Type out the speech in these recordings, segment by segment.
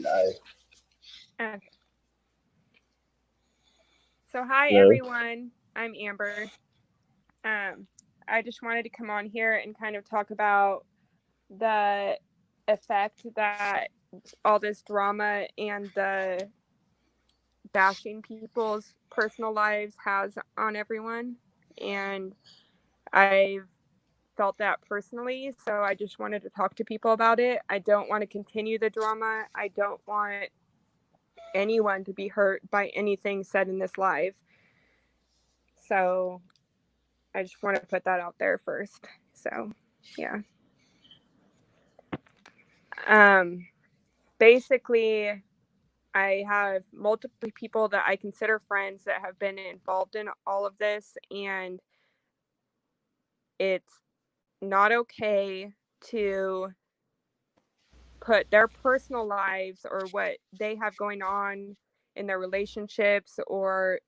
Live. Okay. So hi Hello. everyone. I'm Amber. Um, I just wanted to come on here and kind of talk about the effect that all this drama and the bashing people's personal lives has on everyone. And I've felt that personally, so I just wanted to talk to people about it. I don't want to continue the drama. I don't want anyone to be hurt by anything said in this live. So I just want to put that out there first. So, yeah. Um, Basically, I have multiple people that I consider friends that have been involved in all of this, and it's not okay to put their personal lives or what they have going on in their relationships or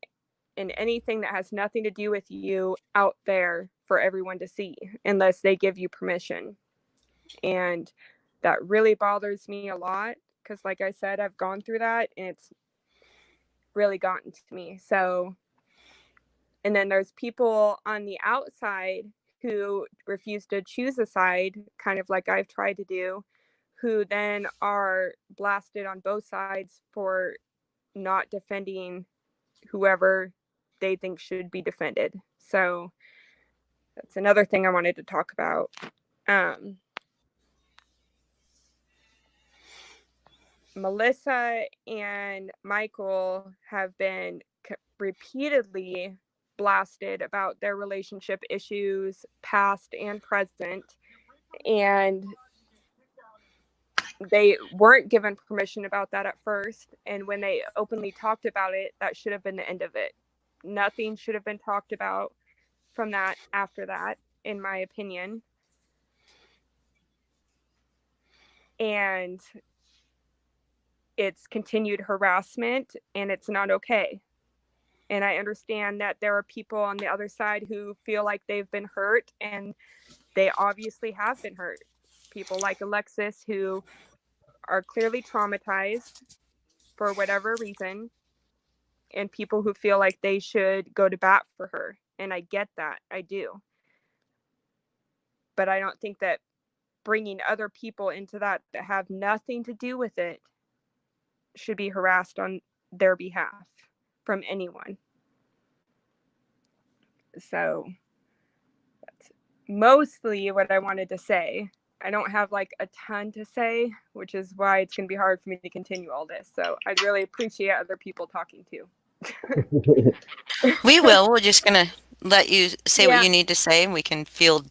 in anything that has nothing to do with you out there for everyone to see unless they give you permission. And that really bothers me a lot because, like I said, I've gone through that and it's really gotten to me. So, and then there's people on the outside who refuse to choose a side, kind of like I've tried to do, who then are blasted on both sides for not defending whoever they think should be defended. So, that's another thing I wanted to talk about. Um, Melissa and Michael have been repeatedly blasted about their relationship issues, past and present, and they weren't given permission about that at first. And when they openly talked about it, that should have been the end of it. Nothing should have been talked about from that after that, in my opinion. And it's continued harassment, and it's not okay. And I understand that there are people on the other side who feel like they've been hurt, and they obviously have been hurt. People like Alexis who are clearly traumatized for whatever reason, and people who feel like they should go to bat for her. And I get that. I do. But I don't think that bringing other people into that have nothing to do with it should be harassed on their behalf from anyone. So that's mostly what I wanted to say. I don't have like a ton to say, which is why it's going to be hard for me to continue all this. So I'd really appreciate other people talking too. We will. We're just going to let you say what Yeah. you need to say, and we can field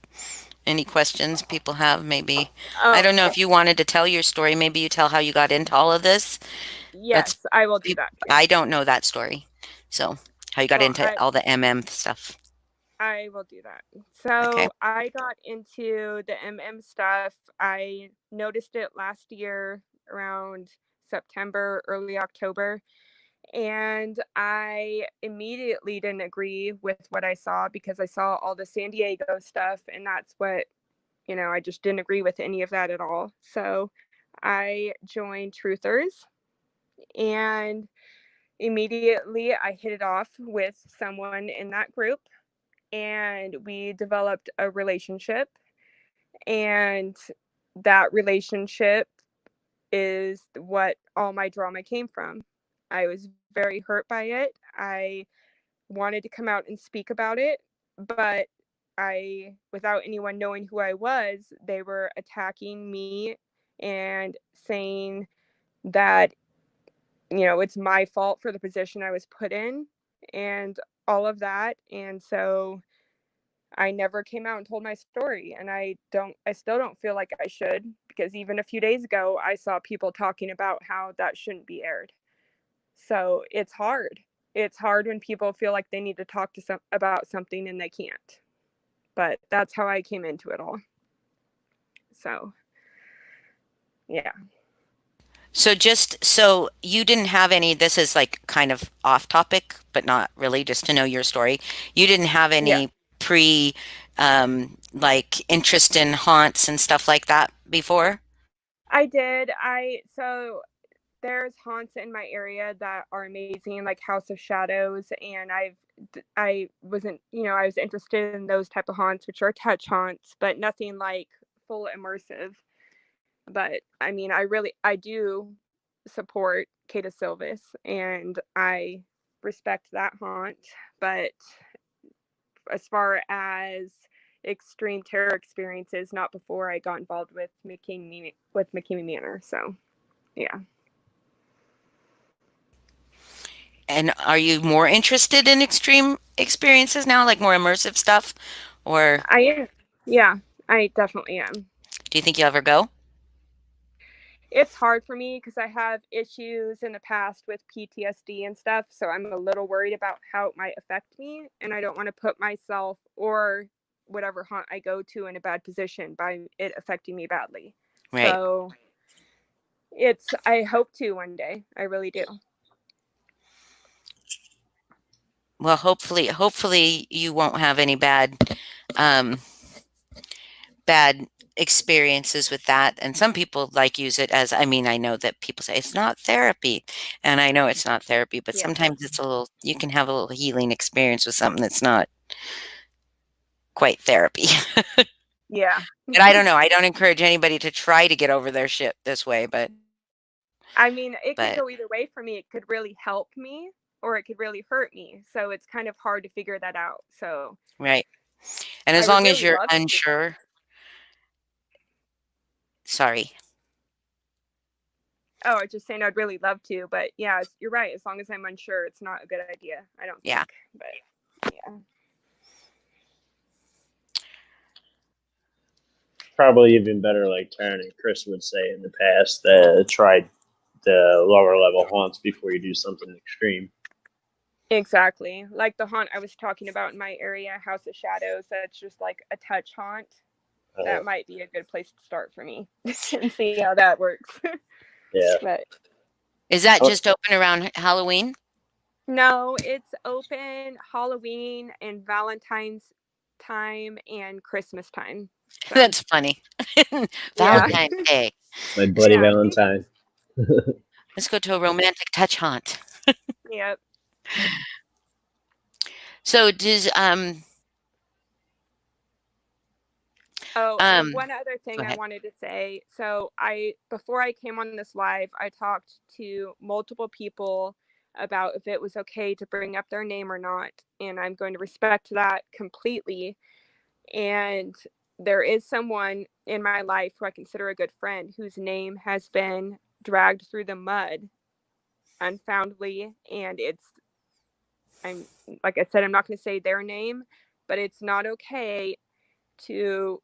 any questions people have. Maybe, I don't know Okay. if you wanted to tell your story. Maybe you tell how you got into all of this. That's, Yes, I will do that too. I don't know that story. So, how you got Well, into all the stuff. I will do that. Okay. So I got into the stuff. I noticed it last year around September, early October, and I immediately didn't agree with what I saw because I saw all the San Diego stuff, and that's what, I just didn't agree with any of that at all. So I joined Truthers, and immediately I hit it off with someone in that group, and we developed a relationship. And that relationship is what all my drama came from. I was very hurt by it. I wanted to come out and speak about it, but without anyone knowing who I was, they were attacking me and saying that, it's my fault for the position I was put in and all of that. And so I never came out and told my story, and I still don't feel like I should, because even a few days ago I saw people talking about how that shouldn't be aired. So it's hard. It's hard when people feel like they need to talk to about something and they can't. But that's how I came into it all. So, yeah. So, just so you didn't have any, this is like kind of off topic, but not really, just to know your story. You didn't have Yeah. any like interest in haunts and stuff like that before? I did. I so there's haunts in my area that are amazing, like House of Shadows, and I wasn't, I was interested in those type of haunts, which are touch haunts, but nothing like full immersive. But I mean, I do support Kata Silvis, and I respect that haunt. But as far as extreme terror experiences, not before I got involved with McKamey Manor. So yeah. And are you more interested in extreme experiences now, like more immersive stuff? Or I am. Yeah, I definitely am. do you think you'll ever go? It's hard for me because I have issues in the past with PTSD and stuff, so I'm a little worried about how it might affect me, and I don't want to put myself or whatever haunt I go to in a bad position by it affecting me badly. Right. So I hope to one day. I really do. Well, hopefully you won't have any um, bad experiences with that. And some people like use it as, I mean, I know that people say it's not therapy, and I know it's not therapy, but Yeah. sometimes you can have a little healing experience with something that's not quite therapy. Yeah. But I don't know. I don't encourage anybody to try to get over their shit this way, I mean, it could but go either way for me. It could really help me or it could really hurt me. So it's kind of hard to figure that out. So right. And I as would long as really you're love to. unsure, sorry. Oh, I was just saying I'd really love to, but yeah, you're right. As long as I'm unsure, it's not a good idea. I don't Yeah. think. But yeah. Probably even better, like Taryn and Chris would say in the past, try the lower level haunts before you do something extreme. Exactly. Like the haunt I was talking about in my area, House of Shadows, that's just like a touch haunt. That might be a good place to start for me and see how that works. Yeah. But Is that just open around Halloween? no, it's open Halloween and Valentine's time and Christmas time. So, That's funny. yeah. Valentine's Day. My bloody Yeah. Valentine. Let's go to a romantic touch haunt. Yep. So does Oh, and one other go thing I ahead. wanted to say. So before I came on this live, I talked to multiple people about if it was okay to bring up their name or not, and I'm going to respect that completely. And there is someone in my life who I consider a good friend whose name has been dragged through the mud unfoundly, and I'm like I said, I'm not going to say their name, but it's not okay to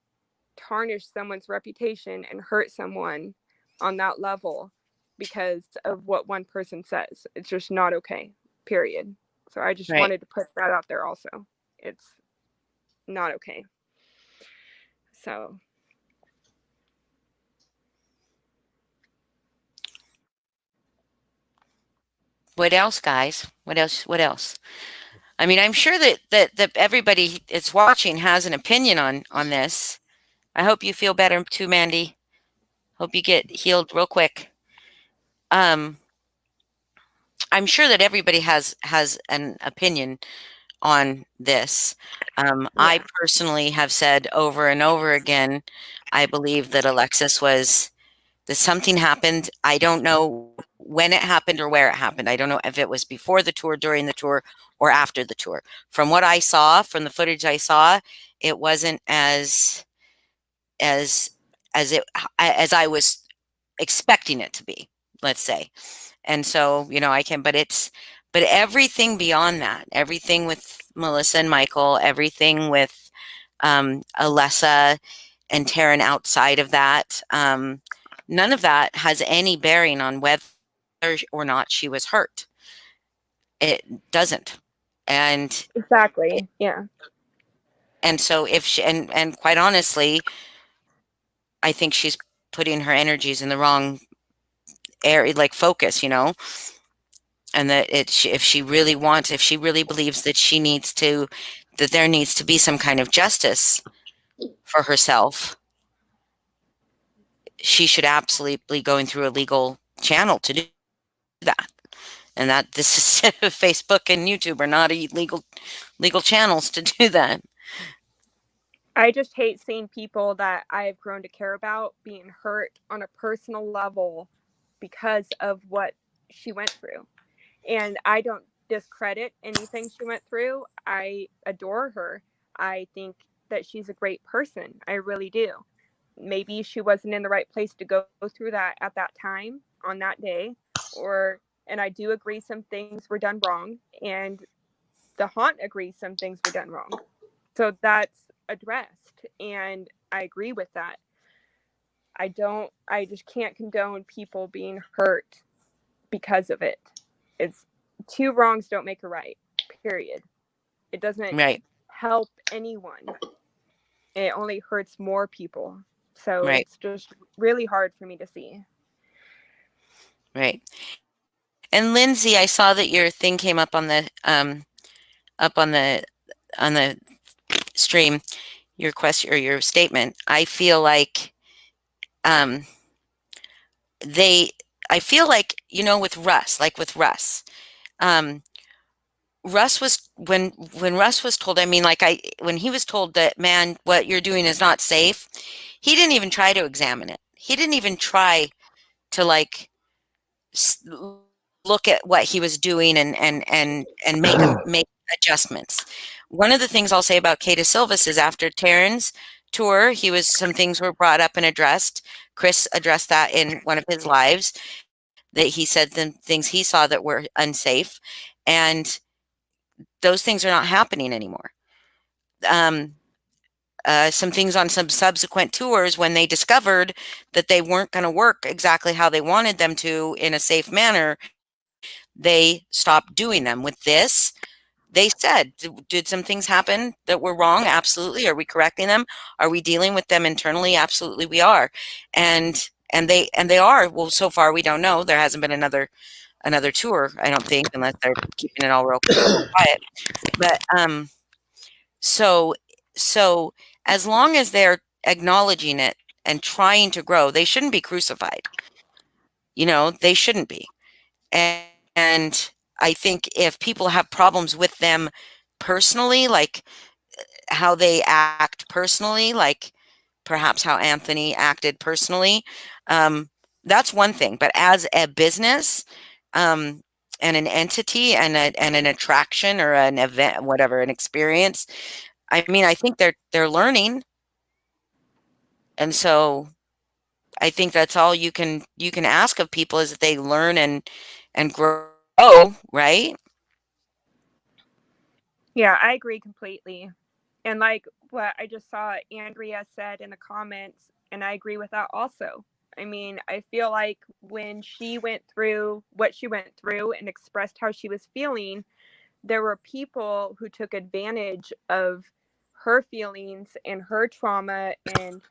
tarnish someone's reputation and hurt someone on that level because of what one person says. It's just not okay, period. So I just Right. wanted to put that out there also. It's not okay. So What else, guys? What else? What else? I mean, I'm sure that everybody that's watching has an opinion on this. I hope you feel better too, Mandy. Hope you get healed real quick. I'm sure that everybody has an opinion on this. I yeah. personally have said over and over again, I believe that that something happened. I don't know when it happened or where it happened. I don't know if it was before the tour, during the tour, or after the tour. From what I saw, from the footage I saw, it wasn't as as I was expecting it to be, let's say. And so, but everything beyond that, everything with Melissa and Michael, everything with Alessa and Taryn outside of that, none of that has any bearing on whether or not she was hurt. It doesn't. And Exactly. Yeah. and so if she and quite honestly, I think she's putting her energies in the wrong area, like focus, and that if she really wants, if she really believes that that there needs to be some kind of justice for herself, she should absolutely be going through a legal channel to do. that. And that this is Facebook and YouTube are not legal channels to do that. I just hate seeing people that I've grown to care about being hurt on a personal level because of what she went through. And I don't discredit anything she went through. I adore her. I think that she's a great person. I really do. Maybe she wasn't in the right place to go through that at that time on that day, and I do agree some things were done wrong, and the haunt agrees some things were done wrong. So that's addressed, and I agree with that. I just can't condone people being hurt because of it. It's two wrongs don't make a right, period. It doesn't Right. help anyone. It only hurts more people. So Right. it's just really hard for me to see. Right. And Lindsay, I saw that your thing came up on the on the stream, your question or your statement. I feel like I feel like, with Russ, Russ was when Russ was told, when he was told that, man, what you're doing is not safe, he didn't even try to examine it. He didn't even try to look at what he was doing and make adjustments. One of the things I'll say about Kata Silvas is after Taryn's tour, some things were brought up and addressed. Chris addressed that in one of his lives, that he said the things he saw that were unsafe, and those things are not happening anymore. Some things on some subsequent tours, when they discovered that they weren't going to work exactly how they wanted them to in a safe manner, they stopped doing them. With this, they said, did some things happen that were wrong? Absolutely. Are we correcting them? Are we dealing with them internally? Absolutely, we are. And they are. Well, so far we don't know. There hasn't been another tour, I don't think, unless they're keeping it all real quiet. But so as long as they're acknowledging it and trying to grow, they shouldn't be crucified. They shouldn't be. And I think if people have problems with them personally, like how they act personally, like perhaps how Anthony acted personally, that's one thing. But as a business, and an entity and an attraction or an event, whatever, an experience, I think they're learning. And so I think that's all you can ask of people, is that they learn and grow, right? Yeah, I agree completely. And like what I just saw Andrea said in the comments, and I agree with that also. I feel like when she went through what she went through and expressed how she was feeling, there were people who took advantage of her feelings and her trauma and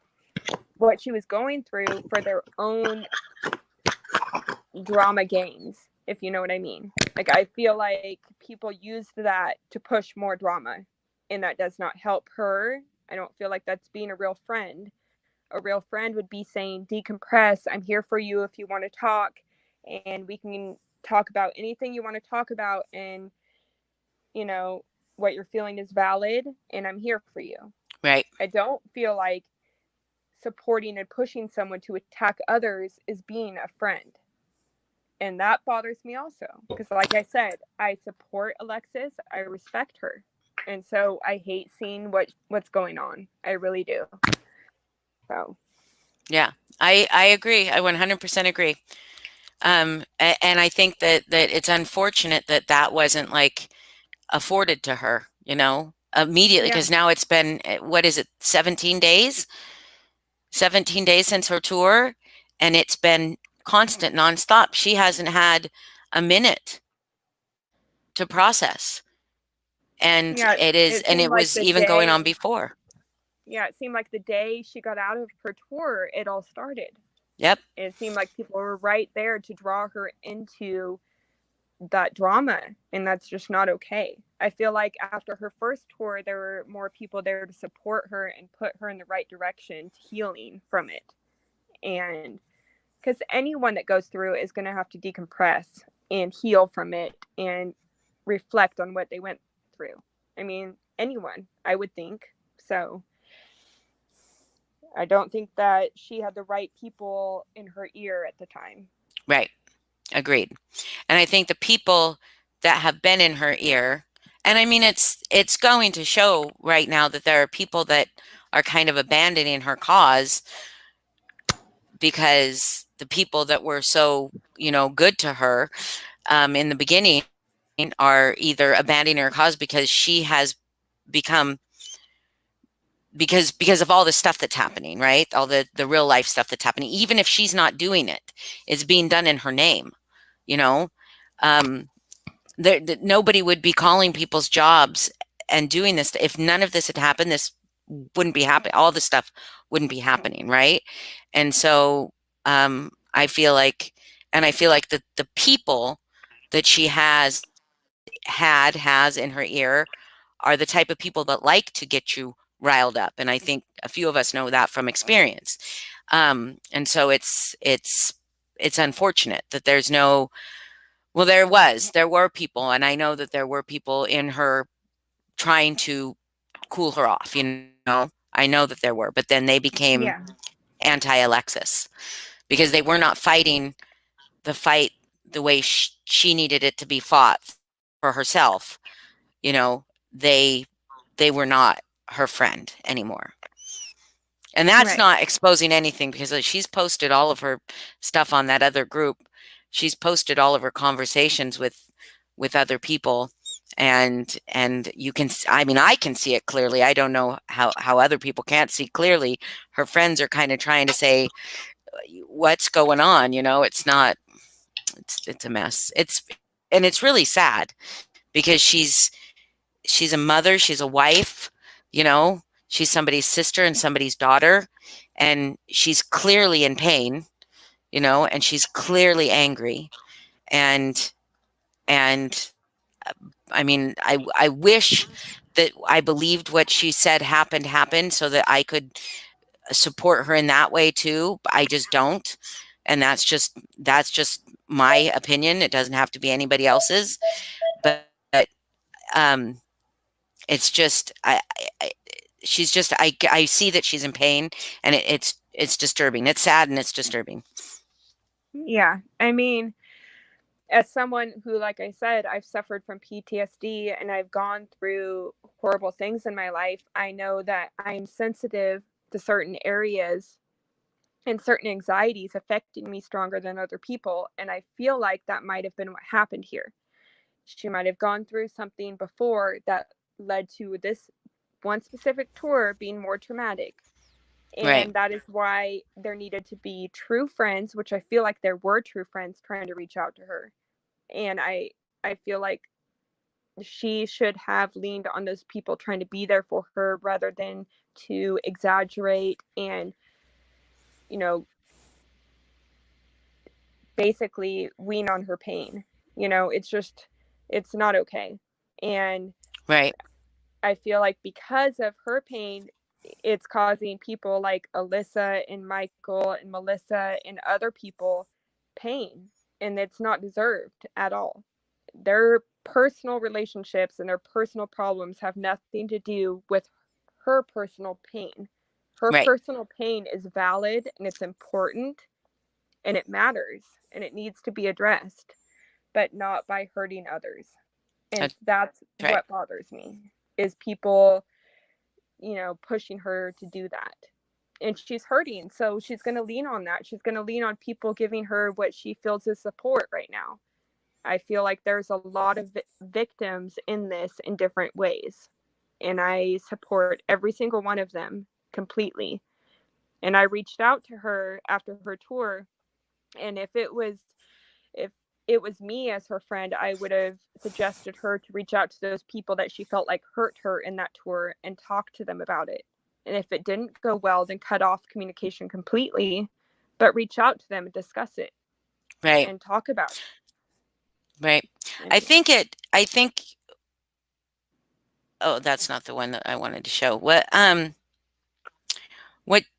what she was going through for their own drama gains, if you know what I mean. Like, I feel like people used that to push more drama, and that does not help her. I don't feel like that's being a real friend. A real friend would be saying, decompress, I'm here for you if you want to talk, and we can talk about anything you want to talk about, and what you're feeling is valid, and I'm here for you. Right. I don't feel like supporting and pushing someone to attack others is being a friend. And that bothers me also, because like I said, I support Alexis, I respect her, and so I hate seeing what's going on. I really do. So yeah, I agree. I 100% agree. And I think that it's unfortunate that wasn't afforded to her, immediately, because now it's been, what is it, 17 days? 17 days since her tour, and it's been constant, nonstop. She hasn't had a minute to process. And it was even going on before. Yeah, it seemed like the day she got out of her tour, it all started. Yep. It seemed like people were right there to draw her into that drama, and that's just not okay. I feel like after her first tour, there were more people there to support her and put her in the right direction to healing from it. And because anyone that goes through it is going to have to decompress, and heal from it and reflect on what they went through. I mean, anyone, I would think. So I don't think that she had the right people in her ear at the time. Right. Agreed. And I think the people that have been in her ear, and I mean, it's going to show right now that there are people that are kind of abandoning her cause because the people that were so, good to her in the beginning are either abandoning her cause because she has become because of all the stuff that's happening, right? All the real life stuff that's happening, even if she's not doing it, it's being done in her name, you know. Nobody would be calling people's jobs and doing this if none of this had happened. This wouldn't be happening. All this stuff wouldn't be happening, right? And so I feel like the people that she has in her ear are the type of people that like to get you riled up, and I think a few of us know that from experience. And so it's unfortunate that there's no. Well, there were people, and I know that there were people in her trying to cool her off. I know that there were, but then they became anti-Alexis because they were not fighting the fight the way she needed it to be fought for herself. They were not her friend anymore. And that's not exposing anything because she's posted all of her stuff on that other group. She's posted all of her conversations with other people, and you can, I mean, I can see it clearly. I don't know how other people can't see clearly. Her friends are kind of trying to say, what's going on? It's not, it's a mess. And it's really sad because she's a mother, she's a wife, she's somebody's sister and somebody's daughter, and she's clearly in pain, and she's clearly angry. And I mean, I wish that I believed what she said happened so that I could support her in that way too. But I just don't. And that's just my opinion. It doesn't have to be anybody else's, but it's just, she's just, I see that she's in pain, and it's disturbing. It's sad and it's disturbing. Yeah. I mean, as someone who, like I said, I've suffered from PTSD and I've gone through horrible things in my life, I know that I'm sensitive to certain areas and certain anxieties affecting me stronger than other people. And I feel like that might have been what happened here. She might have gone through something before that led to this one specific tour being more traumatic. And that is why there needed to be true friends, which I feel like there were true friends trying to reach out to her. And I feel like she should have leaned on those people trying to be there for her rather than to exaggerate and, basically wean on her pain. It's not okay. And I feel like because of her pain, it's causing people like Alyssa and Michael and Melissa and other people pain, and it's not deserved at all. Their personal relationships and their personal problems have nothing to do with her personal pain. Her personal pain is valid and it's important and it matters and it needs to be addressed, but not by hurting others. And that's what bothers me, is people pushing her to do that. And she's hurting, so she's going to lean on that. She's going to lean on people giving her what she feels is support right now. I feel like there's a lot of victims in this in different ways, and I support every single one of them completely. And I reached out to her after her tour, and if it was me as her friend, I would have suggested her to reach out to those people that she felt like hurt her in that tour and talk to them about it. And if it didn't go well, then cut off communication completely, but reach out to them and discuss it. And talk about it. I think oh, that's not the one that I wanted to show. What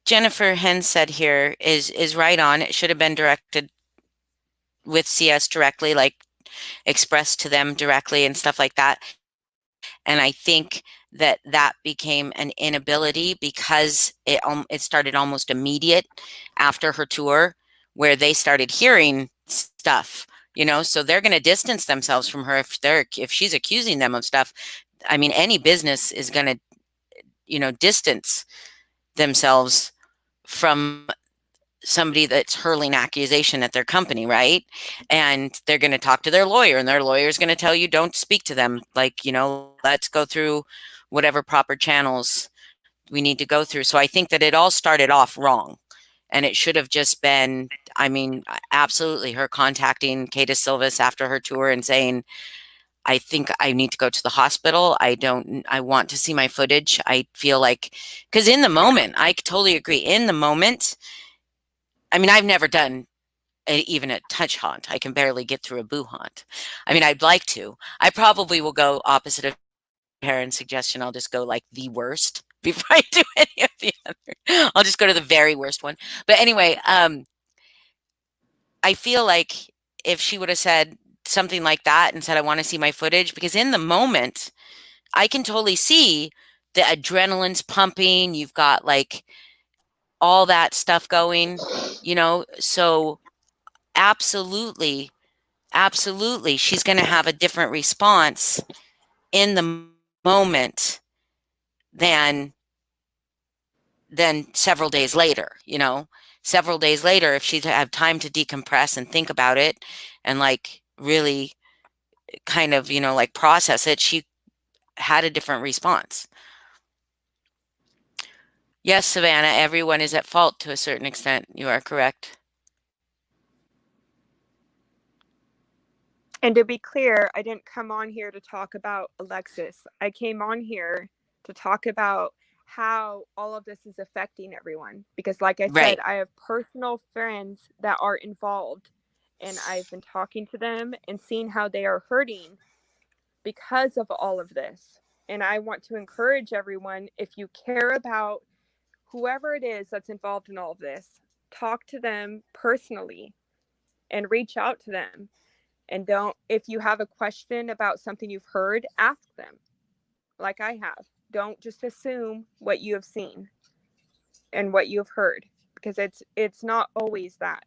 Jennifer Henn said here is right on. It should have been directed with CS directly, like expressed to them directly and stuff like that. And I think that that became an inability because it started almost immediate after her tour, where they started hearing stuff, you know, so they're going to distance themselves from her if she's accusing them of stuff. I mean, any business is going to, you know, distance themselves from somebody that's hurling accusation at their company, right? And they're going to talk to their lawyer, and their lawyer is going to tell you, don't speak to them. Like, you know, let's go through whatever proper channels we need to go through. So I think that it all started off wrong. And it should have just been, I mean, absolutely her contacting Kata Silvis after her tour and saying, I think I need to go to the hospital. I want to see my footage. I feel like, because in the moment, I totally agree. In the moment, I mean, I've never done even a touch haunt. I can barely get through a boo haunt. I mean, I'd like to. I probably will go opposite of Karen's suggestion. I'll just go like the worst before I do any of the other. I'll just go to the very worst one. But anyway, I feel like if she would have said something like that and said, I want to see my footage, because in the moment, I can totally see the adrenaline's pumping. You've got like all that stuff going, you know, so absolutely, absolutely, she's going to have a different response in the moment than several days later, you know. Several days later, if she'd have time to decompress and think about it and like really kind of, you know, like process it, she had a different response. Yes, Savannah, everyone is at fault to a certain extent. You are correct. And to be clear, I didn't come on here to talk about Alexis. I came on here to talk about how all of this is affecting everyone. Because like I Right. said, I have personal friends that are involved, and I've been talking to them and seeing how they are hurting because of all of this. And I want to encourage everyone, if you care about whoever it is that's involved in all of this, talk to them personally and reach out to them. And don't, if you have a question about something you've heard, ask them like I have. Don't just assume what you have seen and what you have heard, because it's not always that.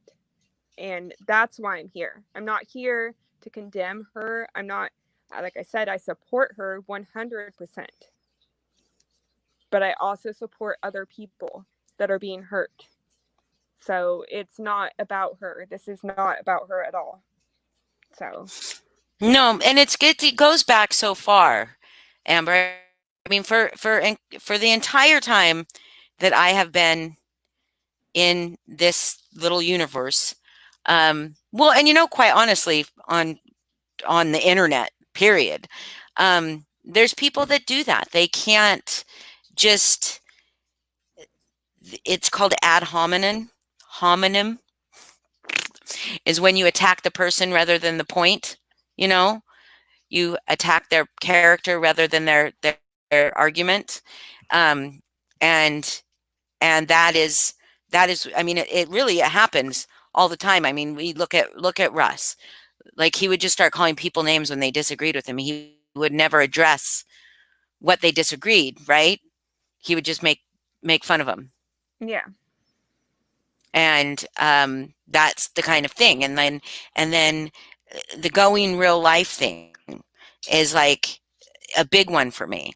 And that's why I'm here. I'm not here to condemn her. I'm not, like I said, I support her 100%. But I also support other people that are being hurt. So it's not about her. This is not about her at all. So No, and it goes back so far, Amber. I mean, for the entire time that I have been in this little universe, well, and you know, quite honestly, on the internet, period, there's people that do that. They can't just. It's called ad hominem. Homonym is when you attack the person rather than the point. You know, you attack their character rather than their argument, and that is I mean, it really happens all the time. I mean, we look at Russ. Like, he would just start calling people names when they disagreed with him. He would never address what they disagreed, right? He would just make fun of them. yeah. And that's the kind of thing. And then the going real life thing is like a big one for me.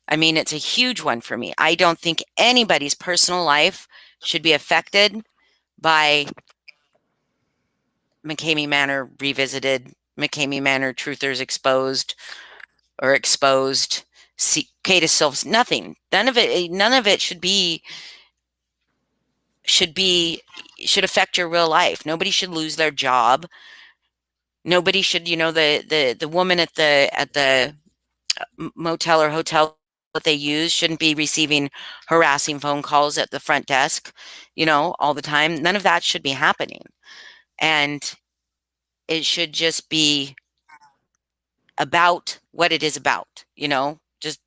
I mean, it's a huge one for me. I don't think anybody's personal life should be affected by McKamey Manor Revisited, McKamey Manor Truthers Exposed, or Exposed, Kata Silvis, nothing. None of it should affect your real life. Nobody should lose their job. Nobody should, you know, the woman at the motel or hotel that they use shouldn't be receiving harassing phone calls at the front desk, you know, all the time. None of that should be happening. And it should just be about what it is about, you know, just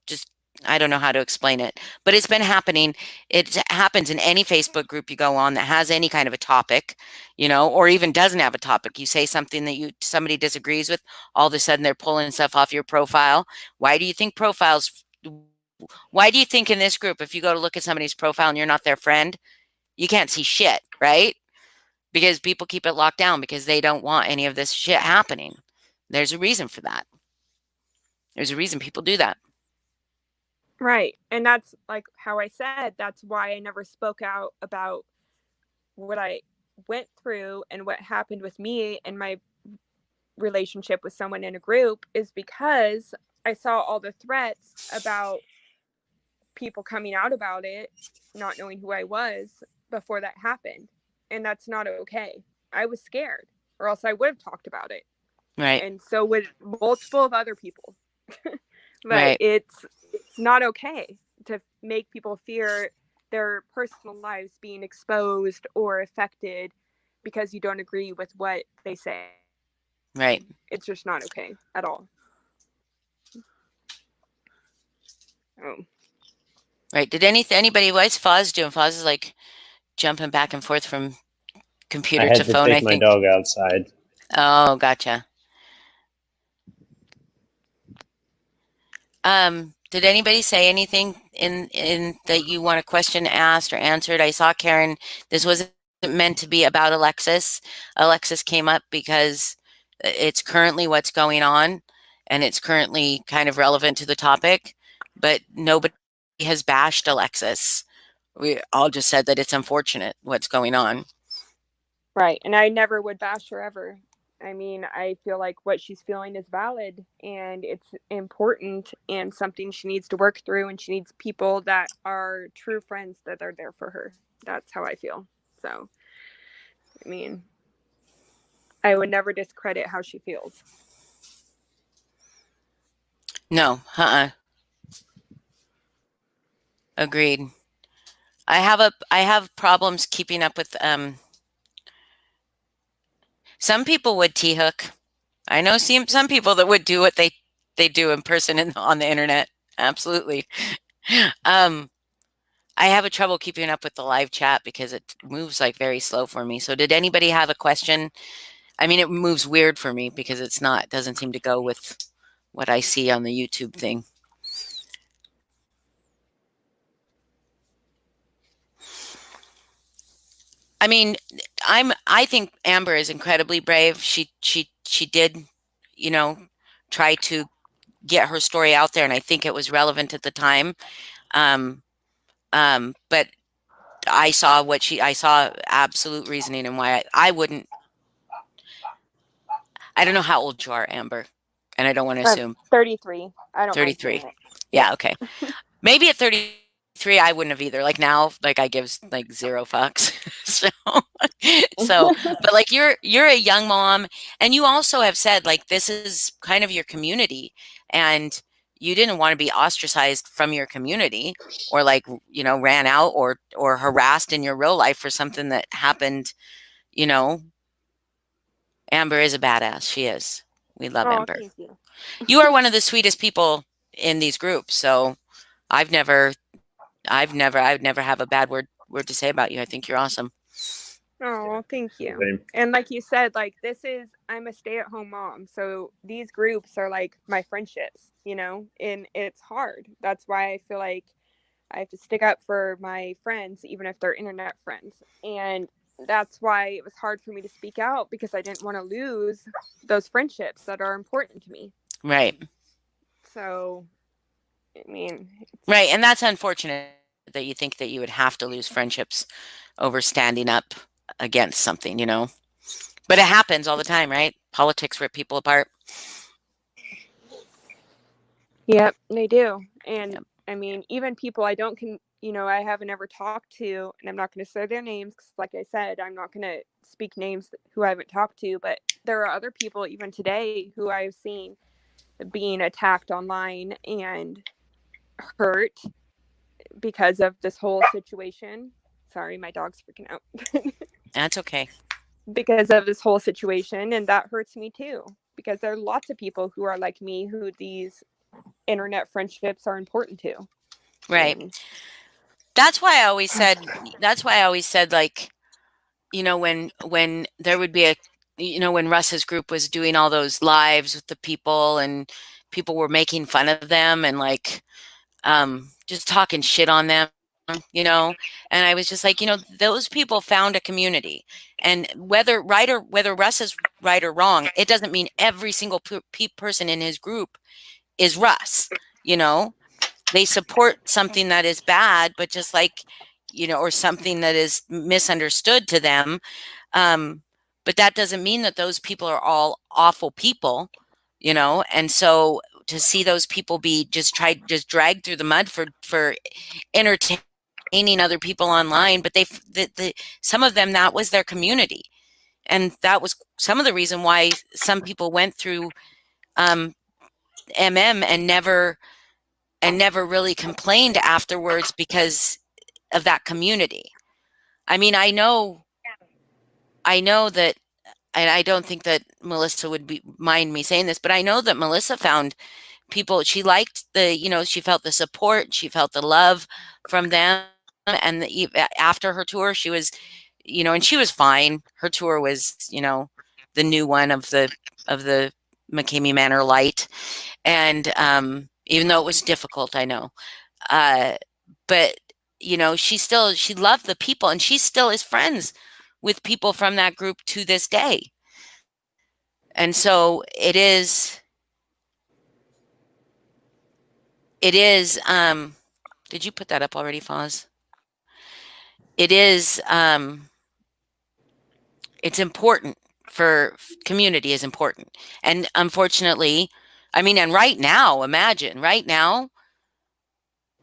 I don't know how to explain it, but it's been happening. It happens in any Facebook group you go on that has any kind of a topic, or even doesn't have a topic. You say something that somebody disagrees with, all of a sudden they're pulling stuff off your profile. Why do you think in this group, if you go to look at somebody's profile and you're not their friend, you can't see shit, right? Because people keep it locked down because they don't want any of this shit happening. There's a reason for that. There's a reason people do that. Right. And that's like how I said, that's why I never spoke out about what I went through and what happened with me and my relationship with someone in a group, is because I saw all the threats about people coming out about it, not knowing who I was before that happened. And that's not okay. I was scared, or else I would have talked about it. Right. And so would multiple of other people. But Right. it's not okay to make people fear their personal lives being exposed or affected because you don't agree with what they say. Right. It's just not okay at all. Oh. Right. Did anybody, what's Foz doing? Foz is like jumping back and forth from I computer had to to phone, I take my think. dog outside. Oh, gotcha. Did anybody say anything in that you want a question asked or answered? I saw Karen. This wasn't meant to be about Alexis. Alexis came up because it's currently what's going on, and it's currently kind of relevant to the topic, but nobody has bashed Alexis. We all just said that it's unfortunate what's going on. Right. And I never would bash her ever. I mean, I feel like what she's feeling is valid and it's important and something she needs to work through, and she needs people that are true friends that are there for her. That's how I feel. So, I mean, I would never discredit how she feels. No, agreed. I have problems keeping up with some people would T-hook. I know some people that would do what they do in person and on the internet. Absolutely. I have a trouble keeping up with the live chat because it moves like very slow for me. So did anybody have a question? I mean, it moves weird for me because it doesn't seem to go with what I see on the YouTube thing. I mean, I think Amber is incredibly brave. She did, try to get her story out there, and I think it was relevant at the time. But I saw absolute reasoning and why I wouldn't. I don't know how old you are, Amber, and I don't want to assume. 33. I don't 33. Mind yeah, okay. Maybe at 33 I wouldn't have either. Like now, like I give like zero fucks. so but like you're a young mom, and you also have said like this is kind of your community, and you didn't want to be ostracized from your community or like, ran out or harassed in your real life for something that happened, Amber is a badass. She is. We love Amber. Thank you. You are one of the sweetest people in these groups. So I've never have a bad word to say about you. I think you're awesome. Oh, thank you. Same. And like you said, like I'm a stay-at-home mom. So these groups are like my friendships, and it's hard. That's why I feel like I have to stick up for my friends, even if they're internet friends. And that's why it was hard for me to speak out, because I didn't want to lose those friendships that are important to me. Right. So, I mean. Right. And that's unfortunate that you think that you would have to lose friendships over standing up against something, but it happens all the time, right? Politics rip people apart. Yep, they do. And yep. I mean, even people I I haven't ever talked to, and I'm not going to say their names because, like I said, I'm not going to speak names who I haven't talked to, but there are other people even today who I've seen being attacked online and hurt because of this whole situation. Sorry, my dog's freaking out. That's okay. Because of this whole situation, and that hurts me too, because there are lots of people who are like me who these internet friendships are important too. Right. And That's why I always said, like, when there would be when Russ's group was doing all those lives with the people and people were making fun of them and like just talking shit on them, and I was just like, those people found a community, and whether Russ is right or wrong, it doesn't mean every single person in his group is Russ. They support something that is bad, but just like, or something that is misunderstood to them. But that doesn't mean that those people are all awful people, and so to see those people be just dragged through the mud for entertaining other people online, but some of them, that was their community, and that was some of the reason why some people went through MM and never really complained afterwards because of that community. I mean, I know that, and I don't think that Melissa would mind me saying this, but I know that Melissa found people, she liked she felt the support, she felt the love from them. And after her tour, she was, and she was fine. Her tour was, the new one of the McCamey Manor Light. And even though it was difficult, I know. But, she loved the people, and she still is friends with people from that group to this day. And so it is, did you put that up already, Foz? It is, it's important community is important. And unfortunately, and right now, imagine right now,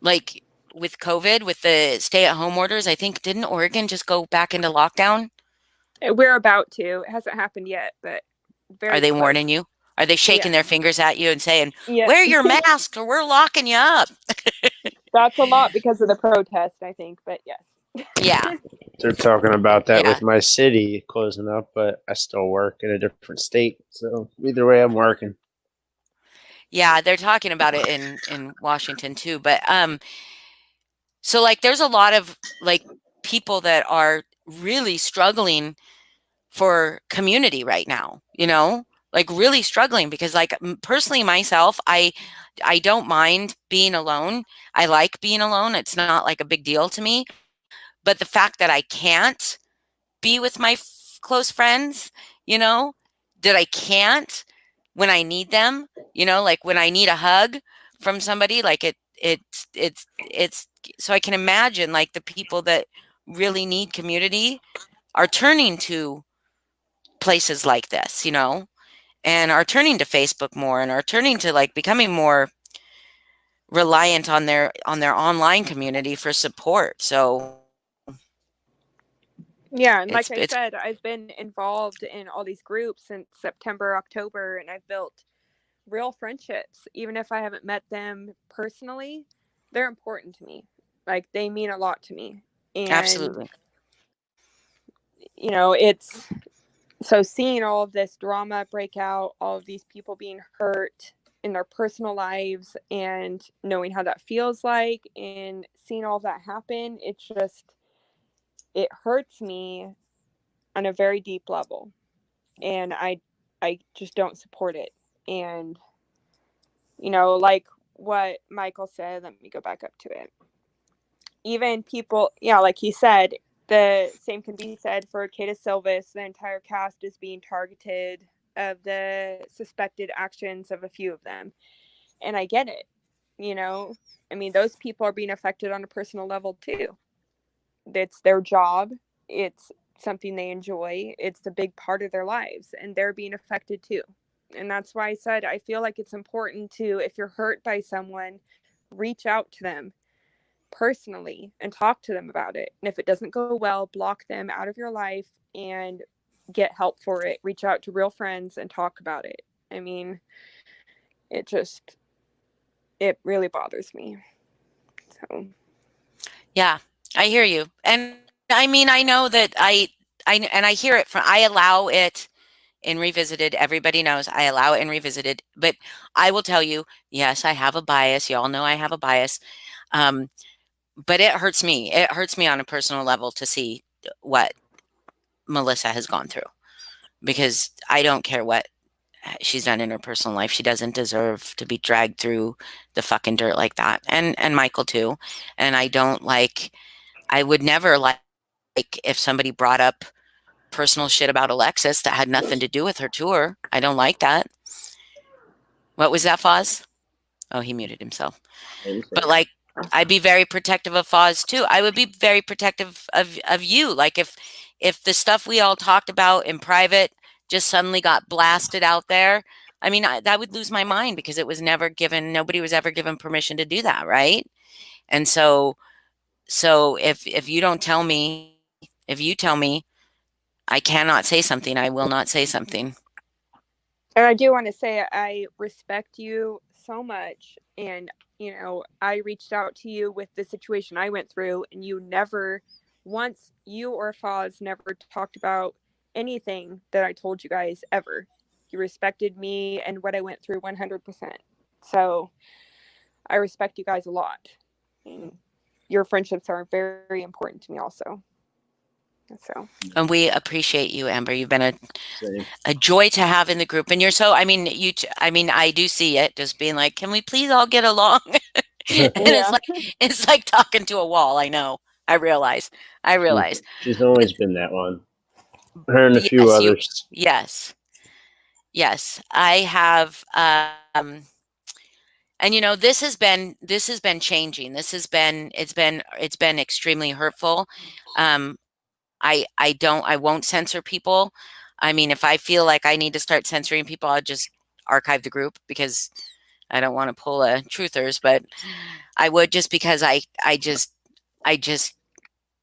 like with COVID, with the stay-at-home orders, I think, didn't Oregon just go back into lockdown? we're about to. It hasn't happened yet, but very Are they close. warning you? Are they shaking their fingers at you and saying, Yeah. wear your mask or we're locking you up? That's a lot because of the protest, I think, but yes. Yeah. They're talking about that Yeah. with my city closing up, but I still work in a different state. So either way, I'm working. Yeah, they're talking about it in Washington too. But so like there's a lot of like people that are really struggling for community right now, like really struggling, because like personally myself, I don't mind being alone. I like being alone. It's not like a big deal to me. But the fact that I can't be with my close friends, that I can't when I need them, like when I need a hug from somebody, like it's so I can imagine like the people that really need community are turning to places like this, and are turning to Facebook more, and are turning to like becoming more reliant on their online community for support. So yeah, and like I said, I've been involved in all these groups since September, October, and I've built real friendships. Even if I haven't met them personally, they're important to me. Like, they mean a lot to me. And absolutely, it's so seeing all of this drama break out, all of these people being hurt in their personal lives, and knowing how that feels like, and seeing all that happen, it hurts me on a very deep level, and I just don't support it. And like what Michael said, let me go back up to it. Even people, like he said, the same can be said for Katie Silvis. The entire cast is being targeted of the suspected actions of a few of them, and I get it. Those people are being affected on a personal level too. It's their job. It's something they enjoy. It's a big part of their lives, and they're being affected too. And that's why I said I feel like it's important to, if you're hurt by someone, reach out to them personally and talk to them about it. And if it doesn't go well, block them out of your life and get help for it. Reach out to real friends and talk about it. It really bothers me. So yeah, I hear you. And I know that I hear it I allow it in Revisited. Everybody knows I allow it in Revisited, but I will tell you, yes, I have a bias. Y'all know I have a bias. But it hurts me. It hurts me on a personal level to see what Melissa has gone through, because I don't care what she's done in her personal life. She doesn't deserve to be dragged through the fucking dirt like that. And Michael too. And I would never like if somebody brought up personal shit about Alexis that had nothing to do with her tour. I don't like that. What was that, Foz? Oh, he muted himself. But like, I'd be very protective of Foz too. I would be very protective of you. Like if the stuff we all talked about in private just suddenly got blasted out there, I mean, that would lose my mind, because it was never given, nobody was ever given permission to do that, right? And so if you don't tell me, if you tell me I cannot say something, I will not say something. And I do want to say I respect you so much. And, you know, I reached out to you with the situation I went through, and you never once, you or Foz never talked about anything that I told you guys ever. You respected me and what I went through 100%. So I respect you guys a lot. And your friendships are very important to me also. So, and we appreciate you, Amber. You've been Same. a joy to have in the group, and you're so. I mean, I do see it just being like, can we please all get along? And yeah. it's like talking to a wall. I know. I realize. She's always been that one. Her and a few Yes, others. Yes, I have. And you know, this has been changing. It's been extremely hurtful. I won't censor people. I mean, if I feel like I need to start censoring people, I'll just archive the group, because I don't want to pull a truthers, but I would, just because I just,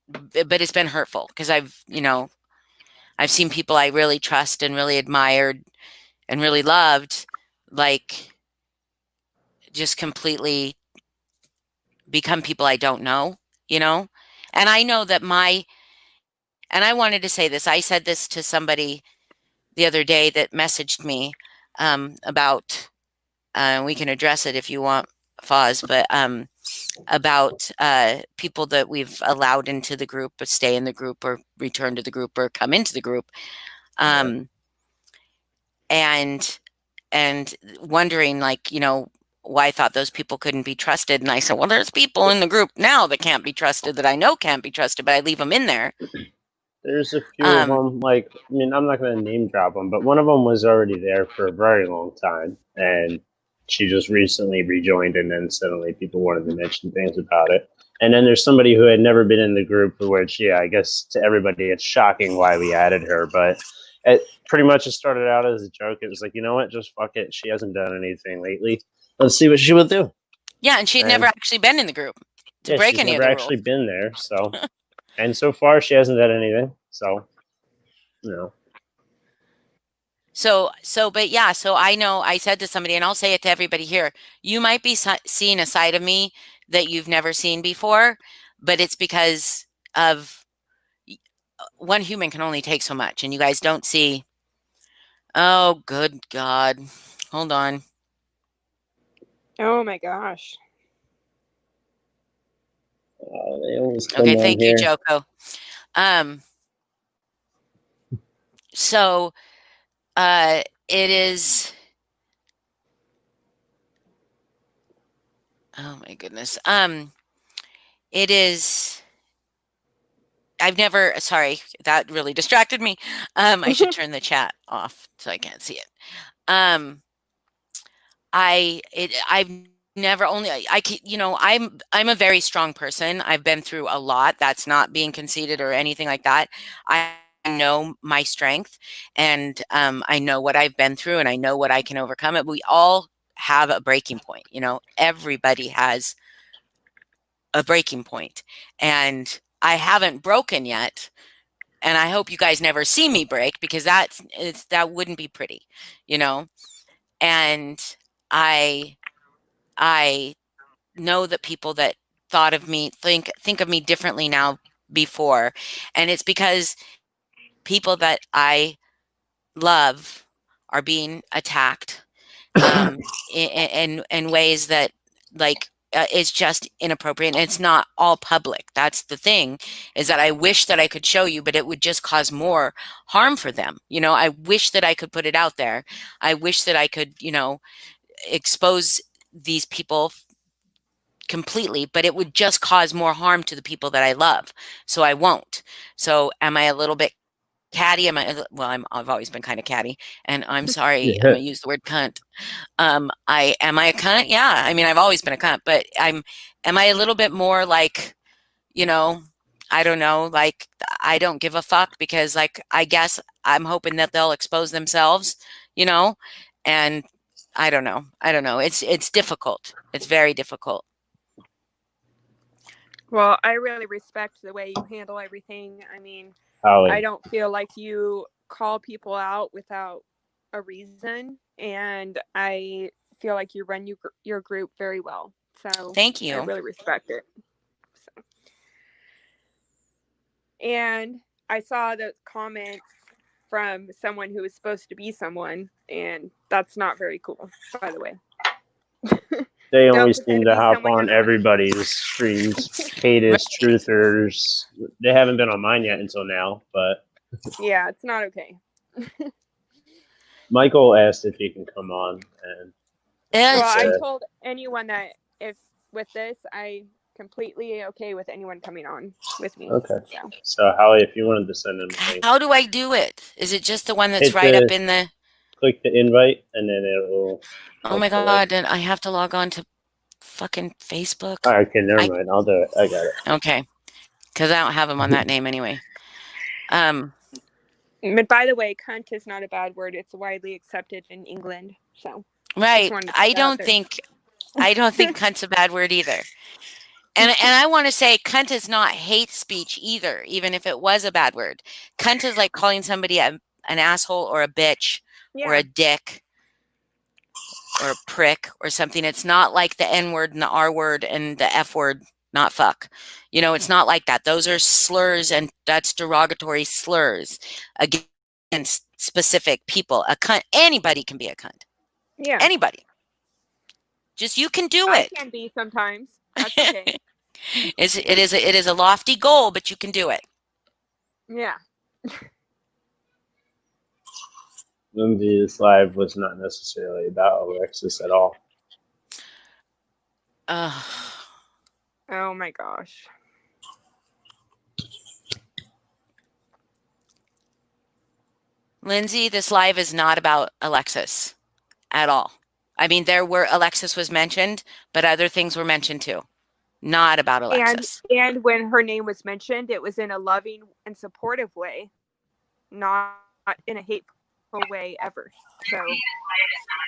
but it's been hurtful, because I've seen people I really trust and really admired and really loved, like, just completely become people I don't know, and I know that and I wanted to say this. I said this to somebody the other day that messaged me about, we can address it if you want, Foz, but about people that we've allowed into the group, or stay in the group, or return to the group, or come into the group, and wondering, like, why I thought those people couldn't be trusted. And I said, well, there's people in the group now that can't be trusted, that I know can't be trusted, but I leave them in there. There's a few of them, like, I mean, I'm not going to name drop them, but one of them was already there for a very long time, and she just recently rejoined, and then suddenly people wanted to mention things about it. And then there's somebody who had never been in the group, which, yeah, I guess to everybody it's shocking why we added her, but it pretty much just started out as a joke. It was like, you know what, just fuck it. She hasn't done anything lately. Let's see what she would do. Yeah, and she'd never actually been in the group to break any of the rules. She's never actually been there, so... And so far, she hasn't done anything. So, But yeah, so I know I said to somebody, and I'll say it to everybody here, you might be seeing a side of me that you've never seen before, but it's because of one human can only take so much, and you guys don't see. Oh, good God. Hold on. Oh my gosh. Okay, thank you, Joko. So it is, oh my goodness. It is, sorry, that really distracted me. I should turn the chat off so I can't see it. I've never only, I'm a very strong person. I've been through a lot. That's not being conceited or anything like that. I know my strength, and I know what I've been through, and I know what I can overcome it. We all have a breaking point. Everybody has a breaking point, and I haven't broken yet. And I hope you guys never see me break, because that wouldn't be pretty, and I know that people that thought of me think of me differently now before, and it's because people that I love are being attacked in ways that, like, it's just inappropriate, and it's not all public. That's the thing, is that I wish that I could show you, but it would just cause more harm for them. I wish that I could put it out there. I wish that I could, expose these people completely, but it would just cause more harm to the people that I love. So I won't. So am I a little bit catty? I've always been kind of catty, and I'm sorry, I'm gonna use the word cunt. Am I a cunt? Yeah. I mean, I've always been a cunt, but am I a little bit more like, I don't know, like, I don't give a fuck, because, like, I guess I'm hoping that they'll expose themselves, and I don't know. It's difficult. It's very difficult. Well, I really respect the way you handle everything. I mean, Holly. I don't feel like you call people out without a reason, and I feel like you run your group very well. So Thank you. I really respect it. So. And I saw the comments from someone who was supposed to be someone, and that's not very cool, by the way. They Don't always pretend seem to to be hop someone you're on not. everybody's streams. Haters, truthers. They haven't been on mine yet until now, but Yeah, it's not okay. Michael asked if he can come on, and Well, I told anyone that if with this, I completely okay with anyone coming on with me. okay. So Holly, if you wanted to send him a link, how do I do it? Is it just the one that's hit right the- up in the? click the invite, and then it will. Oh my god! And I have to log on to fucking Facebook. All right, okay, never mind. I'll do it. I got it. Okay, because I don't have him on that name anyway. But by the way, cunt is not a bad word. It's widely accepted in England. So right. I don't think cunt's a bad word either. And I want to say cunt is not hate speech either, even if it was a bad word. Cunt is like calling somebody an asshole or a bitch or a dick or a prick or something. It's not like the N word and the R word and the F word, not fuck. It's not like that. Those are slurs, and that's derogatory slurs against specific people. A cunt, anybody can be a cunt. Yeah. Anybody. Just you can do I it. can be sometimes. That's okay. It is a lofty goal, but you can do it. Yeah. Lindsay's live was not necessarily about Alexis at all. Oh my gosh. Lindsay, this live is not about Alexis at all. I mean, there were Alexis was mentioned, but other things were mentioned too. Not about Alexis. And when her name was mentioned, it was in a loving and supportive way, not in a hateful way ever. So,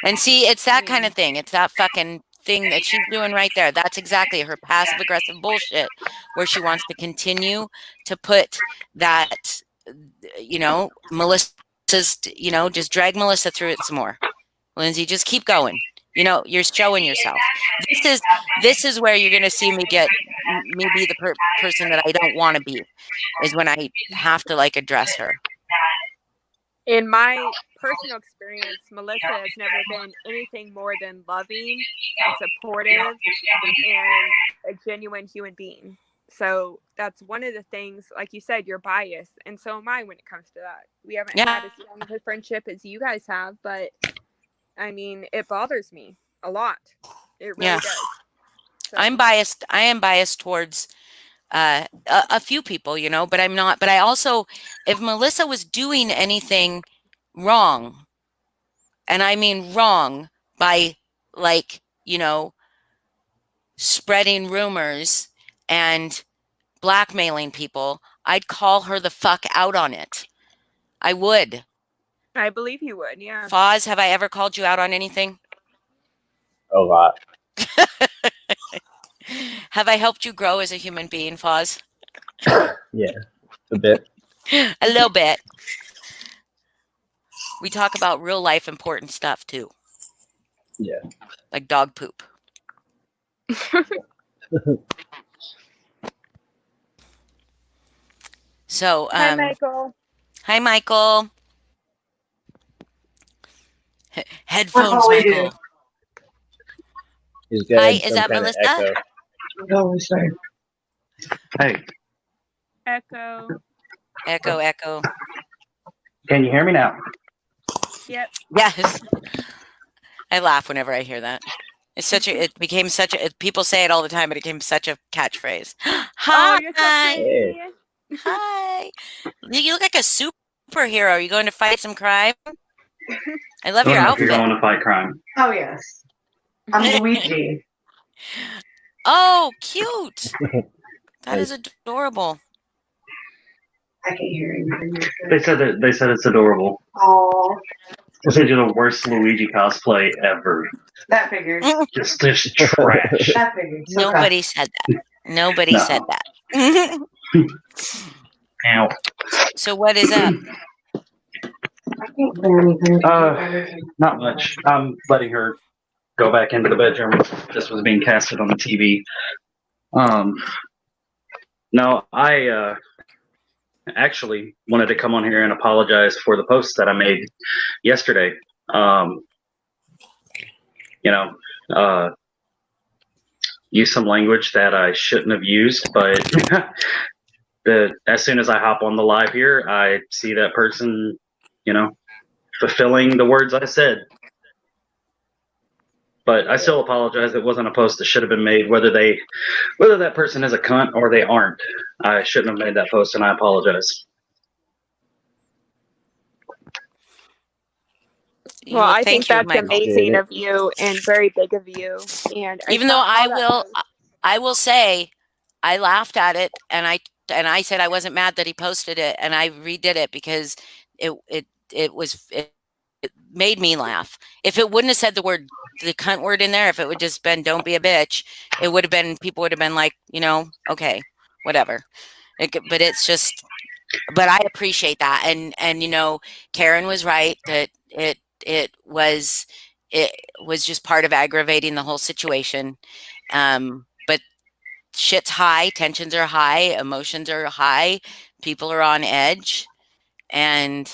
and see, it's that kind of thing. It's that fucking thing that she's doing right there. That's exactly her passive aggressive bullshit, where she wants to continue to put that, Melissa's, just drag Melissa through it some more. Lindsay, just keep going. You're showing yourself. This is where you're going to see me be the person that I don't want to be, is when I have to address her. In my personal experience, Melissa has never been anything more than loving and supportive and a genuine human being. So that's one of the things, like you said, you're biased. And so am I when it comes to that. We haven't had as strong of a friendship as you guys have, but I mean, it bothers me a lot. It really does. So. I'm biased. I am biased towards a few people, but I'm not. But I also, if Melissa was doing anything wrong, and I mean wrong by spreading rumors and blackmailing people, I'd call her the fuck out on it. I would. I believe you would, yeah. Foz, have I ever called you out on anything? A lot. Have I helped you grow as a human being, Foz? Yeah, a bit. A little bit. We talk about real life important stuff too. Yeah. Like dog poop. So, hi, Michael. Hi, Michael. Headphones, Oh, I do. Michael. He's got Hi, some is that kind of Melissa? echo. Oh, sorry. Hey, Echo. Echo. can you hear me now? Yep. Yes. I laugh whenever I hear that. It became such a, people say it all the time, but it became such a catchphrase. Oh, Hi. you're so pretty. Hi. You look like a superhero. Are you going to fight some crime? I love I your don't know if you're outfit. going to fight crime. Oh, yes. I'm Luigi. Oh, cute. That is Nice. adorable. I can hear you. They said it's adorable. Oh, They said you're the worst Luigi cosplay ever. that figures. Just trash. That figures. Okay. Nobody said that. Nobody No. said that. Ow. So what is up? I can't hear anything. Not much. I'm letting her go back into the bedroom. This was being casted on the TV. No, I actually wanted to come on here and apologize for the post that I made yesterday. Use some language that I shouldn't have used, but as soon as I hop on the live here, I see that person, fulfilling the words I said. But I still apologize. It wasn't a post that should have been made. Whether that person is a cunt or they aren't, I shouldn't have made that post, and I apologize. Well, I thank think you, that's Michael. amazing of you and very big of you. And Even though I will say, I laughed at it, and I said I wasn't mad that he posted it, and I redid it because it made me laugh. If it wouldn't have said the cunt word in there, if it would just been "don't be a bitch," it would have been, people would have been like, okay, whatever. But it's just, but I appreciate that, and Karen was right that it was just part of aggravating the whole situation. But shit's high, tensions are high, emotions are high, people are on edge, and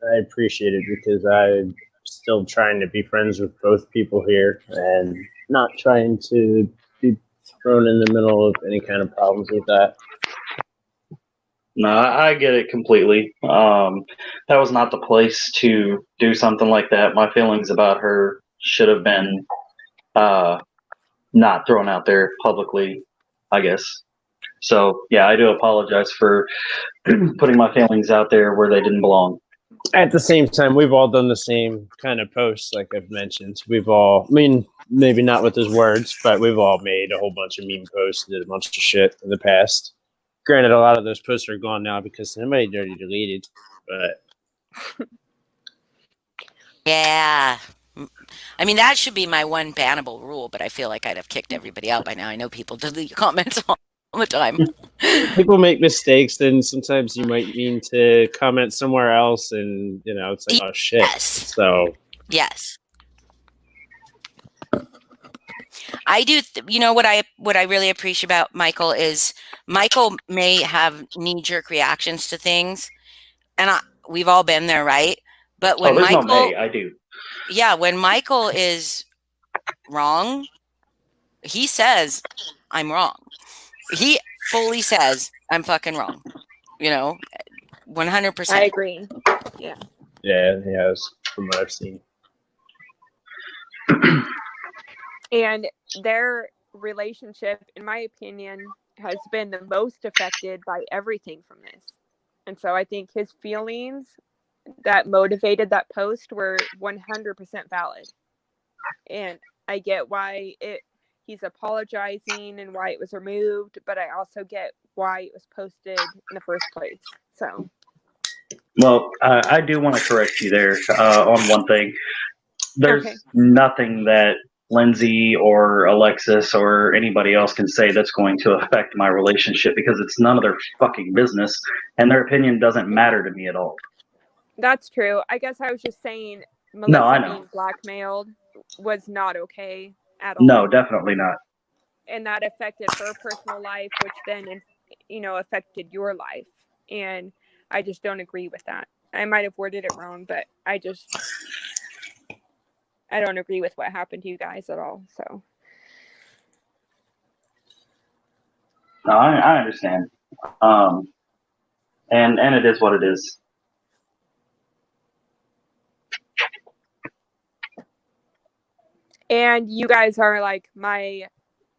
I appreciate it because I'm still trying to be friends with both people here and not trying to be thrown in the middle of any kind of problems with that. No, I get it completely. That was not the place to do something like that. My feelings about her should have been not thrown out there publicly, I guess. So, yeah, I do apologize for putting my feelings out there where they didn't belong. At the same time, we've all done the same kind of posts, like I've mentioned. Maybe not with his words, but we've all made a whole bunch of meme posts, did a bunch of shit in the past. Granted, a lot of those posts are gone now because somebody already deleted, but yeah. I mean, that should be my one bannable rule, but I feel like I'd have kicked everybody out by now. I know people delete comments all the time. People make mistakes, and sometimes you might mean to comment somewhere else, and it's like, oh shit. Yes. So yes, I do. What I really appreciate about Michael is Michael may have knee-jerk reactions to things, and we've all been there, right? But when Michael, no may, I do. Yeah, when Michael is wrong, he says, "I'm wrong." He fully says, "I'm fucking wrong." 100%. I agree. Yeah. Yeah, he has, from what I've seen. And their relationship, in my opinion, has been the most affected by everything from this. And so I think his feelings that motivated that post were 100% valid. And I get why he's apologizing and why it was removed, but I also get why it was posted in the first place. So, well, I do want to correct you there on one thing. There's nothing that Lindsay or Alexis or anybody else can say that's going to affect my relationship because it's none of their fucking business, and their opinion doesn't matter to me at all. That's true. I guess I was just saying Melissa being blackmailed was not okay at all. No, definitely not. And that affected her personal life, which then, affected your life. And I just don't agree with that. I might have worded it wrong, but I just I don't agree with what happened to you guys at all. So No, I understand. And it is what it is. and you guys are like my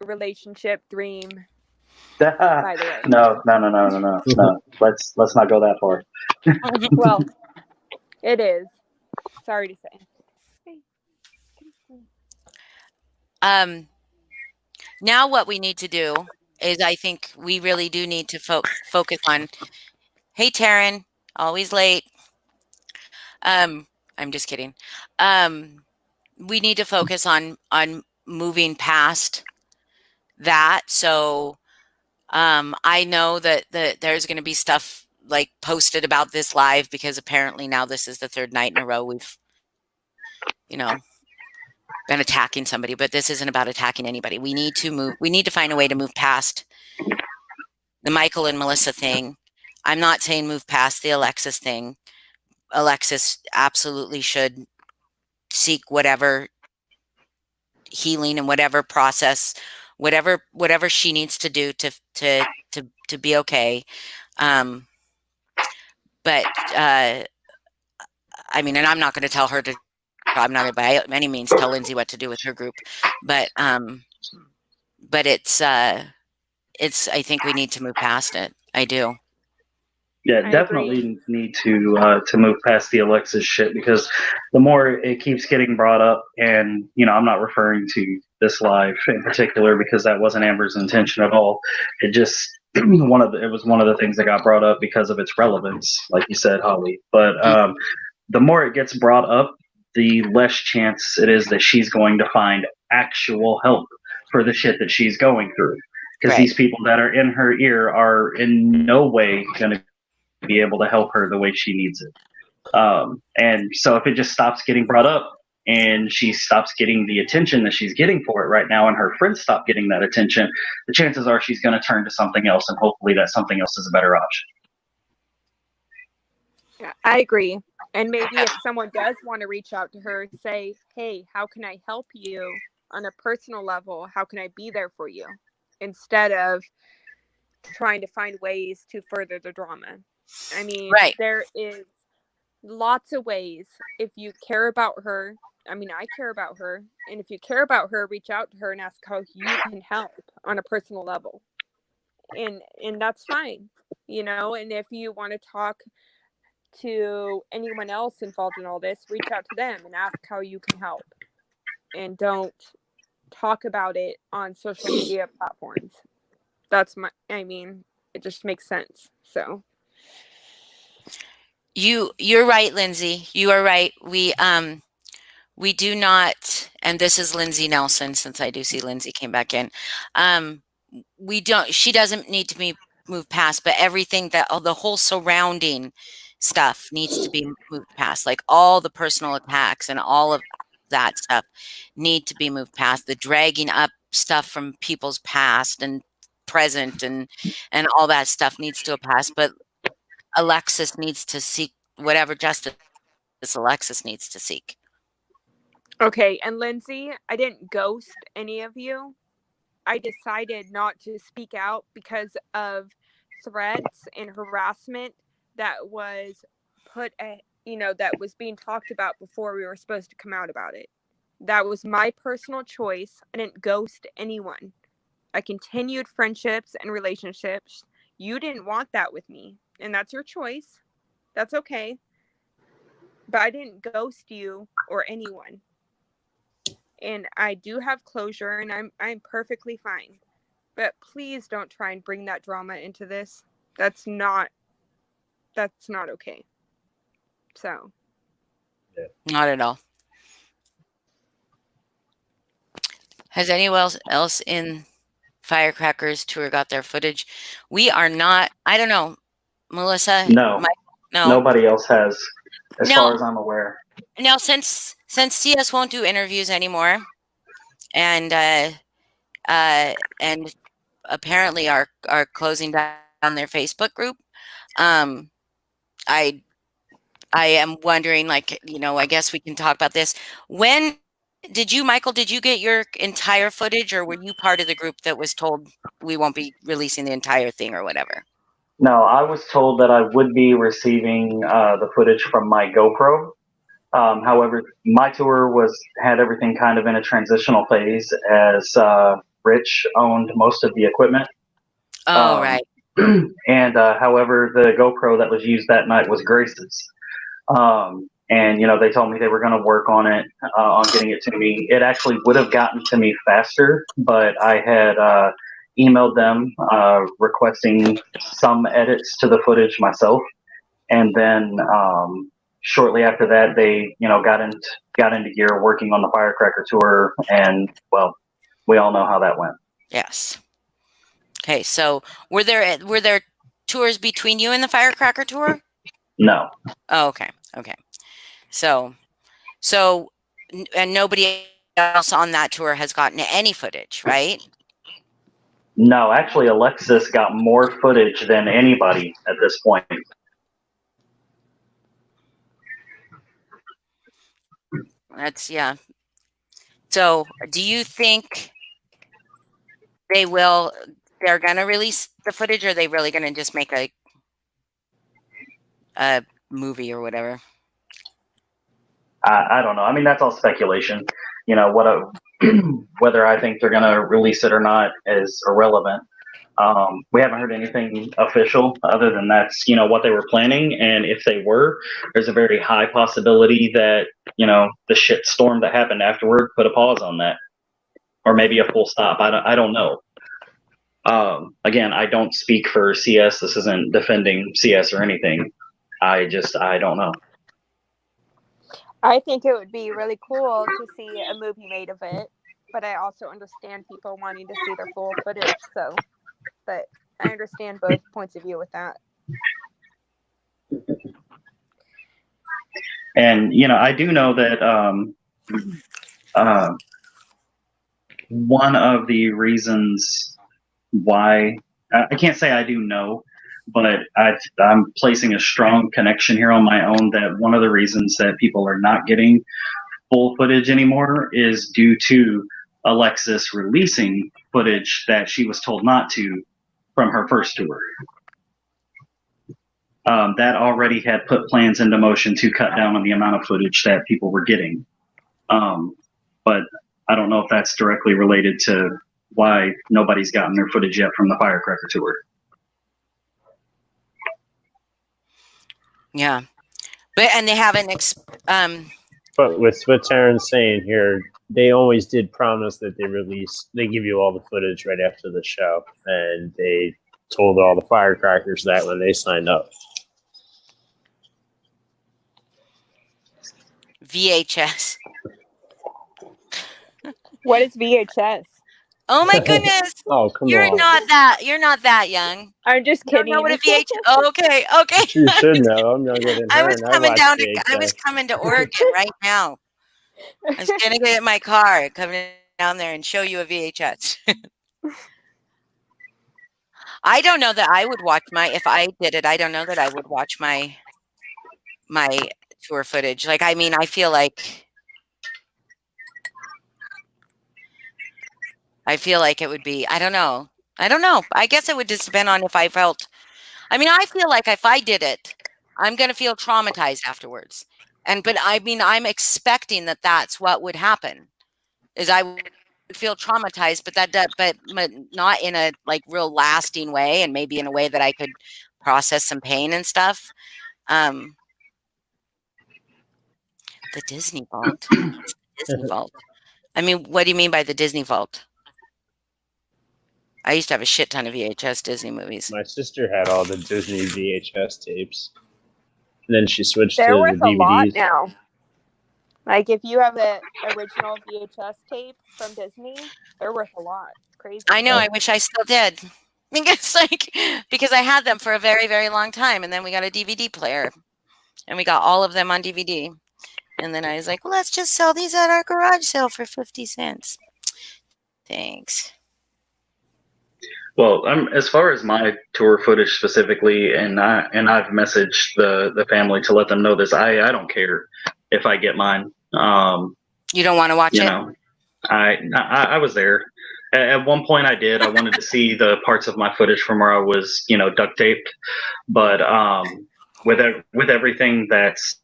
relationship dream, by the way. No. Let's not go that far. Well, it is. Sorry to say. Now what we need to do is I think we really do need to focus on, hey, Taryn, always late. I'm just kidding. We need to focus on moving past that. So I know that there's going to be stuff like posted about this live, because apparently now this is the third night in a row we've, been attacking somebody, but this isn't about attacking anybody. We need to find a way to move past the Michael and Melissa thing. I'm not saying move past the Alexis thing. Alexis absolutely should seek whatever healing and whatever process, whatever she needs to do to be okay. But I mean, and I'm not going to tell her to. I'm not going to by any means tell Lindsay what to do with her group, but it's I think we need to move past it. I do. Yeah, I definitely agree. need to move past the Alexis shit, because the more it keeps getting brought up, and I'm not referring to this live in particular because that wasn't Amber's intention at all. It just it was one of the things that got brought up because of its relevance, like you said, Holly. But the more it gets brought up, the less chance it is that she's going to find actual help for the shit that she's going through. Because Right. these people that are in her ear are in no way going to be able to help her the way she needs it. And so if it just stops getting brought up and she stops getting the attention that she's getting for it right now, and her friends stop getting that attention, the chances are she's going to turn to something else, and hopefully that something else is a better option. Yeah, I agree. And maybe if someone does want to reach out to her, say, hey, how can I help you on a personal level? How can I be there for you? Instead of trying to find ways to further the drama. I mean, Right. There is lots of ways. If you care about her, I mean, I care about her. And if you care about her, reach out to her and ask how you can help on a personal level. And that's fine, and if you want to talk to anyone else involved in all this, reach out to them and ask how you can help. And don't talk about it on social media platforms. It just makes sense. So You're right, Lindsay. You are right. We do not, and this is Lindsay Nelson, since I do see Lindsay came back in. She doesn't need to be moved past, but everything the whole surrounding stuff needs to be moved past. Like all the personal attacks and all of that stuff need to be moved past. The dragging up stuff from people's past and present and all that stuff needs to pass. But Alexis needs to seek whatever justice Alexis needs to seek. okay, and Lindsay, I didn't ghost any of you. I decided not to speak out because of threats and harassment that was that was being talked about before we were supposed to come out about it. That was my personal choice. I didn't ghost anyone. I continued friendships and relationships. You didn't want that with me, and that's your choice. That's okay. But I didn't ghost you or anyone. And I do have closure, and I'm perfectly fine. But please don't try and bring that drama into this. That's not okay. So, Not at all. Has anyone else in Firecrackers tour got their footage? We are not. I don't know, Melissa. No, no. Nobody else has, as No. far as I'm aware. Now, since CS won't do interviews anymore, and apparently are closing down their Facebook group, I am wondering, I guess we can talk about this. When did you, Michael, did you get your entire footage, or were you part of the group that was told we won't be releasing the entire thing or whatever? No, I was told that I would be receiving the footage from my GoPro. However, my tour had everything kind of in a transitional phase as Rich owned most of the equipment. Oh, right. And however, the GoPro that was used that night was Grace's. And they told me they were going to work on it, on getting it to me. It actually would have gotten to me faster, but I had emailed them requesting some edits to the footage myself, and then shortly after that, they got into gear working on the Firecracker tour, and well, we all know how that went. Yes. Okay, so were there tours between you and the Firecracker tour? No. Oh, okay. So, and nobody else on that tour has gotten any footage, right? No, actually, Alexis got more footage than anybody at this point. Yeah. So, do you think they're going to release the footage, or are they really going to just make a movie or whatever? I don't know. I mean, that's all speculation. Whether I think they're going to release it or not is irrelevant. We haven't heard anything official other than that's, what they were planning. And if they were, there's a very high possibility that, the shit storm that happened afterward put a pause on that, or maybe a full stop. I don't know. Again, I don't speak for CS. This isn't defending CS or anything. I don't know. I think it would be really cool to see a movie made of it, but I also understand people wanting to see their full footage. But I understand both points of view with that. And I do know that one of the reasons why I can't say I do know, but I'm placing a strong connection here on my own that one of the reasons that people are not getting full footage anymore is due to Alexis releasing footage that she was told not to from her first tour. That already had put plans into motion to cut down on the amount of footage that people were getting. But I don't know if that's directly related to why nobody's gotten their footage yet from the Firecracker tour. Yeah, and they haven't. But with what Taryn's saying here, they always did promise that they give you all the footage right after the show, and they told all the Firecrackers that when they signed up. VHS. What is VHS? Oh my goodness! Oh, come You're on. You're not that young. I'm just kidding. You don't know what a VHS? Oh, okay. You should know. I'm younger than her. I was VHS. coming to Oregon right now. I was gonna get in my car, coming down there, and show you a VHS. I don't know that I would watch if I did it. I don't know that I would watch my tour footage. Like, I mean, I feel like it would be. I don't know. I guess it would just depend on if I felt. I mean, I feel like if I did it, I'm gonna feel traumatized afterwards. But I mean, I'm expecting that that's what would happen. Is I would feel traumatized, but not in a real lasting way, and maybe in a way that I could process some pain and stuff. The Disney Vault. Disney Vault. I mean, what do you mean by the Disney Vault? I used to have a shit ton of VHS Disney movies. My sister had all the Disney VHS tapes. And then she switched They're to worth the DVDs. a lot now. Like, if you have the original VHS tape from Disney, they're worth a lot. It's crazy. I know. I wish I still did. Because I had them for a very, very long time, and then we got a DVD player, and we got all of them on DVD. And then I was like, well, let's just sell these at our garage sale for 50 cents. Thanks. Well, as far as my tour footage specifically, and I've messaged the family to let them know this. I don't care if I get mine. You don't want to watch You it? know, I was there. At one point, I did. I wanted to see the parts of my footage from where I was, duct taped. But with everything that's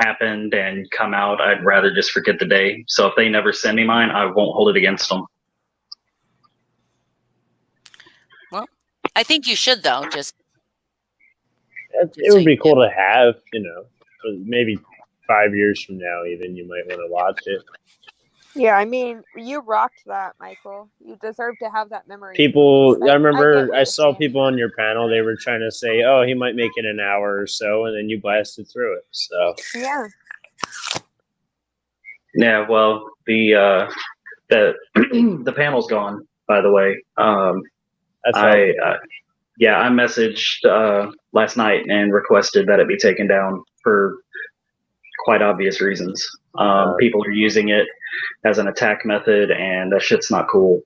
happened and come out, I'd rather just forget the day. So if they never send me mine, I won't hold it against them. Well, I think you should though. It would be cool to have, maybe 5 years from now, even you might want to watch it. Yeah, I mean, you rocked that, Michael. You deserve to have that memory. People, I get remember what I you're saw saying. people on your panel, they were trying to say, oh, he might make it an hour or so, and then you blasted through it. So Yeah. Yeah, well, the the panel's gone, by the way. that's I messaged last night and requested that it be taken down for quite obvious reasons. People are using it as an attack method, and that shit's not cool.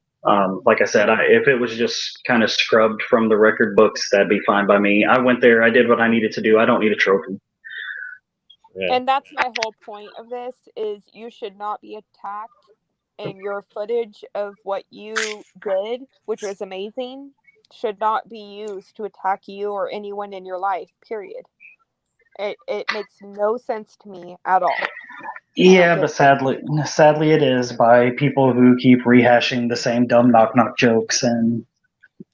Like I said, if it was just kind of scrubbed from the record books, that'd be fine by me. I went there, I did what I needed to do. I don't need a trophy. Yeah. And that's my whole point of this is you should not be attacked, and your footage of what you did, which was amazing, should not be used to attack you or anyone in your life, period. It makes no sense to me at all. Yeah, but sadly it is by people who keep rehashing the same dumb knock jokes, and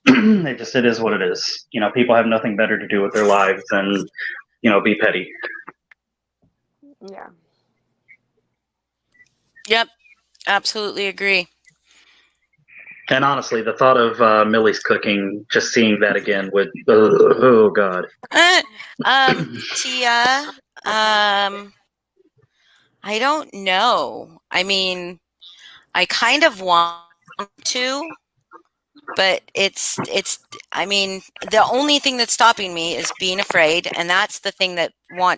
it is what it is. People have nothing better to do with their lives than, be petty. Yeah. Yep, absolutely agree. And honestly, the thought of Millie's cooking, just seeing that again would, oh God. Tia, I don't know. I mean, I kind of want to, but I mean, the only thing that's stopping me is being afraid, and that's the thing that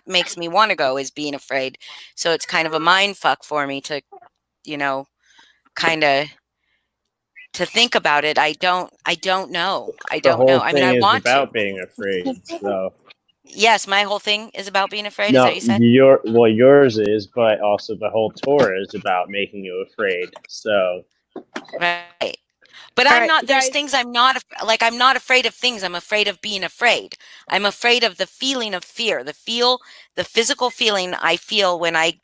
makes me want to go is being afraid. So it's kind of a mind fuck for me to, kind of to think about it. I don't know. I don't know. I mean, I want to. The whole thing is about being afraid. So yes, my whole thing is about being afraid. Is that what you said? Yours is, but also the whole tour is about making you afraid. So right. But I'm not. There's things I'm not like. I'm not afraid of things. I'm afraid of being afraid. I'm afraid of the feeling of fear. The physical feeling I feel when I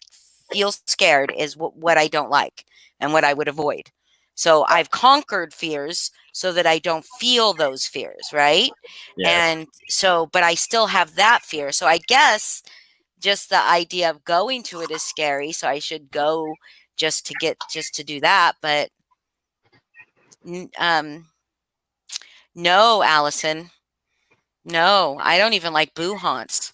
feel scared is what I don't like and what I would avoid. So I've conquered fears so that I don't feel those fears, right? yes. And so, but I still have that fear. So I guess just the idea of going to it is scary. So I should go just to do that. But no, Allison. No, I don't even like boo haunts.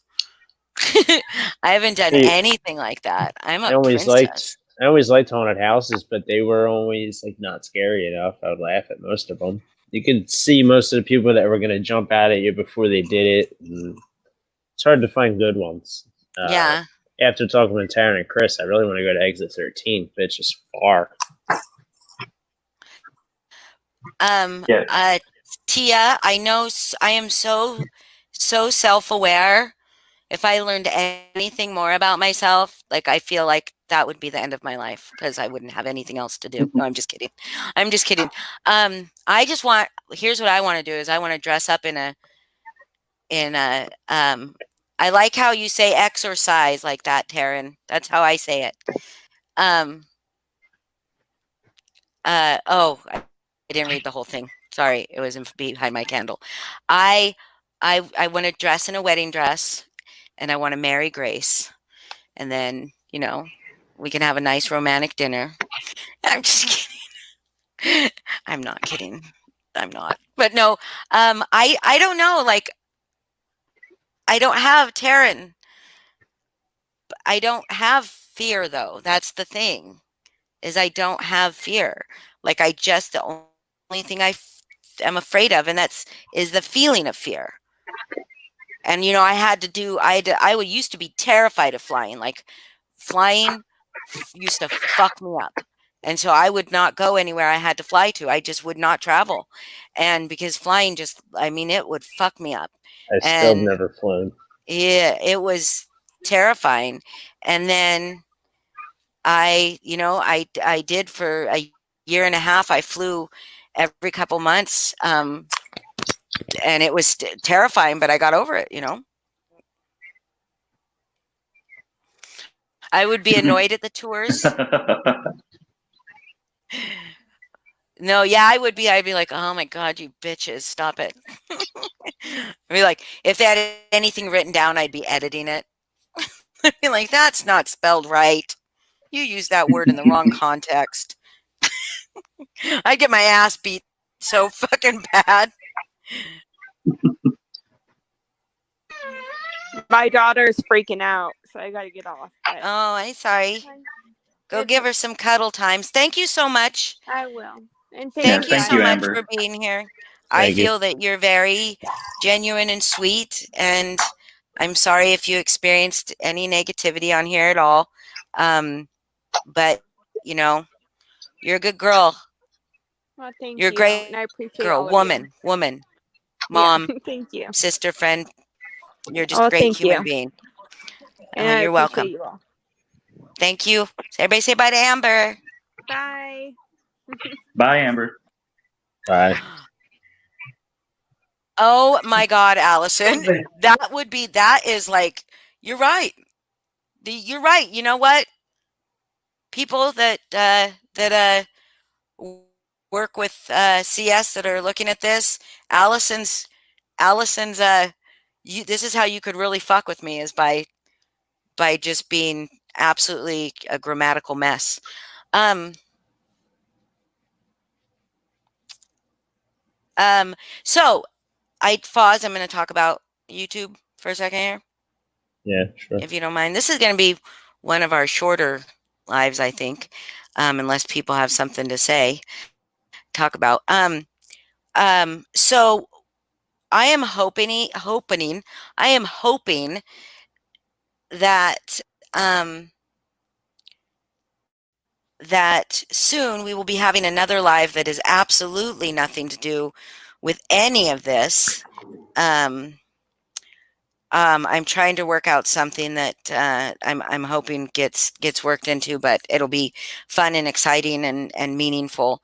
I haven't done anything like that. I'm a princess. I always liked haunted houses, but they were always like not scary enough. I would laugh at most of them. You could see most of the people that were going to jump out at you before they did it. It's hard to find good ones. Yeah. After talking with Taryn and Chris, I really want to go to Exit 13, but it's just far. Tia, I know I am so self-aware. If I learned anything more about myself, like I feel like that would be the end of my life because I wouldn't have anything else to do. No, I'm just kidding. Here's what I want to do is I want to dress up in a I like how you say exercise like that, Taryn. That's how I say it. I didn't read the whole thing. Sorry, it was behind my candle. I want to dress in a wedding dress, and I want to marry Grace, and then we can have a nice romantic dinner. I'm just kidding. I'm not kidding. I'm not. But no, I don't know. Like, I don't have Taryn. I don't have fear though. That's the thing. Is I don't have fear. Like the only thing I am afraid of, and is the feeling of fear. And I used to be terrified of flying. Like flying used to fuck me up. And so I would not go anywhere I had to fly to. I just would not travel. And because flying it would fuck me up. I still never flown. Yeah, it was terrifying. And then I did for a year and a half. I flew every couple months, and it was terrifying, but I got over it. I would be annoyed at the tours. No, yeah, I would be. I'd be like, oh my God, you bitches, stop it. I'd be like, if they had anything written down, I'd be editing it. I'd be like, that's not spelled right. You used that word in the wrong context. I'd get my ass beat so fucking bad. My daughter's freaking out, so I gotta get off. But Oh, I'm sorry. Go give her some cuddle times. Thank you so much. I will. And Thank you thank so you, much Amber. for being here. I Thank you. feel that you're very genuine and sweet, and I'm sorry if you experienced any negativity on here at all. But you're a good girl. Well, thank You're a you, great and I appreciate girl, all of woman, you. mom, Yeah, thank you. sister, friend. You're just Oh, a great thank human you. being. And I You're appreciate welcome. you all. Thank you. Everybody say bye to Amber. Bye. Bye, Amber. Bye. Oh my God, Allison. That is like, you're right. You're right. You know what? People that work with CS that are looking at this, Allison's this is how you could really fuck with me, is by just being absolutely a grammatical mess. So Foz, I'm going to talk about YouTube for a second here, Yeah, sure. if you don't mind. This is going to be one of our shorter lives, I think, unless people have something to say, talk about. So I am hoping that that soon we will be having another live that is absolutely nothing to do with any of this. I'm trying to work out something that I'm hoping gets worked into, but it'll be fun and exciting and meaningful.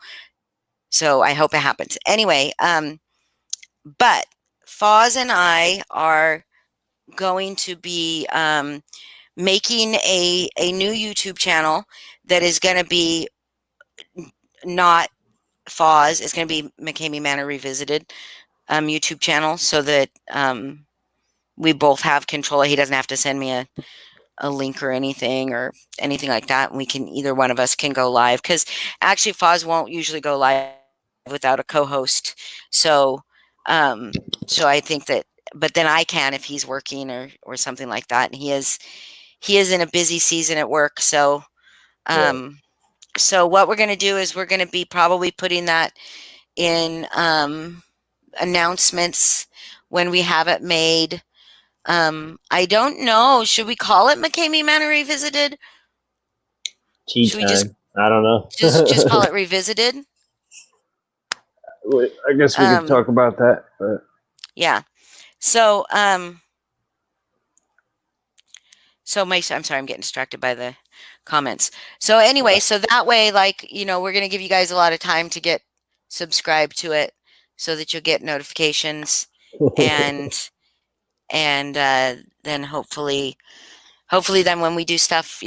So I hope it happens. Anyway, but Foz and I are going to be making a new YouTube channel that is going to be not Foz. It's going to be McCamey Manor Revisited YouTube channel, so that we both have control. He doesn't have to send me a link or anything like that. And we can, either one of us can go live, because actually Foz won't usually go live without a co-host. So I think that, but then I can if he's working or something like that. And he is in a busy season at work. So so what we're going to do is we're going to be probably putting that in announcements when we have it made. I don't know. Should we call it McCamey Manor Revisited? Tea Should we time. I don't know. just call it Revisited? I guess we could talk about that. But. Yeah. So I'm sorry, I'm getting distracted by the comments. So anyway, so that way, like, we're going to give you guys a lot of time to get subscribed to it, so that you'll get notifications, and then hopefully then when we do stuff,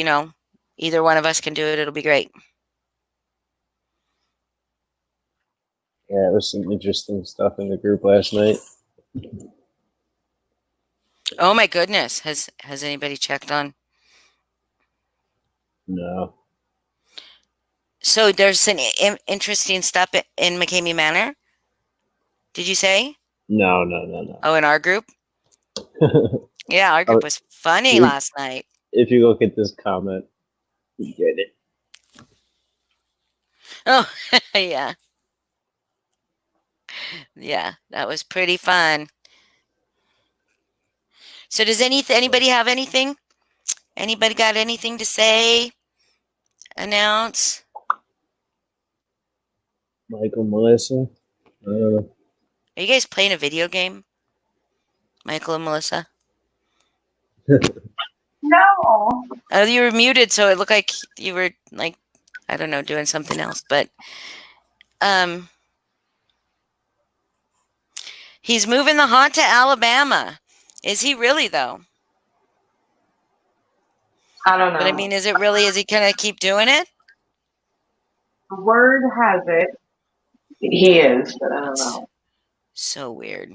either one of us can do it. It'll be great. Yeah, it was some interesting stuff in the group last night. Oh my goodness. Has anybody checked on? No. So there's some interesting stuff in McCamey Manor? Did you say? No. Oh, in our group? Yeah, our group was funny last night. If you look at this comment, you get it. Oh, yeah. Yeah, that was pretty fun. So does anybody have anything? Anybody got anything to say? Announce? Michael, Melissa? I don't know. Are you guys playing a video game? Michael and Melissa? No. Oh, you were muted, so it looked like you were like, I don't know, doing something else. But he's moving the haunt to Alabama. Is he really though? I don't know. But I mean, is it really? Is he gonna keep doing it? The word has it. He is, but I don't know. So weird.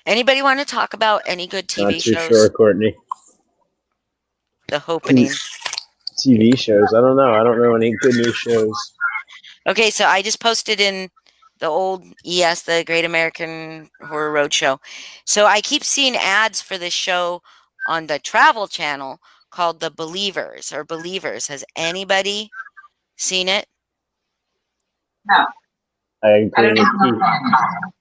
Anybody want to talk about any good TV Not too shows? sure, Courtney. The opening. TV shows. I don't know. I don't know any good new shows. Okay, so I just posted in the old ES, the Great American Horror Roadshow. So I keep seeing ads for this show on the Travel Channel called The Believers or Believers. Has anybody seen it? No. I I agree don't with know. you.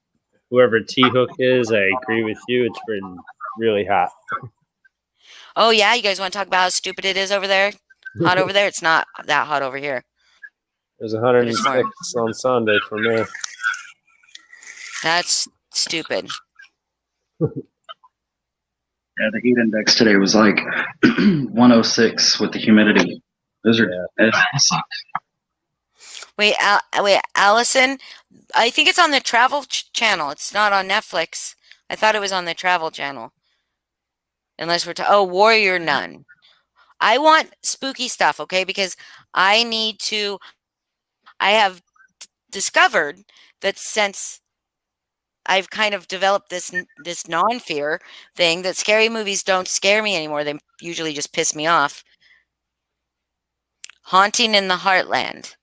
Whoever T Hook is, I agree with you. It's been really hot. Oh yeah, you guys want to talk about how stupid it is over there? Hot over there? It's not that hot over here. It was But 106 it's on Sunday for me. That's stupid. Yeah, the heat index today was like 106 with the humidity. Those are it sucks. Wait, Allison, I think it's on the Travel Channel. It's not on Netflix. I thought it was on the Travel Channel. Unless we're Warrior Nun. I want spooky stuff, okay? Because I have discovered that since I've kind of developed this non-fear thing, that scary movies don't scare me anymore. They usually just piss me off. Haunting in the Heartland.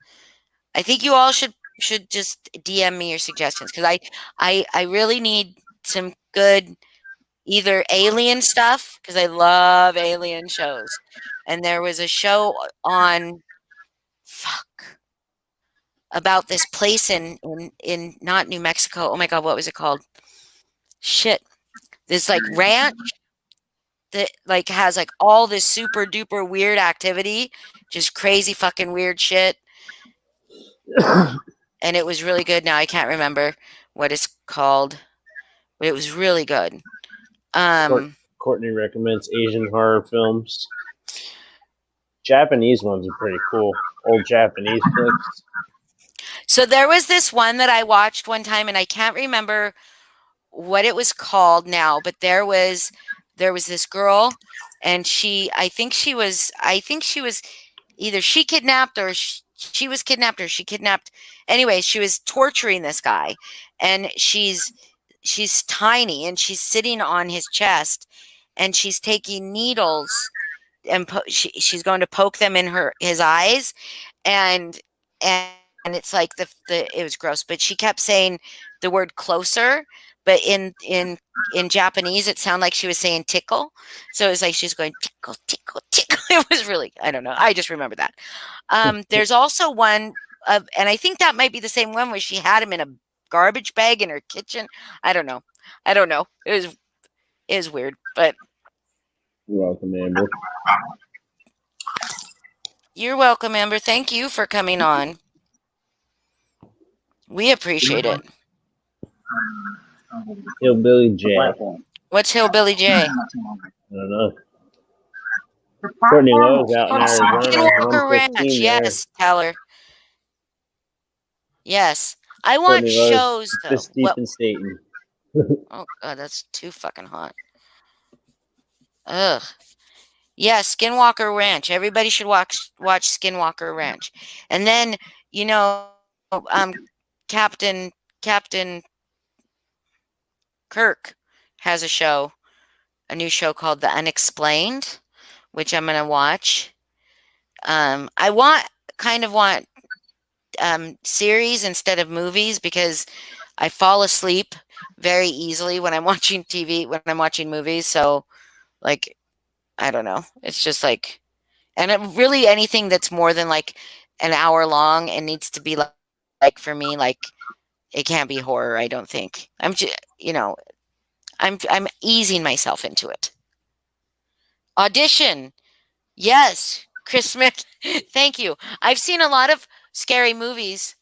I think you all should just DM me your suggestions because I really need some good either alien stuff because I love alien shows. And there was a show on about this place in not New Mexico. Oh my God, what was it called? Shit. This like ranch that like has like all this super duper weird activity, just crazy fucking weird shit. And it was really good. Now I can't remember what it's called, but it was really good. Courtney recommends Asian horror films. Japanese ones are pretty cool. Old Japanese flicks. So there was this one that I watched one time, and I can't remember what it was called now, but there was this girl, and I think she was either she kidnapped or she was kidnapped or she kidnapped. Anyway, she was torturing this guy, and she's tiny, and she's sitting on his chest, and she's taking needles, and she's going to poke them in his eyes, and it's like it was gross, but she kept saying the word closer, but in Japanese it sounded like she was saying tickle, so it was like she's going tickle tickle tickle. It was really, I don't know, I just remember that. There's also one and I think that might be the same one where she had him in a garbage bag in her kitchen. I don't know, it was weird, but You're welcome, Amber. You're welcome, Amber. Thank you for coming on. We appreciate it. Hillbilly J. What's Hillbilly J? I don't know. Courtney Lowe's out in Arizona. Skinwalker Ranch. Yes, Tyler. Yes. I want shows, though. This deep in Staten. Oh, God, that's too fucking hot. Ugh. Yeah, Skinwalker Ranch. Everybody should watch Skinwalker Ranch. And then, Captain Kirk has a new show called The Unexplained, which I'm going to watch. I want series instead of movies because I fall asleep very easily when I'm watching TV, when I'm watching movies. So, like, I don't know. It's just like, and really anything that's more than like an hour long, it needs to be like for me, like it can't be horror. I don't think. I'm just, I'm easing myself into it. Audition. Yes, Chris Smith. Thank you. I've seen a lot of scary movies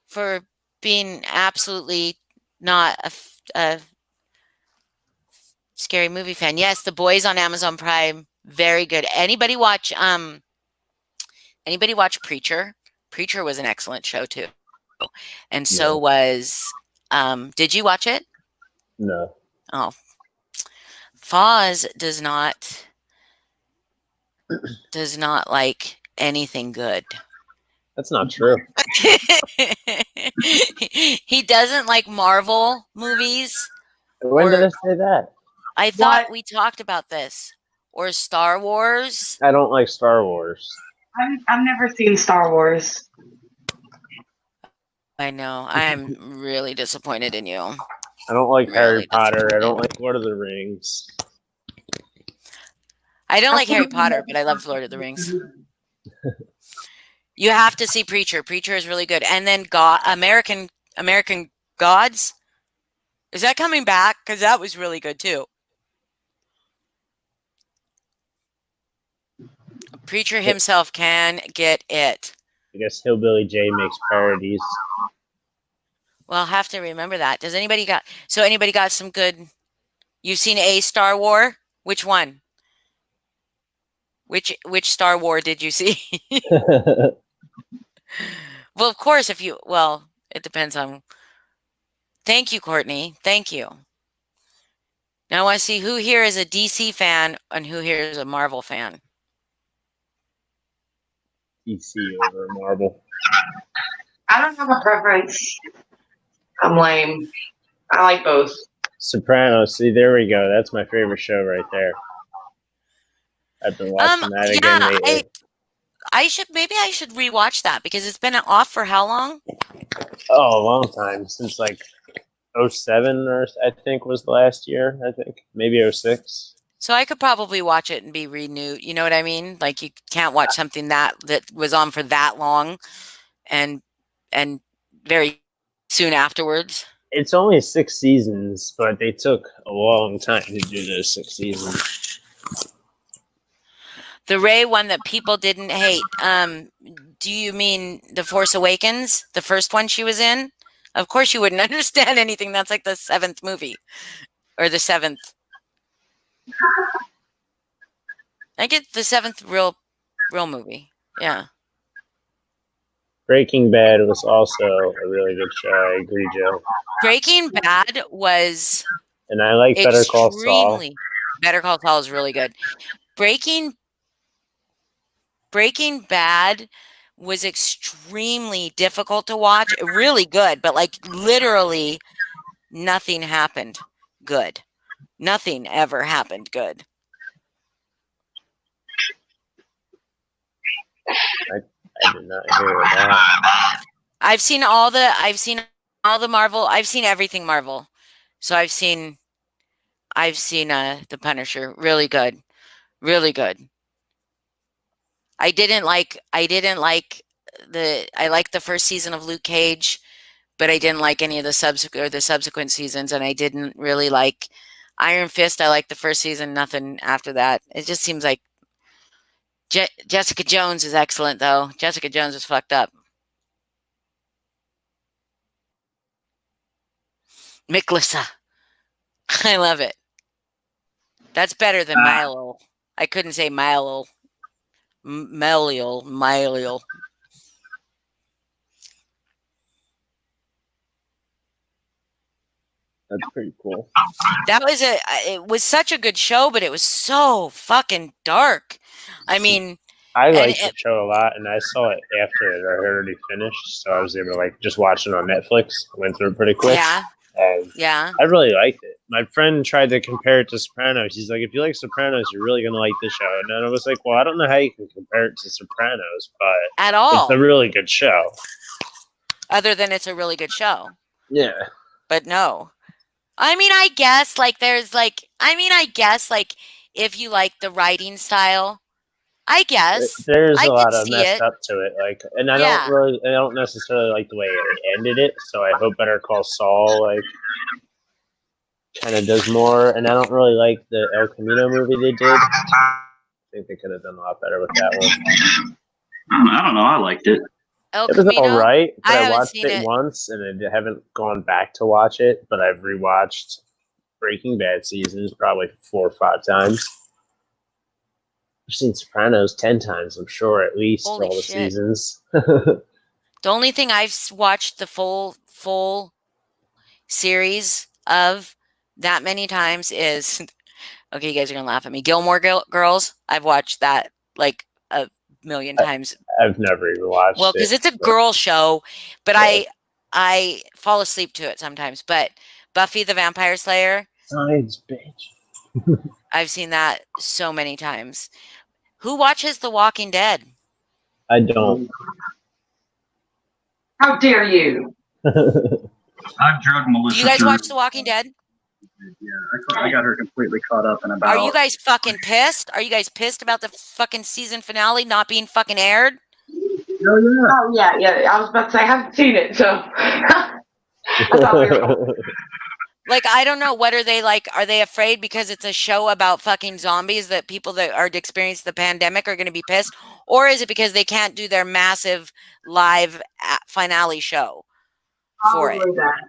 for being absolutely not a Scary movie fan. Yes, The Boys on Amazon Prime. Very good. Anybody watch Preacher? Preacher was an excellent show too. And so was did you watch it? No. Oh. Foz does not like anything good. That's not true. He doesn't like Marvel movies. When did I say that? I thought we talked about this. Or Star Wars. I don't like Star Wars. I've never seen Star Wars. I know. I am really disappointed in you. I don't like Really Harry Potter. I disappointed. don't like Lord of the Rings. I don't like Harry Potter, but I love Lord of the Rings. You have to see Preacher. Preacher is really good. And then American Gods. Is that coming back? Because that was really good too. Preacher himself can get it. I guess Hillbilly J makes parodies. Well, I'll have to remember that. Does anybody got some good? You've seen a Star War? Which one? Which Star War did you see? Well, of course, it depends on. Thank you, Courtney. Thank you. Now I want to see who here is a DC fan and who here is a Marvel fan. DC over Marvel. I don't have a preference. I'm lame. I like both. Sopranos. See, there we go. That's my favorite show right there. I've been watching that again lately. I should rewatch that because it's been off for how long? Oh, a long time. Since like 07 or I think was the last year. I think maybe 06. So I could probably watch it and be renewed. You know what I mean? Like you can't watch something that was on for that long and very soon afterwards. It's only 6 seasons, but they took a long time to do those 6 seasons. The Rey one that people didn't hate. Do you mean The Force Awakens? The first one she was in? Of course you wouldn't understand anything. That's like the 7th movie. Or the 7th. I get the 7th real movie. Yeah. Breaking Bad was also a really good show. I agree, Joe. Breaking Bad was... And I like Better Call Saul. Better Call Saul is really good. Breaking Bad was extremely difficult to watch. Really good, but like literally nothing happened good. Nothing ever happened good. I did not hear that. I've seen all the Marvel. I've seen everything Marvel. So I've seen The Punisher. Really good. Really good. I liked the first season of Luke Cage, but I didn't like any of the subsequent seasons, and I didn't really like Iron Fist. I liked the first season, nothing after that. It just seems like Jessica Jones is excellent, though. Jessica Jones is fucked up. Micklessa. I love it. That's better than Milo. I couldn't say Milo. Melial. That's pretty cool. It was such a good show, but it was so fucking dark. I mean, I liked the show a lot, and I saw it after it already finished, so I was able to like just watch it on Netflix. Went through it pretty quick. Yeah. And yeah. I really liked it. My friend tried to compare it to Sopranos. He's like, if you like Sopranos, you're really gonna like this show. And then I was like, well, I don't know how you can compare it to Sopranos, but at all, it's a really good show. Other than it's a really good show. Yeah. But no. I mean, I guess if you like the writing style, I guess there's a lot of messed up to it. Like, and I don't necessarily like the way it ended it. So I hope Better Call Saul like kind of does more. And I don't really like the El Camino movie they did. I think they could have done a lot better with that one. I don't know. I liked it. El Camino, it was all right, but I watched it once and I haven't gone back to watch it. But I've rewatched Breaking Bad seasons probably 4 or 5 times. I've seen Sopranos 10 times, I'm sure, at least Holy all the shit. seasons. The only thing I've watched the full series of that many times is okay, you guys are gonna laugh at me. Gilmore Girls. I've watched that like a million times. I've never even watched Well, it. because it's a but- girl show, but Yeah. I fall asleep to it sometimes. But Buffy the Vampire Slayer, Science, bitch. I've seen that so many times. Who watches The Walking Dead? I don't. How dare you? I've drugged Melissa. Do you guys through- watch The Walking Dead? Yeah, I got her completely caught up in about. Are you guys fucking pissed? Are you guys pissed about the fucking season finale not being fucking aired? Oh yeah. I was about to say I haven't seen it, so I thought we were. Like, I don't know. What are they like? Are they afraid because it's a show about fucking zombies that people that are experiencing the pandemic are going to be pissed? Or is it because they can't do their massive live finale show for it? Probably that.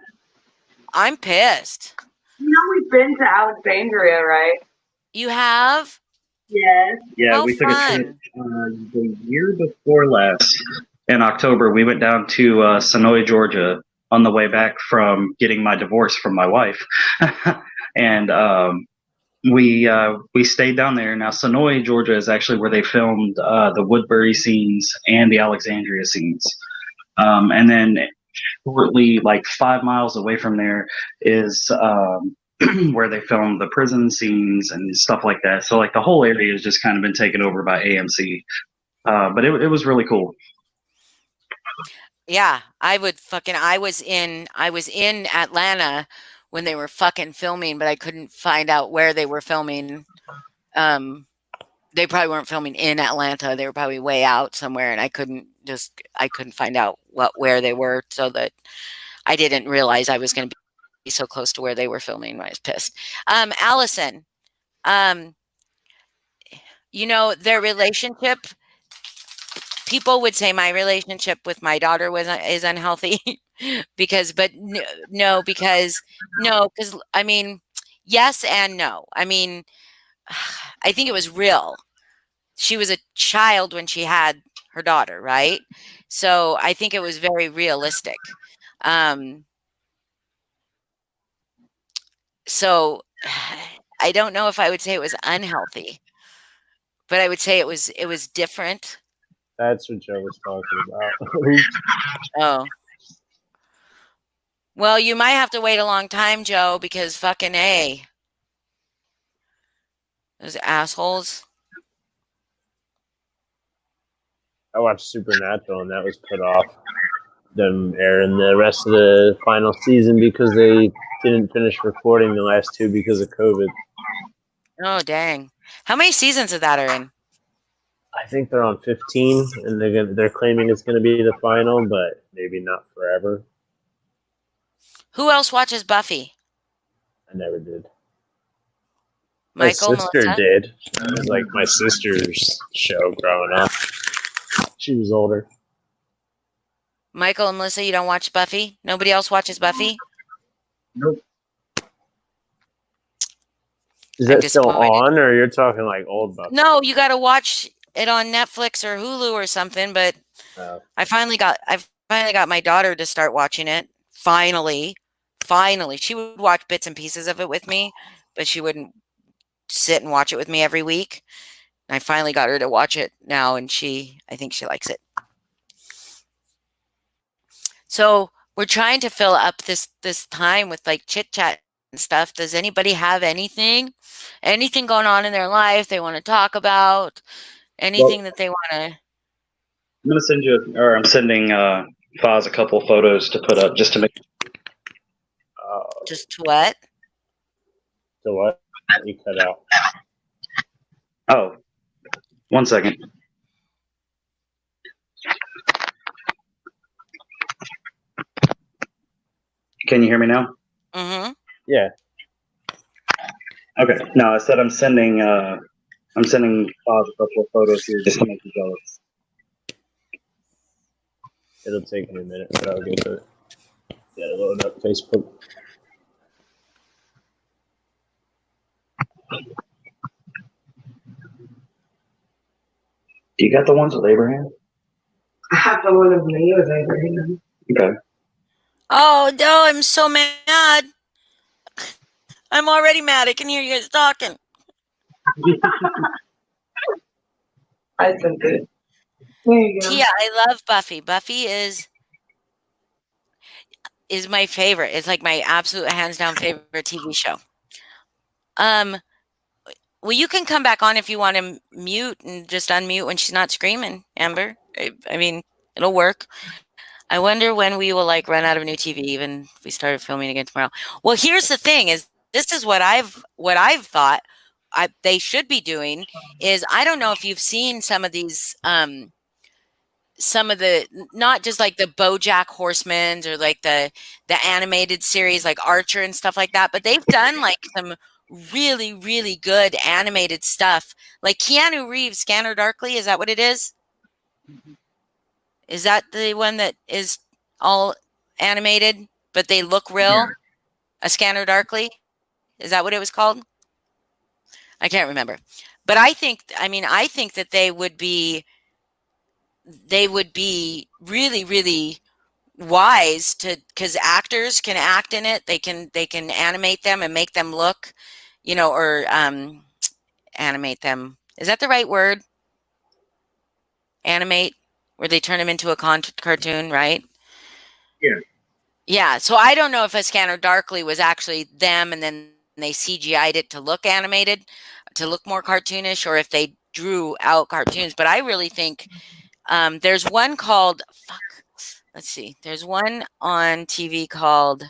I'm pissed. You know we've been to Alexandria, right? You have? Yes. Yeah, How we took a fun. trip the year before last in October. We went down to Sonoy, Georgia, on the way back from getting my divorce from my wife, and we stayed down there. Now, Sonoy, Georgia, is actually where they filmed the Woodbury scenes and the Alexandria scenes, and then shortly, like 5 miles away from there, is where they filmed the prison scenes and stuff like that. So like the whole area has just kind of been taken over by AMC. But it was really cool. Yeah, I was in Atlanta when they were fucking filming, but I couldn't find out where they were filming. They probably weren't filming in Atlanta. They were probably way out somewhere, and I couldn't find out where they were, so that I didn't realize I was going to be so close to where they were filming. I was pissed. Allison, you know, their relationship, people would say my relationship with my daughter is unhealthy because I mean, yes and no. I mean, I think it was real. She was a child when she had her daughter, right? So I think it was very realistic. So I don't know if I would say it was unhealthy, but I would say it was different. That's what Joe was talking about. Oh. Well, you might have to wait a long time, Joe, because fucking A. Those assholes. I watched Supernatural, and that was put off them airing the rest of the final season because they didn't finish recording the last 2 because of COVID. Oh, dang. How many seasons of that are in? I think they're on 15, and they're claiming it's going to be the final, but maybe not forever. Who else watches Buffy? I never did. Michael, my sister Melissa? did. It was like my sister's show growing up. She was older. Michael and Melissa, you don't watch Buffy? Nobody else watches Buffy? Nope. Is I'm that still disappointed. on, or you're talking like old Buffy? No, you got to watch it on Netflix or Hulu or something. But Oh. I finally got my daughter to start watching it. Finally, she would watch bits and pieces of it with me, but she wouldn't sit and watch it with me every week. And I finally got her to watch it now, and I think she likes it. So we're trying to fill up this time with like chit chat and stuff. Does anybody have anything going on in their life they want to talk about? Anything that they want to? I'm gonna send you, or I'm sending Foz a couple photos to put up just to make. Just what? So what? You cut out. Oh, 1 second. Can you hear me now? Mm-hmm. Yeah. Okay. No, I said I'm sending Foz a couple of photos here just to make you jealous. It'll take me a minute, but I'll get to it. Gotta load up Facebook. You got the ones with Abraham? I have the one of me with Abraham. Okay. Oh no, I'm so mad. I'm already mad. I can hear you guys talking. I think it. There you go. Tia, I love Buffy. Buffy is my favorite. It's like my absolute hands down favorite TV show. Well, you can come back on if you want to mute and just unmute when she's not screaming, Amber. I mean, it'll work. I wonder when we will like run out of new TV, even if we started filming again tomorrow. Well, here's the thing: is this is what I've thought they should be doing is I don't know if you've seen some of these some of the not just like the BoJack Horseman or like the animated series like Archer and stuff like that, but they've done like some really, really good animated stuff. Like Keanu Reeves, Scanner Darkly, is that what it is? Is that the one that is all animated, but they look real? Yeah. A Scanner Darkly? Is that what it was called? I can't remember. But I think that they would be really, really wise to, because actors can act in it. They can animate them and make them look, or animate them. Is that the right word? Animate, where they turn them into a cartoon, right? Yeah. Yeah. So I don't know if A Scanner Darkly was actually them and then they CGI'd it to look animated, to look more cartoonish, or if they drew out cartoons. But I really think there's one called, let's see. There's one on TV called,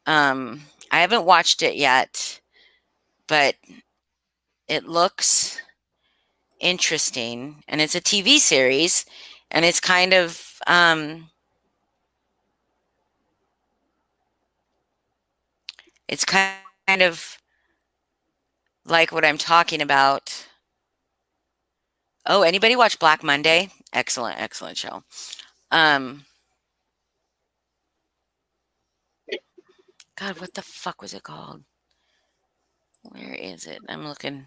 I haven't watched it yet, but it looks interesting. And it's a TV series, and it's kind of, it's kind of like what I'm talking about. Oh, anybody watch Black Monday? Excellent, excellent show. God, what the fuck was it called? Where is it? I'm looking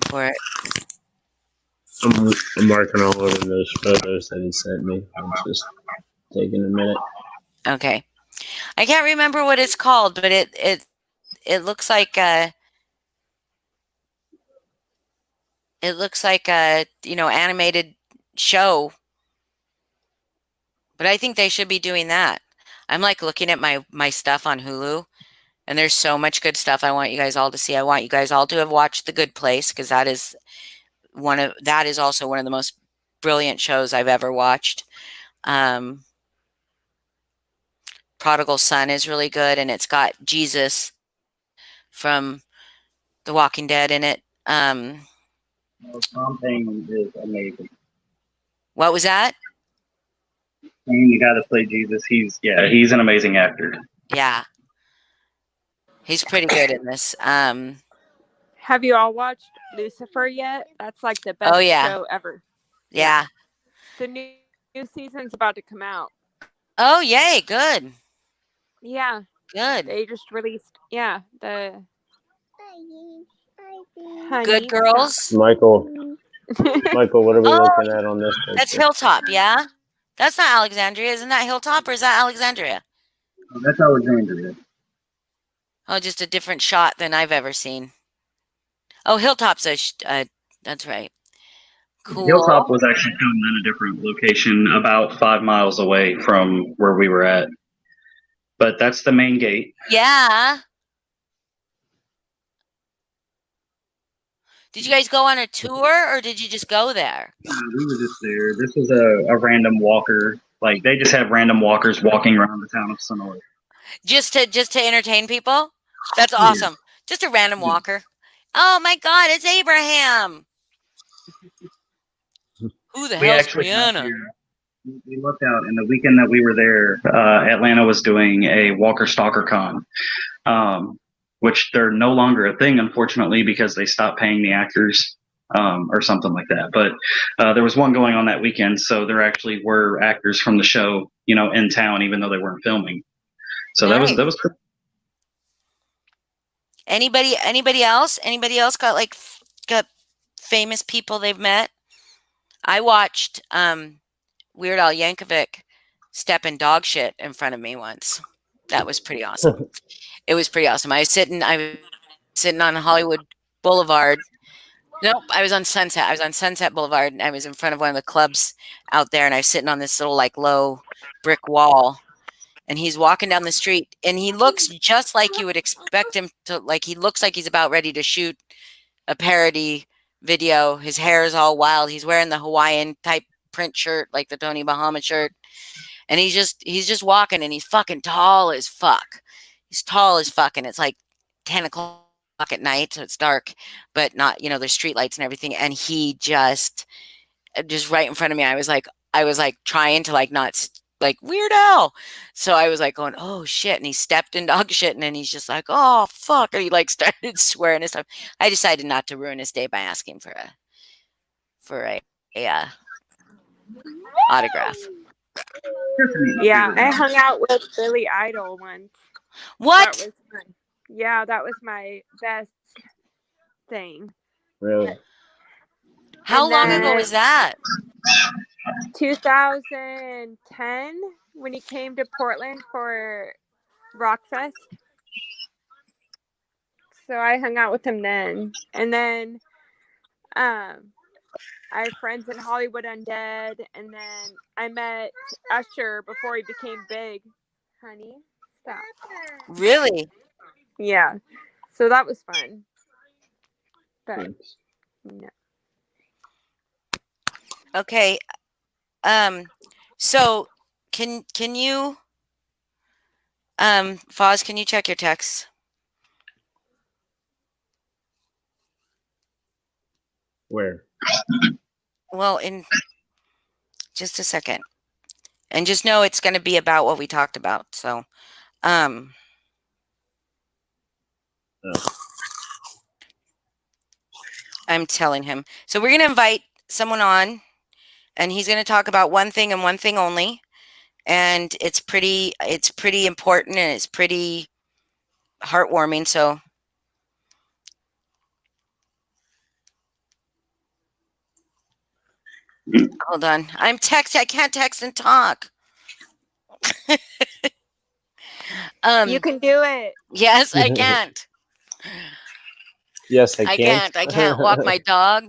for it. I'm marking all over those photos that he sent me. I'm just taking a minute. Okay. I can't remember what it's called, but it looks like a animated show. But I think they should be doing that. I'm like looking at my stuff on Hulu, and there's so much good stuff I want you guys all to see. I want you guys all to have watched The Good Place, because that is also one of the most brilliant shows I've ever watched. Prodigal Son is really good, and it's got Jesus from The Walking Dead in it. Tom Payne is amazing. What was that? The guy that played Jesus, he's an amazing actor. Yeah. He's pretty good in this. Have you all watched Lucifer yet? That's like the best show ever. Yeah. The new season's about to come out. Oh, yay. Good. Yeah. Good. They just released, the Good Girls. Michael, what are we looking at on this picture? That's Hilltop, yeah? That's not Alexandria. Isn't that Hilltop, or is that Alexandria? Oh, that's Alexandria. Oh, just a different shot than I've ever seen. Oh, Hilltop's that's right. Cool. Hilltop was actually filmed in a different location about 5 miles away from where we were at. But that's the main gate. Yeah. Did you guys go on a tour, or did you just go there? We were just there. This was a random walker. Like, they just have random walkers walking around the town of Sonora. Just to entertain people? That's awesome. Yeah. Just a random walker. Oh my God, it's Abraham. Who the hell's Brianna? We looked out, and the weekend that we were there, Atlanta was doing a Walker Stalker Con, which they're no longer a thing, unfortunately, because they stopped paying the actors or something like that. But there was one going on that weekend, so there actually were actors from the show, in town, even though they weren't filming. So that was. Anybody else? Anybody else got like got famous people they've met? I watched Weird Al Yankovic step in dog shit in front of me once. That was pretty awesome. It was pretty awesome. I was sitting on Hollywood Boulevard. Nope, I was on Sunset. I was on Sunset Boulevard, and I was in front of one of the clubs out there, and I was sitting on this little like low brick wall. And he's walking down the street, and he looks just like you would expect him to. Like he looks like he's about ready to shoot a parody video. His hair is all wild. He's wearing the Hawaiian type print shirt, like the Tony Bahama shirt. And he's just walking, and he's fucking tall as fuck. He's tall as fuck, and it's like 10 o'clock at night, so it's dark, but not, there's street lights and everything. And he just right in front of me. I was like trying to like not like Weird Al. So I was like going, oh shit. And he stepped in dog shit, and then he's just like, oh fuck. And he like started swearing and stuff. I decided not to ruin his day by asking for a autograph. Yeah, I hung out with Billy Idol once. What? That was fun. Yeah, that was my best thing. Really? How long ago was that? 2010, when he came to Portland for Rockfest. So I hung out with him then. And then I have friends in Hollywood Undead, and then I met Usher before he became big. Honey, stop. Really? Yeah. So that was fun. But yeah. Okay. So can you Foz, can you check your texts? Where? Well, in just a second. And just know it's going to be about what we talked about. So, I'm telling him. So we're going to invite someone on, and he's going to talk about one thing and one thing only. And it's pretty important, and it's pretty heartwarming. So hold on. I can't text and talk. You can do it. Yes, I can't. Yes, I can. I can't walk my dog.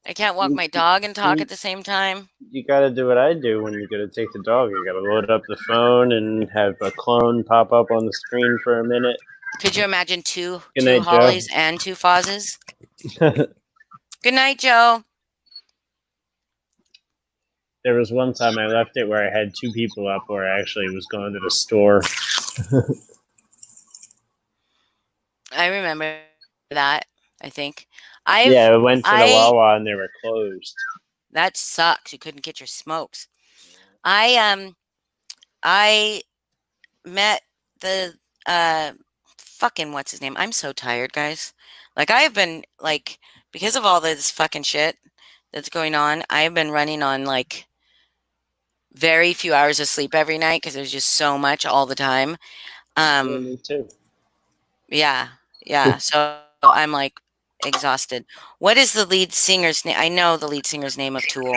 I can't walk my dog and talk at the same time. You got to do what I do when you're going to take the dog. You got to load up the phone and have a clone pop up on the screen for a minute. Could you imagine two night, Hollies Joe. and two Fozes? Good night, Joe. There was one time I left it where I had two people up where I actually was going to the store. I remember that, I think. I went to the Wawa and they were closed. That sucks. You couldn't get your smokes. I met the fucking what's his name? I'm so tired, guys. Like I have been like because of all this fucking shit that's going on, I've been running on like very few hours of sleep every night because there's just so much all the time. Yeah, me too. Yeah. So I'm like exhausted. What is the lead singer's name? I know the lead singer's name of Tool.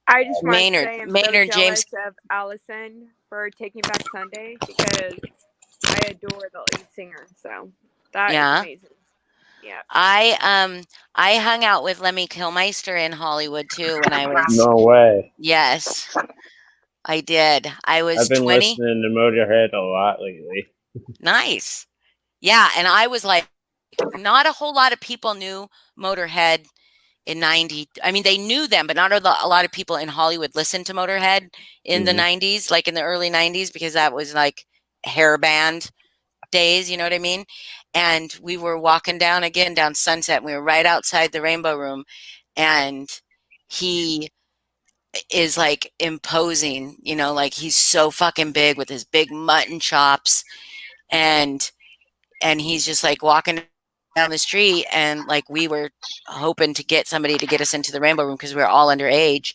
I just want Maynard- to say I'm Maynard so James- jealous of Allison for Taking Back Sunday because I adore the lead singer. So that is amazing. Yeah. I hung out with Lemmy Kilmister in Hollywood too when I was No way. Yes. I did. I was I've been 20. listening to Motorhead a lot lately. Nice. Yeah, and I was like not a whole lot of people knew Motorhead in 90. I mean, they knew them, but not a lot of people in Hollywood listened to Motorhead in the 90s, like in the early 90s, because that was like hair band days, you know what I mean? And we were walking down Sunset, and we were right outside the Rainbow Room, and he is like imposing, you know, like he's so fucking big with his big mutton chops, and he's just like walking down the street, and like we were hoping to get somebody to get us into the Rainbow Room because we were all underage,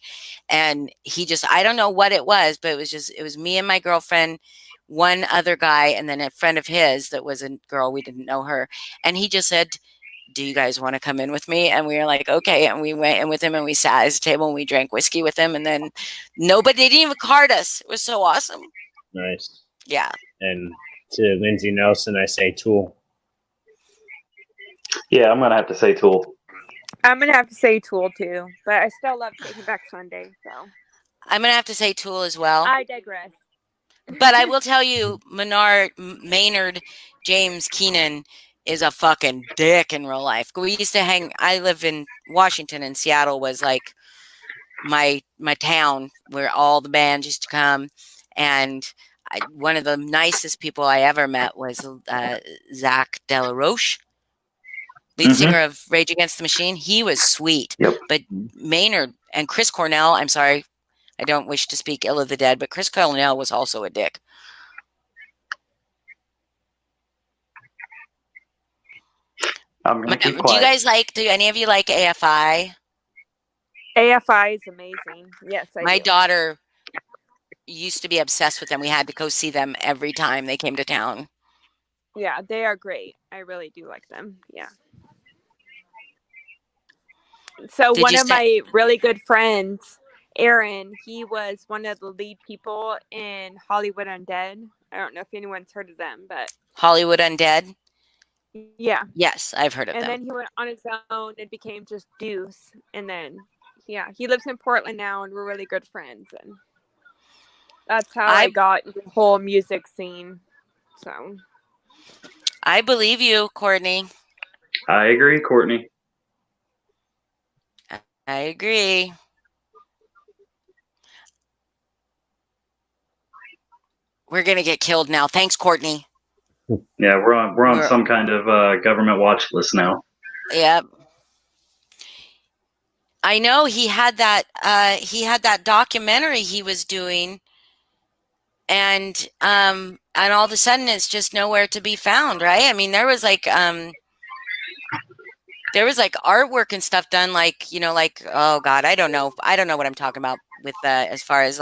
and he just, I don't know what it was, but it was me and my girlfriend. one other guy, and then a friend of his that was a girl. We didn't know her. And he just said, do you guys want to come in with me? And we were like, okay. And we went in with him and we sat at his table and we drank whiskey with him. And then nobody didn't even card us. It was so awesome. Nice. Yeah. And to Lindsay Nelson, I say Tool. Yeah, I'm gonna have to say Tool. I'm gonna have to say Tool too, but I still love Taking Back Sunday. So I'm gonna have to say Tool as well. I digress. But I will tell you, Maynard James Keenan is a fucking dick in real life. We used to hang. I live in Washington, and Seattle was like my town where all the bands used to come. And one of the nicest people I ever met was Zach De La Roche, lead singer of Rage Against the Machine. He was sweet. Yep. But Maynard and Chris Cornell, I'm sorry, I don't wish to speak ill of the dead, but Chris Cornell was also a dick. I'm gonna keep Do you quiet. guys do any of you like AFI? AFI is amazing. Yes, My do. daughter used to be obsessed with them. We had to go see them every time they came to town. Yeah, they are great. I really do like them. Yeah. So one of my really good friends, Aaron, he was one of the lead people in Hollywood Undead. I don't know if anyone's heard of them, but Hollywood Undead? Yeah. Yes, I've heard of them. And then he went on his own and became just Deuce. And then, yeah, he lives in Portland now, and we're really good friends. And that's how I got the whole music scene. So I believe you, Courtney. I agree, Courtney. I agree. We're gonna get killed now. Thanks, Courtney. Yeah, we're on some kind of government watch list now. Yep. I know he had that documentary he was doing, and all of a sudden it's just nowhere to be found, right? I mean, there was like artwork and stuff done, oh God, I don't know what I'm talking about with as far as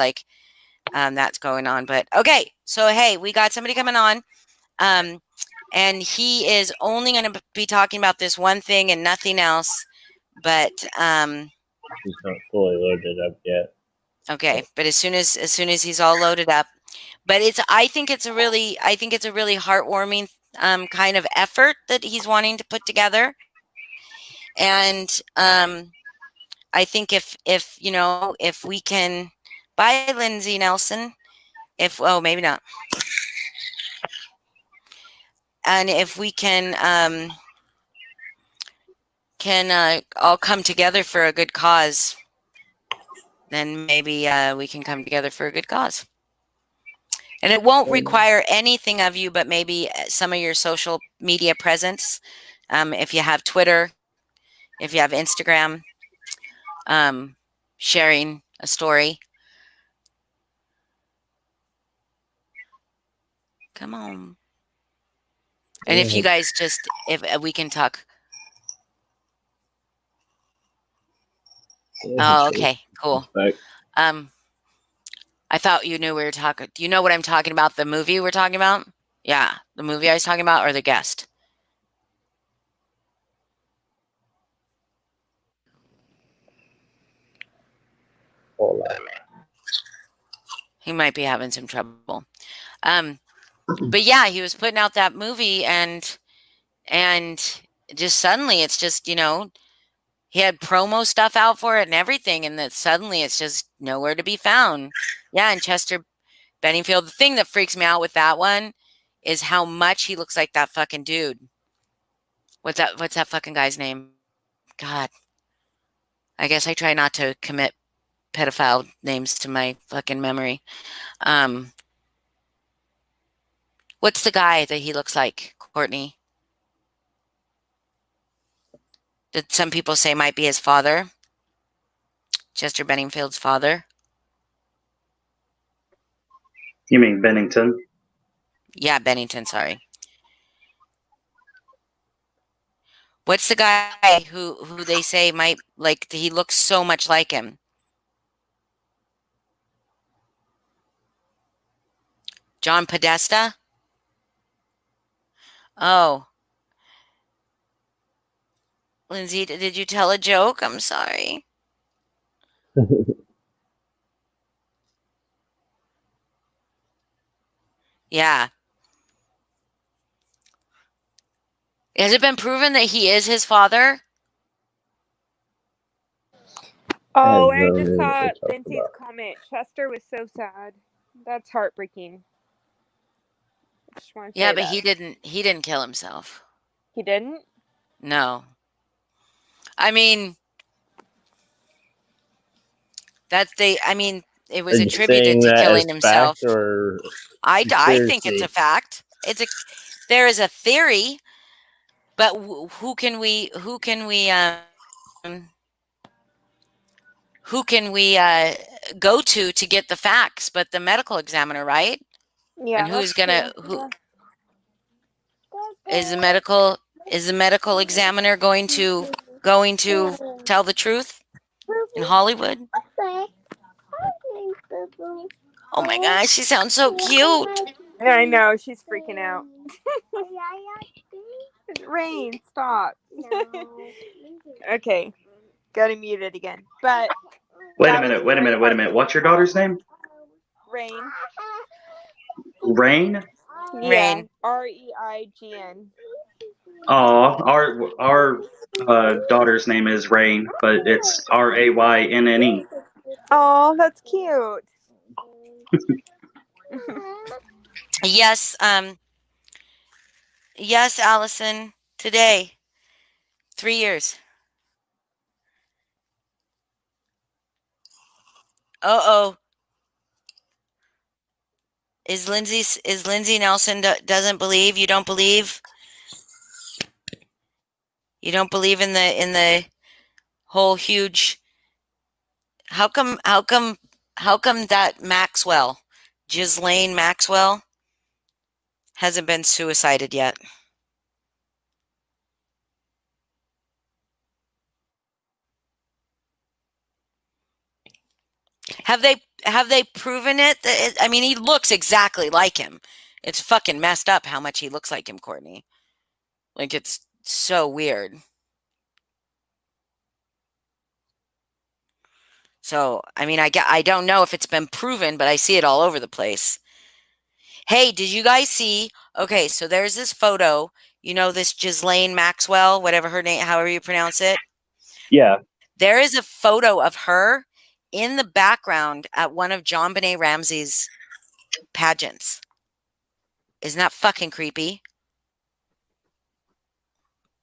that's going on. But okay, so hey, we got somebody coming on, and he is only going to be talking about this one thing and nothing else. But he's not fully loaded up yet. Okay, but as soon as he's all loaded up, but I think it's a really heartwarming kind of effort that he's wanting to put together. And I think if we can buy Lindsay Nelson, maybe not, and if we can all come together for a good cause, then maybe we can come together for a good cause. And it won't require anything of you, but maybe some of your social media presence. If you have Twitter, if you have Instagram, sharing a story. Come on. And if you guys if we can talk. Oh, okay, cool. I thought you knew we were talking. Do you know what I'm talking about? The movie we're talking about? Yeah, the movie I was talking about, or the guest? He might be having some trouble. But yeah, he was putting out that movie, and just suddenly it's just, he had promo stuff out for it and everything, and then suddenly it's just nowhere to be found. Yeah, and Chester Benningfield. The thing that freaks me out with that one is how much he looks like that fucking dude. What's that fucking guy's name? God. I guess I try not to commit pedophile names to my fucking memory. What's the guy that he looks like, Courtney? That some people say might be his father? Chester Benningfield's father? You mean Bennington? Yeah, Bennington, sorry. What's the guy who they say might, he looks so much like him? John Podesta? Oh. Lindsay, did you tell a joke? I'm sorry. Yeah. Has it been proven that he is his father? Oh, have and I no just idea what saw you're talking Lindsay's about. comment. Chester was so sad. That's heartbreaking. I just want to Yeah, say but that. he didn't kill himself. He didn't? No. I mean, it was Are you saying attributed to that killing as himself. fact or I think it's a conspiracy? fact. There is a theory, but who can we go to get the facts but the medical examiner, right? Yeah, And that's who's gonna true. who is the medical examiner going to tell the truth in Hollywood? Oh my gosh, she sounds so cute. I know, she's freaking out. Rain, stop. Okay, gotta mute it again. But Wait a that was minute. very What's your heartbreaking. daughter's name? Rain. Rain? Yeah, Rain. Reign. Oh, our daughter's name is Rain, but it's Raynne. Oh, that's cute. Yes, yes, Allison. Today, 3 years. Oh. Is Lindsay Nelson doesn't believe? You don't believe? You don't believe in the whole huge? How come that Maxwell, Ghislaine Maxwell, hasn't been suicided yet? Have they proven it? I mean, he looks exactly like him. It's fucking messed up how much he looks like him, Courtney. Like, it's so weird. So, I mean, I don't know if it's been proven, but I see it all over the place. Hey, did you guys see? Okay, so there's this photo. You know this Ghislaine Maxwell, whatever her name, however you pronounce it. Yeah. There is a photo of her in the background at one of JonBenet Ramsey's pageants. Isn't that fucking creepy?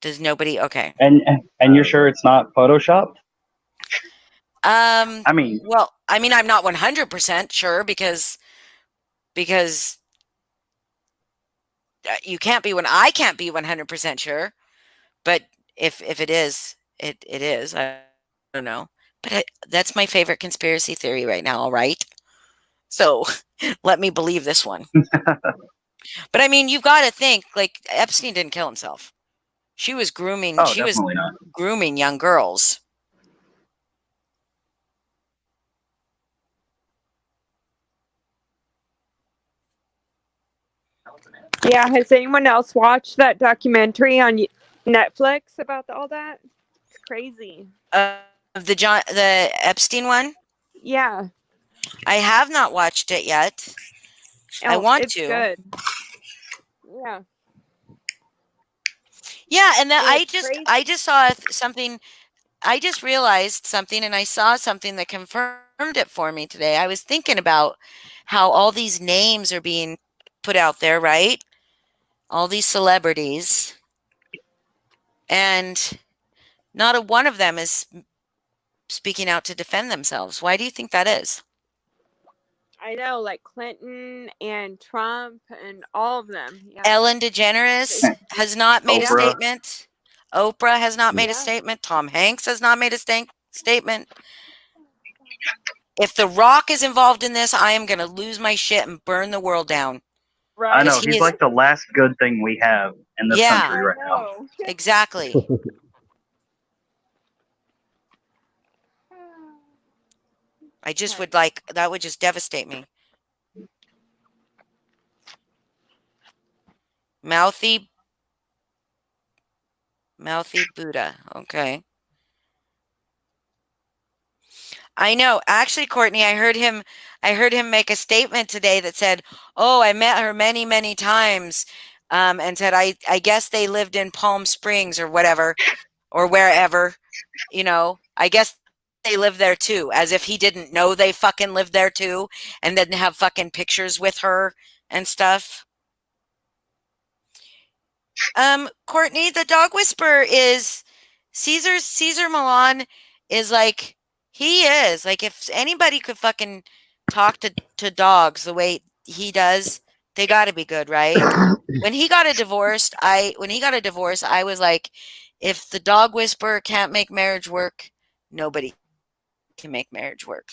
Does nobody? Okay. And you're sure it's not photoshopped? I mean, well, I'm not 100% sure because you can't be when I can't be 100% sure. But if it is, it is. I don't know. But that's my favorite conspiracy theory right now. All right. So let me believe this one. But I mean, you've got to think like Epstein didn't kill himself. She was grooming. oh, She was definitely not. grooming young girls. Yeah, has anyone else watched that documentary on Netflix about all that? It's crazy. The Epstein one? Yeah. I have not watched it yet. I want it's to. Good. Yeah. Yeah, and then I crazy. just saw something. I just realized something, and I saw something that confirmed it for me today. I was thinking about how all these names are being put out there, right? All these celebrities, and not a one of them is speaking out to defend themselves. Why do you think that is? I know, like Clinton and Trump and all of them. Yeah. Ellen DeGeneres has not made a statement. Oprah has not made a statement. Tom Hanks has not made a statement. If The Rock is involved in this, I am going to lose my shit and burn the world down. Right. I know. He's like the last good thing we have in this country right now. Exactly. I just would that would just devastate me. Mouthy Buddha. Okay. I know. Actually, Courtney, I heard him make a statement today that said, "Oh, I met her many, many times." And said, I guess they lived in Palm Springs or whatever, or wherever, I guess they live there too, as if he didn't know they fucking lived there too, and didn't have fucking pictures with her and stuff. Courtney, the dog whisperer is Caesar Milan is like, he is like, if anybody could fucking talk to dogs the way he does, they got to be good, right? When he got a divorce, I was like, if the dog whisperer can't make marriage work, nobody can make marriage work.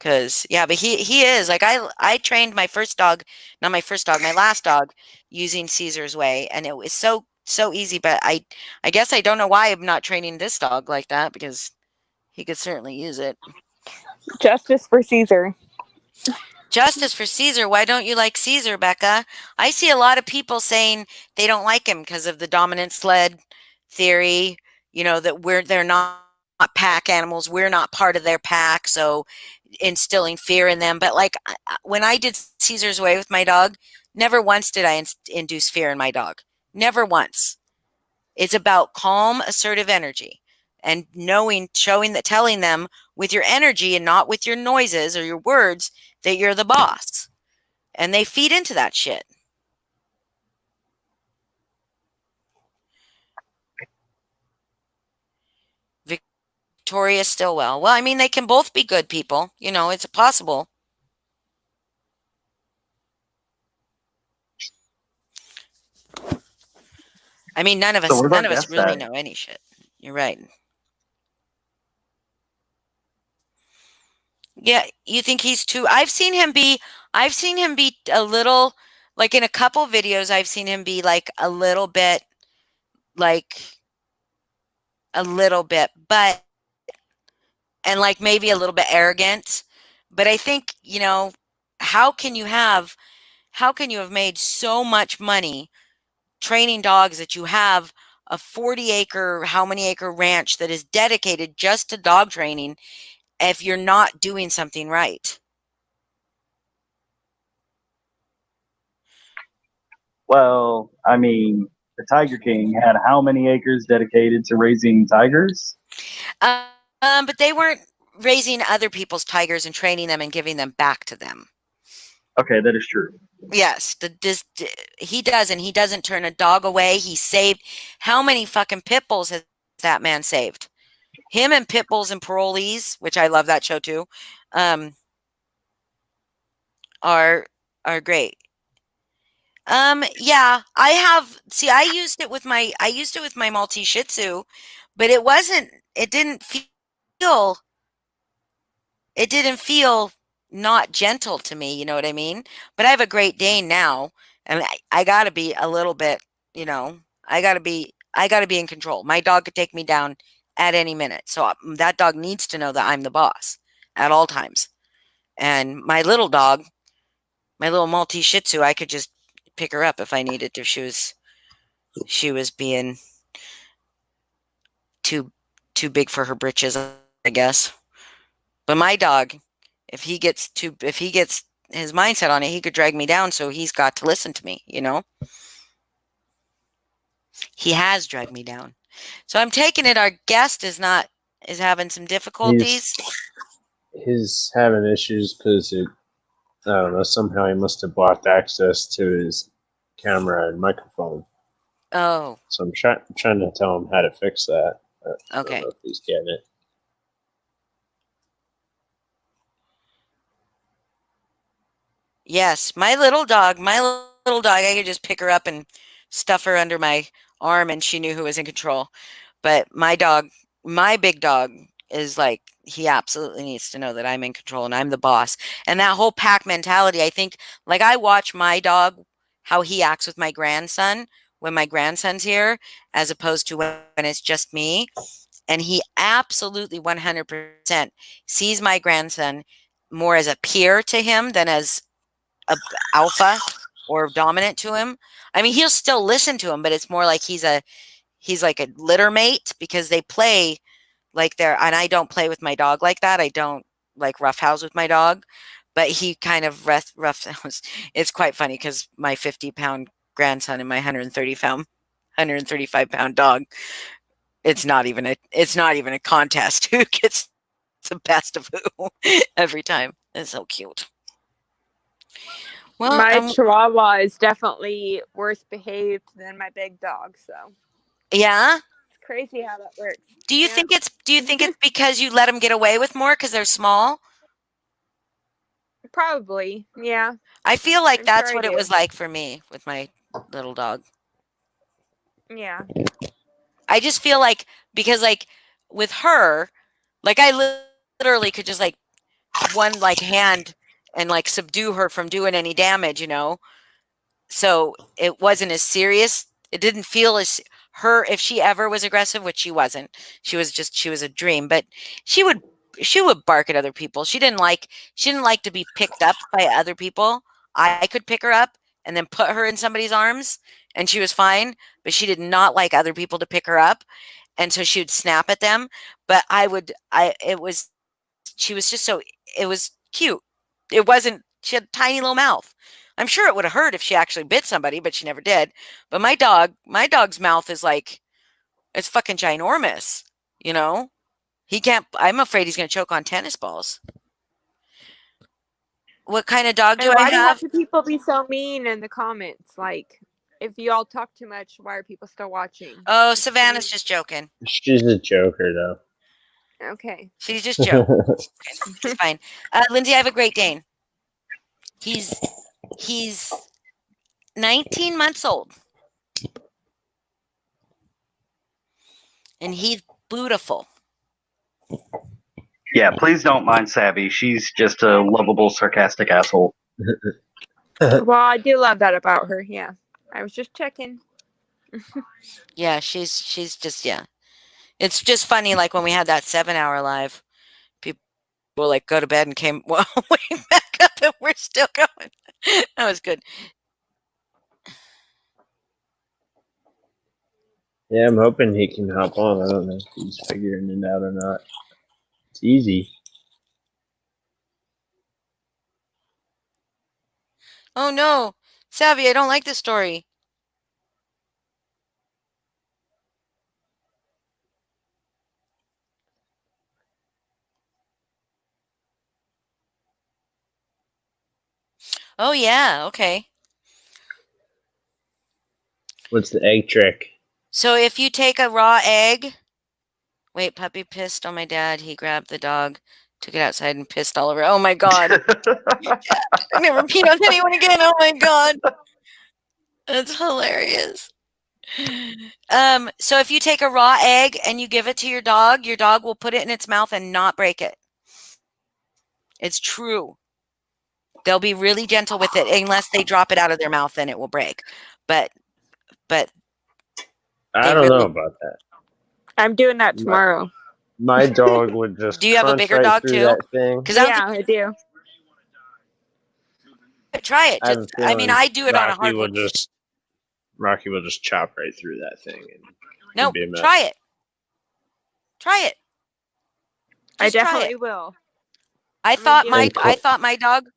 Cause yeah, but he is like, I trained my last dog using Caesar's way, and it was so easy. But I guess I don't know why I'm not training this dog like that, because he could certainly use it. Justice for Caesar. Justice for Caesar. Why don't you like Caesar, Becca? I see a lot of people saying they don't like him because of the dominant sled theory. That they're not pack animals. We're not part of their pack, so instilling fear in them. But like, when I did Caesar's way with my dog, never once did I induce fear in my dog. Never once. It's about calm, assertive energy, and telling them with your energy and not with your noises or your words that you're the boss. And they feed into that shit. Victoria Stillwell. Well, I mean, they can both be good people. It's possible. I mean, none of us really know any shit. You're right. Yeah, you think he's too? I've seen him be a little, like in a couple videos, I've seen him be like a little bit, but, and like maybe a little bit arrogant. But I think, how can you have made so much money training dogs that you have a 40-acre, how many acre ranch that is dedicated just to dog training if you're not doing something right? Well, I mean, the Tiger King had how many acres dedicated to raising tigers? But they weren't raising other people's tigers and training them and giving them back to them. Okay, that is true. Yes, he does, and he doesn't turn a dog away. He saved, how many fucking pit bulls has that man saved? Him and Pit Bulls and Parolees, which I love that show too, are great. Yeah, I used it with my Maltese Shih Tzu, but it didn't feel not gentle to me, you know what I mean? But I have a Great Dane now, and I gotta be a little bit, I gotta be in control. My dog could take me down at any minute, so that dog needs to know that I'm the boss at all times. And my little dog, my little Maltese Shih Tzu, I could just pick her up if I needed to. She was being too big for her britches, I guess. But my dog, if he gets his mindset on it, he could drag me down, so he's got to listen to me, He has dragged me down. So I'm taking it our guest is having some difficulties. He's having issues because I don't know, somehow he must have blocked access to his camera and microphone. Oh. So I'm trying to tell him how to fix that. Okay. I don't know if he's getting it. Yes, my little dog, I could just pick her up and stuff her under my arm, and she knew who was in control. But my big dog is like, he absolutely needs to know that I'm in control and I'm the boss. And that whole pack mentality, I think, like, I watch my dog, how he acts with my grandson when my grandson's here, as opposed to when it's just me. And he absolutely 100% sees my grandson more as a peer to him than as a alpha. or dominant to him. I mean, he'll still listen to him, but it's more like he's like a litter mate because they play like they're, and I don't play with my dog like that. I don't like roughhouse with my dog, but he kind of roughhouse. It's quite funny because my 50-pound grandson and my 135-pound dog, it's not even a contest who gets the best of who every time. It's so cute. Well, my Chihuahua is definitely worse behaved than my big dog, so yeah. it's crazy how that works. Do you think it's because you let them get away with more because they're small? Probably, yeah. I feel like I'm that's sure I what it do. was like for me with my little dog. Yeah. I just feel like because like with her, like I literally could just like one like hand and like subdue her from doing any damage, you know. So it wasn't as serious. It didn't feel as her if she ever was aggressive, which she wasn't. She was a dream, but she would bark at other people. She didn't like to be picked up by other people. I could pick her up and then put her in somebody's arms and she was fine, but she did not like other people to pick her up. And so she would snap at them, but she was just so, it was cute. It wasn't, she had a tiny little mouth. I'm sure it would have hurt if she actually bit somebody, but she never did. But my dog's mouth is like, it's fucking ginormous, you know? I'm afraid he's going to choke on tennis balls. What kind of dog do And I why have? do people be so mean in the comments? Like, if you all talk too much, why are people still watching? Oh, Savannah's just joking. She's a joker, though. Okay. She's just joking. It's fine. Lindsay, I have a Great Dane. He's 19 months old. And he's beautiful. Yeah, please don't mind Savvy. She's just a lovable, sarcastic asshole. Well, I do love that about her. Yeah. I was just checking. Yeah, she's just, yeah. It's just funny, like when we had that 7-hour live, people will like go to bed and came way back up and we're still going. That was good. Yeah, I'm hoping he can hop on. I don't know if he's figuring it out or not. It's easy. Oh no, Savvy, I don't like this story. Oh yeah, okay. What's the egg trick? So if you take a raw egg, wait, puppy pissed on my dad. He grabbed the dog, took it outside and pissed all over. Oh my God. I never peed on anyone again. Oh my God. That's hilarious. So if you take a raw egg and you give it to your dog will put it in its mouth and not break it. It's true. They'll be really gentle with it unless they drop it out of their mouth, then it will break. But I don't know about that. I'm doing that tomorrow. My dog would just. Do you have a bigger dog too? That thing. Yeah, I do. Try it. I mean, I do it on a hardwood. Rocky will just chop right through that thing. And no, try it. Try it. I definitely will. I thought my dog.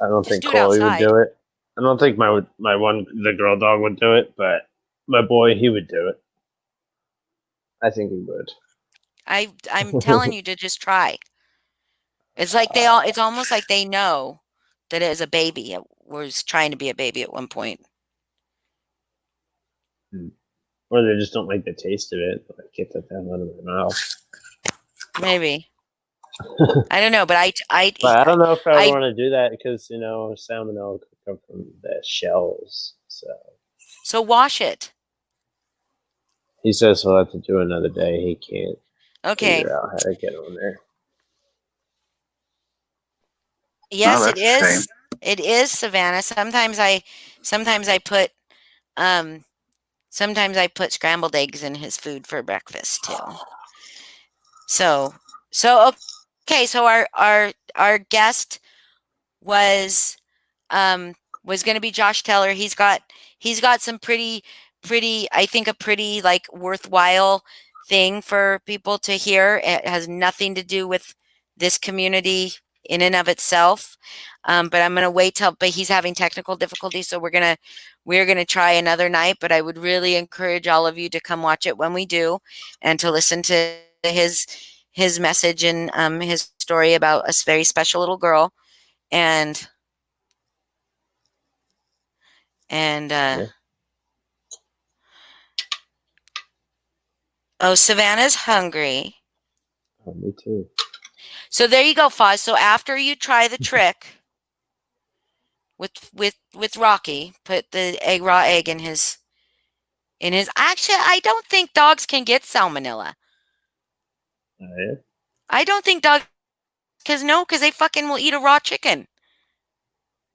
I don't think Chloe would do it. I don't think the girl dog would do it, but my boy, he would do it. I think he would. I'm telling you to just try. It's like it's almost like they know that it is a baby. It was trying to be a baby at one point. Or they just don't like the taste of it. Like, get that out of their mouth. Maybe. I don't know, but I don't know if I want to do that because, salmonella could come from the shells. So wash it. He says he'll have to do another day. He can't figure out how to get on there. Yes, it is. It is, Savannah. Sometimes I put scrambled eggs in his food for breakfast too. So okay. So our guest was was going to be Josh Teller. He's got some pretty, I think a pretty like worthwhile thing for people to hear. It has nothing to do with this community in and of itself. But I'm going to wait but he's having technical difficulties. So we're going to try another night, but I would really encourage all of you to come watch it when we do and to listen to his message and his story about a very special little girl. And Yeah. Oh, Savannah's hungry. Oh, me too. So there you go, Foz. So after you try the trick with Rocky, put the raw egg in his. Actually, I don't think dogs can get salmonella. Yeah. I don't think dogs, because they fucking will eat a raw chicken.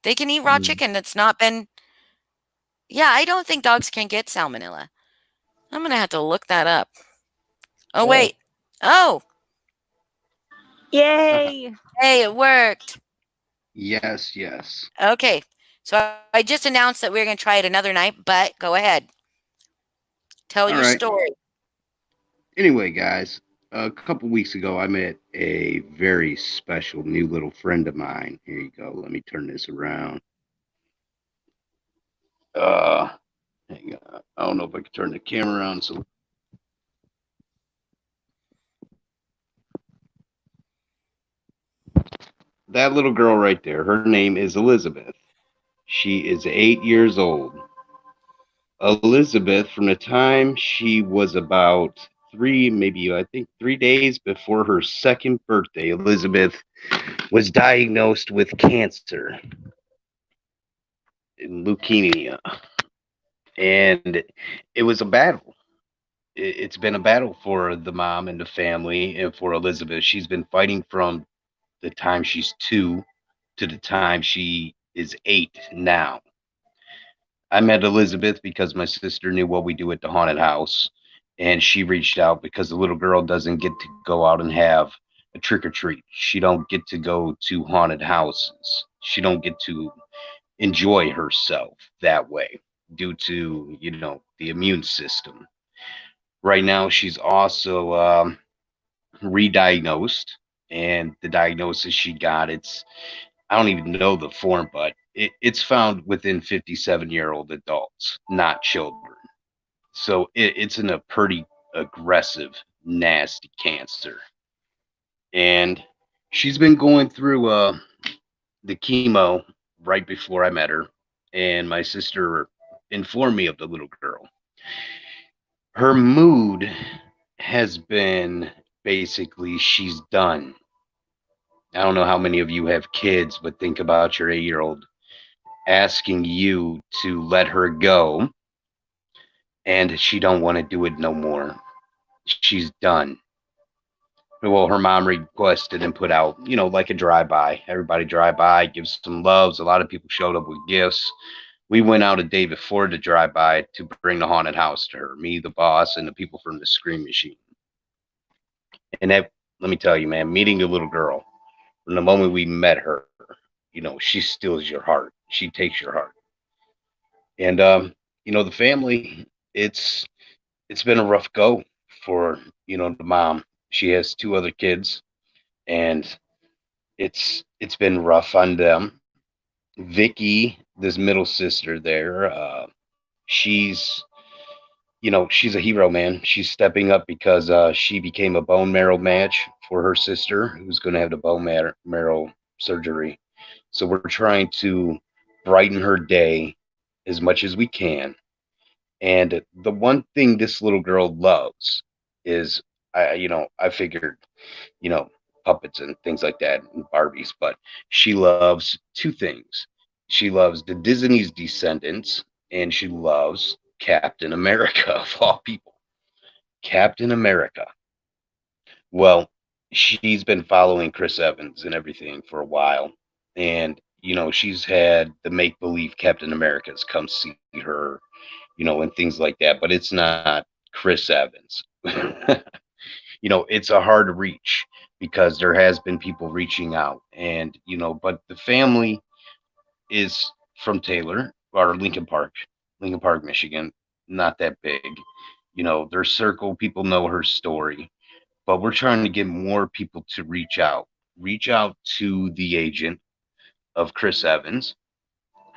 They can eat raw chicken that's not been. Yeah, I don't think dogs can get salmonella. I'm gonna have to look that up. Oh wait. Oh. Yay! Hey, it worked. Yes. Okay. So I just announced that we're going to try it another night, but go ahead. Tell your story. Anyway, guys, a couple weeks ago, I met a very special new little friend of mine. Here you go. Let me turn this around. Hang on. I don't know if I can turn the camera on. So that little girl right there, her name is Elizabeth. She is 8 years old. Elizabeth, from the time she was about 3 days before her second birthday, Elizabeth was diagnosed with cancer and leukemia. And it was a battle. It's been a battle for the mom and the family and for Elizabeth. She's been fighting from the time she's 2 to the time she is 8 now. I met Elizabeth because my sister knew what we do at the haunted house, and she reached out because the little girl doesn't get to go out and have a trick or treat. She don't get to go to haunted houses. She don't get to enjoy herself that way due to, the immune system. Right now, she's also re-diagnosed, and the diagnosis she got, I don't even know the form, but it's found within 57-year-old adults, not children. So it's in a pretty aggressive, nasty cancer. And she's been going through the chemo right before I met her. And my sister informed me of the little girl. Her mood has been basically she's done. I don't know how many of you have kids, but think about your 8-year-old asking you to let her go, and she don't want to do it no more. She's done. Well, her mom requested and put out, like a drive-by. Everybody drive by, give some loves. A lot of people showed up with gifts. We went out a day before the drive-by to bring the haunted house to her, me, the boss, and the people from the Scream Machine. And that, let me tell you, man, meeting the little girl, from the moment we met her, she steals your heart. She takes your heart. And, the family, it's been a rough go for, the mom. She has 2 other kids, and it's been rough on them. Vicky, this middle sister there, she's a hero, man. She's stepping up because she became a bone marrow match for her sister who's going to have the bone marrow surgery. So we're trying to brighten her day as much as we can. And the one thing this little girl loves is, I figured, puppets and things like that and Barbies, but she loves 2 things. She loves the Disney's Descendants, and she loves Captain America, of all people. Captain America. Well, she's been following Chris Evans and everything for a while, and she's had the make-believe Captain Americas come see her, and things like that, but it's not Chris Evans. It's a hard reach because there has been people reaching out, and but the family, is from Taylor or Lincoln Park, Michigan. Not that big. You know, their circle, people know her story, but we're trying to get more people to reach out to the agent of Chris Evans,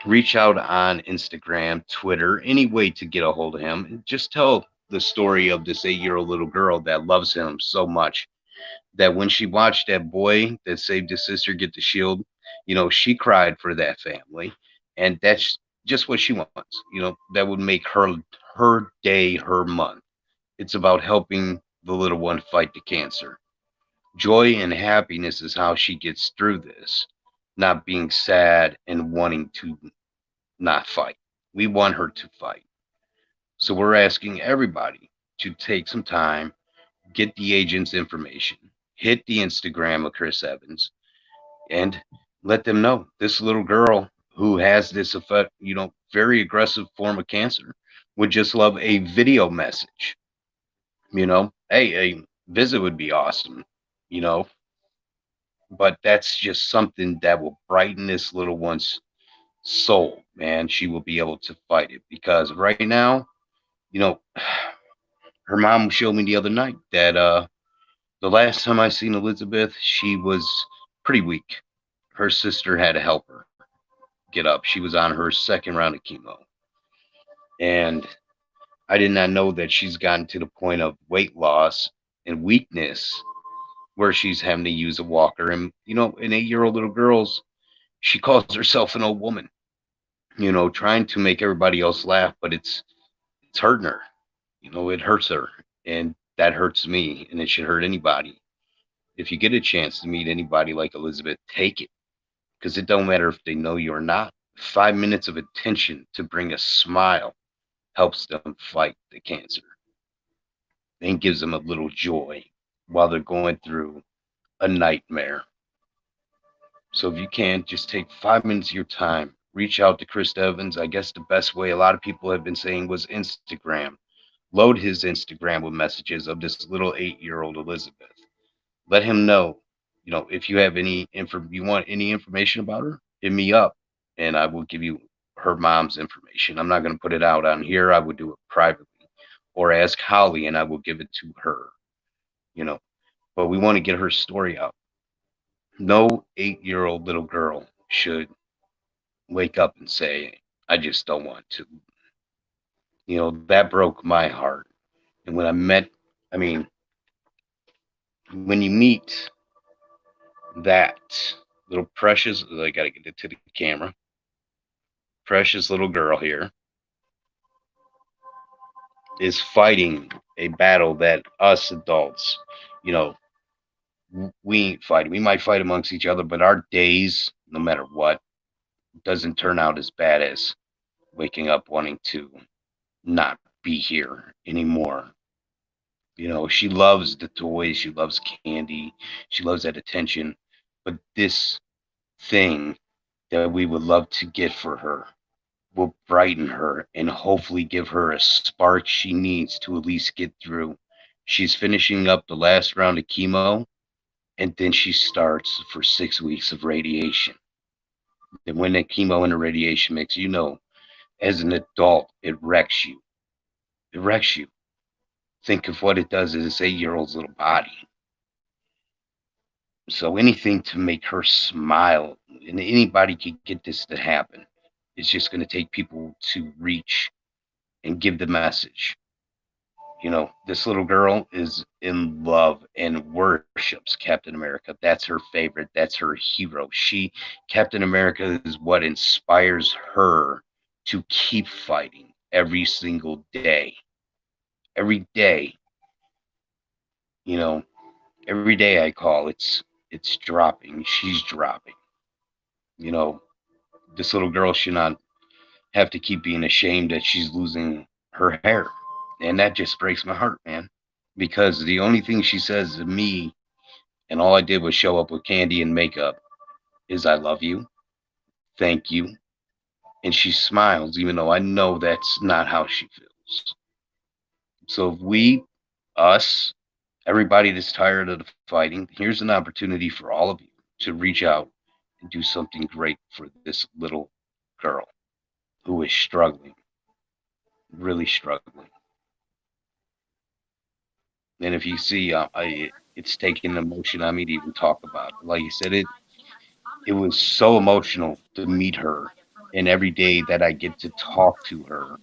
reach out on Instagram, Twitter, any way to get a hold of him. And just tell the story of this 8-year-old little girl that loves him so much that when she watched that boy that saved his sister get the shield, you know, she cried for that family. And that's just what she wants. You know, that would make her day, her month. It's about helping the little one fight the cancer. Joy and happiness is how she gets through this, not being sad and wanting to not fight. We want her to fight. So we're asking everybody to take some time, get the agent's information, hit the Instagram of Chris Evans, and let them know this little girl who has this effect, you know, very aggressive form of cancer would just love a video message. You know, hey, a visit would be awesome, you know, but that's just something that will brighten this little one's soul, man. She will be able to fight it because right now, you know, her mom showed me the other night that the last time I seen Elizabeth, she was pretty weak. Her sister had to help her get up. She was on her second round of chemo. And I did not know that she's gotten to the point of weight loss and weakness where she's having to use a walker. And, you know, an 8-year-old little girl's, she calls herself an old woman, you know, trying to make everybody else laugh, but it's hurting her. You know, it hurts her. And that hurts me. And it should hurt anybody. If you get a chance to meet anybody like Elizabeth, take it. Because it don't matter if they know you or not. 5 minutes of attention to bring a smile helps them fight the cancer and gives them a little joy while they're going through a nightmare. So if you can, just take 5 minutes of your time, reach out to Chris Evans. I guess the best way a lot of people have been saying was Instagram. Load his Instagram with messages of this little 8-year-old Elizabeth. Let him know, you know, if you have any you want any information about her, hit me up and I will give you her mom's information. I'm not going to put it out on here. I would do it privately or ask Holly and I will give it to her, you know, but we want to get her story out. No 8-year-old little girl should wake up and say, I just don't want to. You know, that broke my heart. And when when you meet that little precious, I got to get it to the camera, precious little girl here is fighting a battle that us adults, you know, we ain't fighting. We might fight amongst each other, but our days, no matter what, doesn't turn out as bad as waking up wanting to not be here anymore. You know, she loves the toys, she loves candy, she loves that attention, but this thing that we would love to get for her will brighten her and hopefully give her a spark she needs to at least get through. She's finishing up the last round of chemo, and then she starts for 6 weeks of radiation. And when that chemo and the radiation mix, you know, as an adult, it wrecks you. It wrecks you. Think of what it does to this 8-year-old's little body. So anything to make her smile, and anybody can get this to happen. It's just going to take people to reach and give the message. You know, this little girl is in love and worships Captain America. That's her favorite. That's her hero. Captain America is what inspires her to keep fighting every single day. Every day, you know, every day I call, it's dropping. She's dropping. You know, this little girl should not have to keep being ashamed that she's losing her hair. And that just breaks my heart, man. Because the only thing she says to me, and all I did was show up with candy and makeup, is I love you. Thank you. And she smiles, even though I know that's not how she feels. So if us, everybody that's tired of the fighting, here's an opportunity for all of you to reach out and do something great for this little girl who is struggling, really struggling. And if you see, it's taking emotion on me to even talk about it. Like you said, it was so emotional to meet her, and every day that I get to talk to her.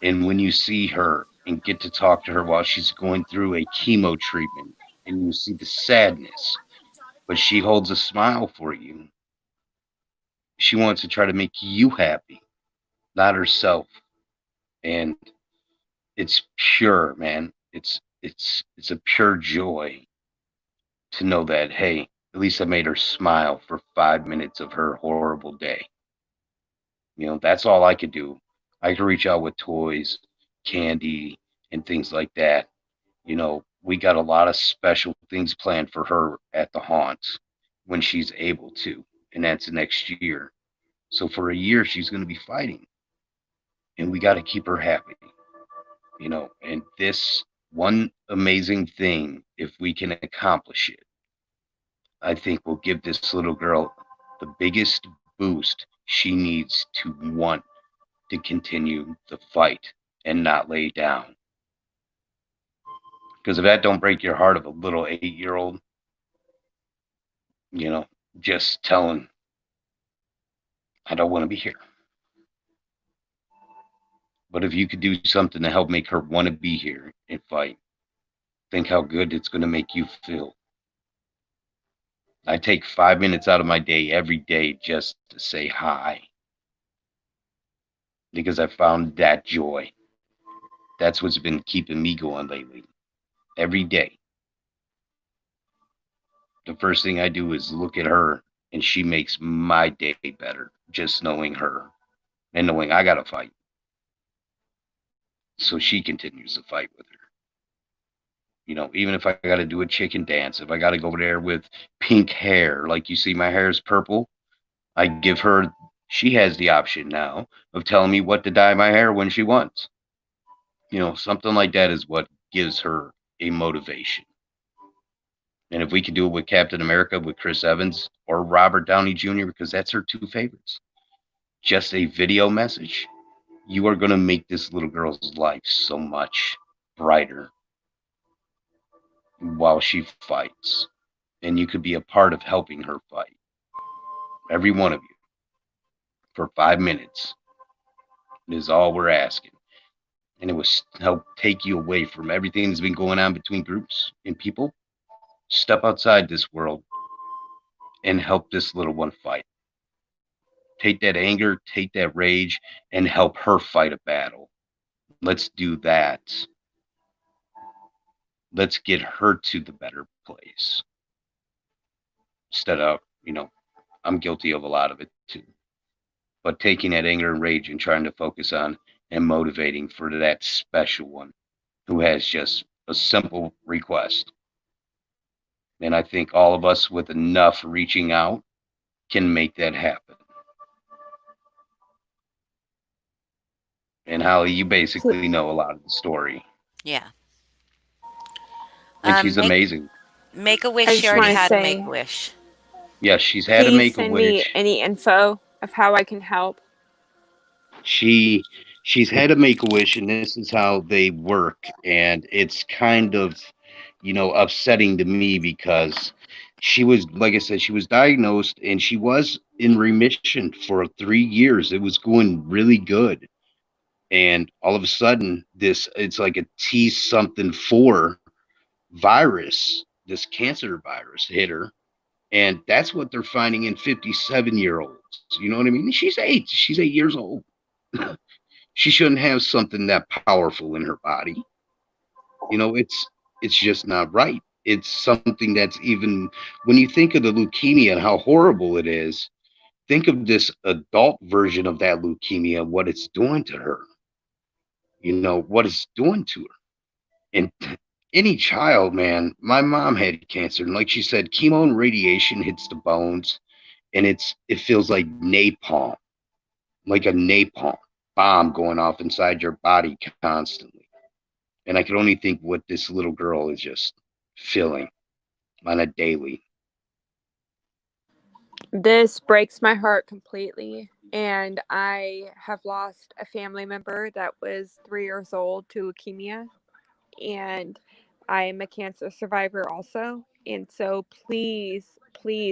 And when you see her and get to talk to her while she's going through a chemo treatment, and you see the sadness, but she holds a smile for you. She wants to try to make you happy, not herself. And it's pure, man. It's a pure joy to know that, hey, at least I made her smile for 5 minutes of her horrible day. You know, that's all I could do. I could reach out with toys, candy, and things like that. You know, we got a lot of special things planned for her at the haunt when she's able to, and that's next year. So for a year, she's going to be fighting, and we got to keep her happy. You know, and this one amazing thing, if we can accomplish it, I think will give this little girl the biggest boost she needs to want to continue the fight and not lay down. Because if that don't break your heart of a little 8-year-old, you know, just telling, I don't want to be here. But if you could do something to help make her want to be here and fight, think how good it's going to make you feel. I take 5 minutes out of my day every day just to say hi. Because I found that joy. That's what's been keeping me going lately. Every day. The first thing I do is look at her, and she makes my day better. Just knowing her and knowing I got to fight. So she continues to fight with her. You know, even if I got to do a chicken dance, if I got to go over there with pink hair, like you see my hair is purple, I give her, she has the option now of telling me what to dye my hair when she wants. You know, something like that is what gives her a motivation. And if we could do it with Captain America, with Chris Evans, or Robert Downey Jr., because that's her two favorites, just a video message, you are going to make this little girl's life so much brighter while she fights. And you could be a part of helping her fight. Every one of you. For 5 minutes. Is all we're asking. And it will help take you away from everything that's been going on between groups and people. Step outside this world and help this little one fight. Take that anger, take that rage, and help her fight a battle. Let's do that. Let's get her to the better place. Instead of, you know, I'm guilty of a lot of it too. But taking that anger and rage and trying to focus on and motivating for that special one who has just a simple request. And I think all of us with enough reaching out can make that happen. And Holly, you basically know a lot of the story. Yeah. And she's amazing. Make-A-Wish, I she just already wanna had say- a Make-A-Wish. Yeah, she's had a Please send me Make-A-Wish. any info of how I can help. She's had a Make-A-Wish, and this is how they work. And it's kind of, you know, upsetting to me because she was, like I said, she was diagnosed and she was in remission for 3 years. It was going really good. And all of a sudden, it's like a T something 4 virus, this cancer virus hit her. And that's what they're finding in 57-year-olds. You know what I mean? She's 8 years old. She shouldn't have something that powerful in her body. You know, it's just not right. It's something that's, even when you think of the leukemia and how horrible it is, think of this adult version of that leukemia, what it's doing to her. You know, what it's doing to her. And any child, man, my mom had cancer, and like she said, chemo and radiation hits the bones, and it feels like napalm, like a napalm bomb going off inside your body constantly. And I can only think what this little girl is just feeling on a daily. This breaks my heart completely. and I have lost a family member that was 3 years old to leukemia, and I am a cancer survivor also. And so please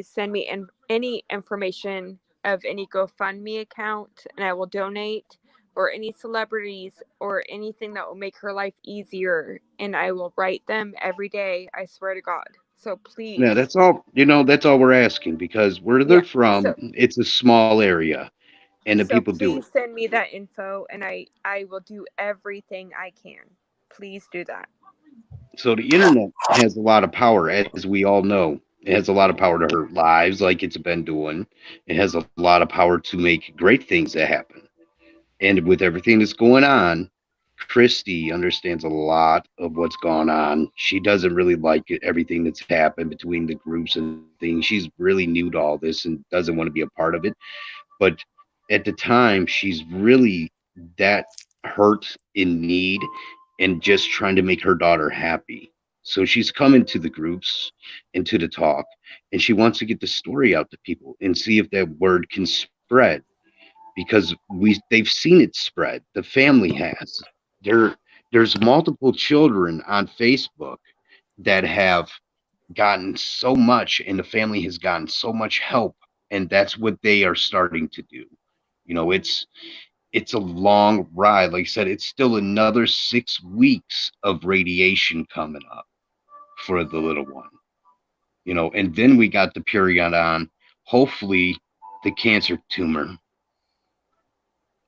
send me any information of any GoFundMe account, and I will donate, or any celebrities or anything that will make her life easier, and I will write them every day. I swear to God. So please. Yeah, that's all. That's all we're asking because where Yeah. they're from, So it's a small area, and the people do it. please send me that info, and I will do everything I can. Please do that. So the internet has a lot of power, as we all know. It has a lot of power to hurt lives, like it's been doing. It has a lot of power to make great things that happen. And with everything that's going on, Christy understands a lot of what's gone on. She doesn't really like it, everything that's happened between the groups and things. She's really new to all this and doesn't want to be a part of it. But at the time, she's really that hurt, in need, and just trying to make her daughter happy. So she's coming to the groups and to the talk, and she wants to get the story out to people and see if that word can spread, because they've seen it spread. The family has. There's multiple children on Facebook that have gotten so much, and the family has gotten so much help, and that's what they are starting to do. It's a long ride. Like I said, it's still another 6 weeks of radiation coming up for the little one. And then we got the period on. Hopefully the cancer tumor